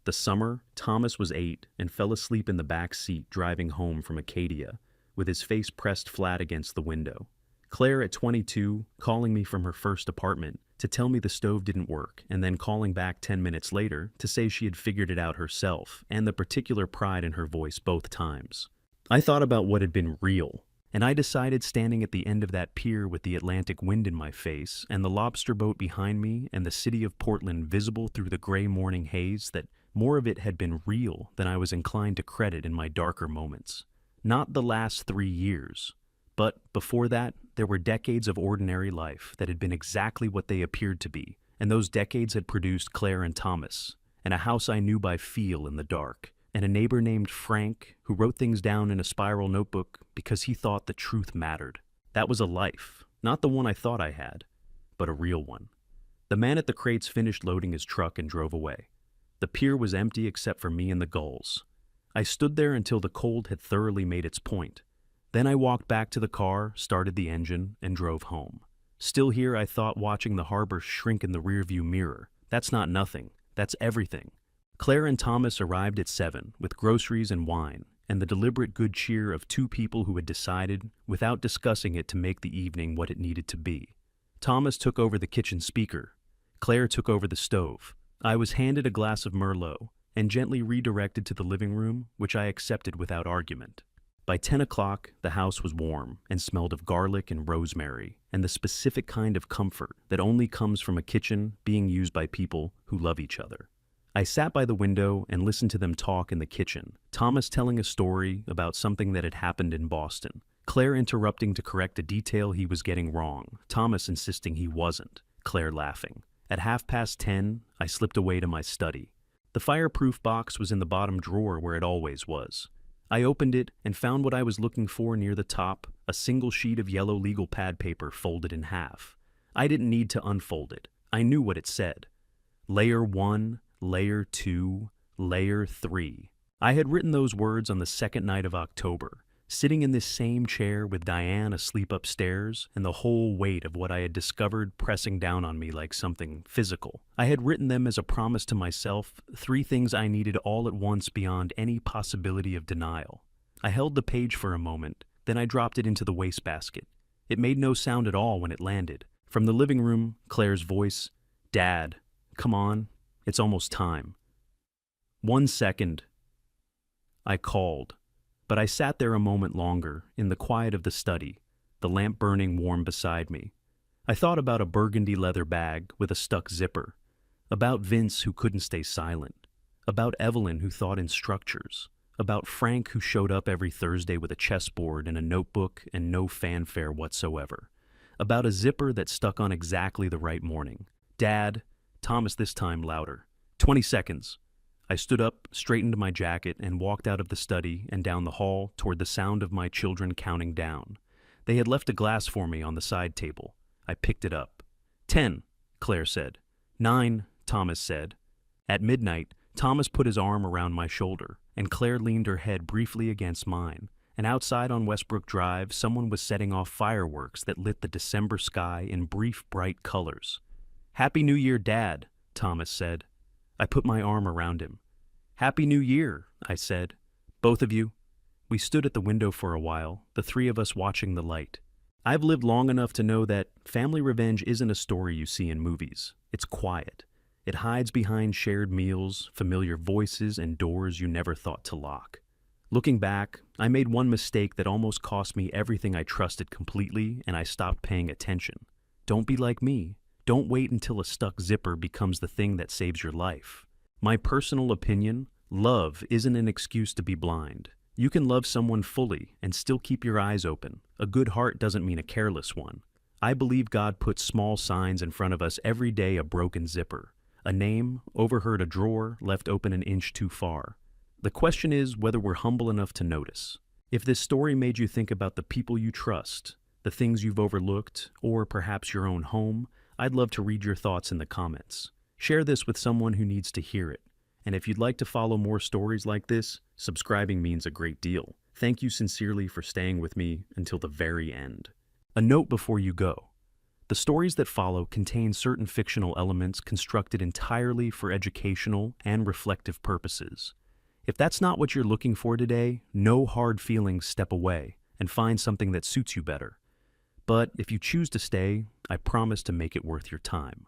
The summer, Thomas was 8 and fell asleep in the back seat driving home from Acadia, with his face pressed flat against the window. Claire at 22, calling me from her first apartment to tell me the stove didn't work, and then calling back 10 minutes later to say she had figured it out herself, and the particular pride in her voice both times. I thought about what had been real, and I decided, standing at the end of that pier with the Atlantic wind in my face and the lobster boat behind me and the city of Portland visible through the gray morning haze, that more of it had been real than I was inclined to credit in my darker moments. Not the last 3 years, but before that, there were decades of ordinary life that had been exactly what they appeared to be, and those decades had produced Claire and Thomas, and a house I knew by feel in the dark, and a neighbor named Frank who wrote things down in a spiral notebook because he thought the truth mattered. That was a life, not the one I thought I had, but a real one. The man at the crates finished loading his truck and drove away. The pier was empty except for me and the gulls. I stood there until the cold had thoroughly made its point. Then I walked back to the car, started the engine, and drove home. Still here, I thought, watching the harbor shrink in the rearview mirror. That's not nothing. That's everything. Claire and Thomas arrived at 7 with groceries and wine, and the deliberate good cheer of 2 people who had decided, without discussing it, to make the evening what it needed to be. Thomas took over the kitchen speaker. Claire took over the stove. I was handed a glass of Merlot and gently redirected to the living room, which I accepted without argument. By 10 o'clock, the house was warm and smelled of garlic and rosemary, and the specific kind of comfort that only comes from a kitchen being used by people who love each other. I sat by the window and listened to them talk in the kitchen, Thomas telling a story about something that had happened in Boston, Claire interrupting to correct a detail he was getting wrong, Thomas insisting he wasn't, Claire laughing. At 10:30, I slipped away to my study. The fireproof box was in the bottom drawer where it always was. I opened it and found what I was looking for near the top, a single sheet of yellow legal pad paper folded in half. I didn't need to unfold it. I knew what it said. Layer 1, Layer 2, Layer 3. I had written those words on the second night of October, sitting in this same chair with Diane asleep upstairs and the whole weight of what I had discovered pressing down on me like something physical. I had written them as a promise to myself, 3 things I needed all at once beyond any possibility of denial. I held the page for a moment, then I dropped it into the wastebasket. It made no sound at all when it landed. From the living room, Claire's voice, "Dad, come on, it's almost time." 1 second. I called. But I sat there a moment longer, in the quiet of the study, the lamp burning warm beside me. I thought about a burgundy leather bag with a stuck zipper, about Vince who couldn't stay silent, about Evelyn who thought in structures, about Frank who showed up every Thursday with a chessboard and a notebook and no fanfare whatsoever, about a zipper that stuck on exactly the right morning. "Dad," Thomas this time louder. 20 seconds. I stood up, straightened my jacket, and walked out of the study and down the hall toward the sound of my children counting down. They had left a glass for me on the side table. I picked it up. 10, Claire said. 9, Thomas said. At midnight, Thomas put his arm around my shoulder, and Claire leaned her head briefly against mine, and outside on Westbrook Drive, someone was setting off fireworks that lit the December sky in brief, bright colors. "Happy New Year, Dad," Thomas said. I put my arm around him. "Happy New Year," I said. "Both of you." We stood at the window for a while, the 3 of us watching the light. I've lived long enough to know that family revenge isn't a story you see in movies. It's quiet. It hides behind shared meals, familiar voices, and doors you never thought to lock. Looking back, I made one mistake that almost cost me everything I trusted completely, and I stopped paying attention. Don't be like me. Don't wait until a stuck zipper becomes the thing that saves your life. My personal opinion, love isn't an excuse to be blind. You can love someone fully and still keep your eyes open. A good heart doesn't mean a careless one. I believe God puts small signs in front of us every day: a broken zipper, a name, overheard a drawer, left open an inch too far. The question is whether we're humble enough to notice. If this story made you think about the people you trust, the things you've overlooked, or perhaps your own home, I'd love to read your thoughts in the comments. Share this with someone who needs to hear it. And if you'd like to follow more stories like this, subscribing means a great deal. Thank you sincerely for staying with me until the very end. A note before you go. The stories that follow contain certain fictional elements constructed entirely for educational and reflective purposes. If that's not what you're looking for today, no hard feelings, step away and find something that suits you better. But if you choose to stay, I promise to make it worth your time.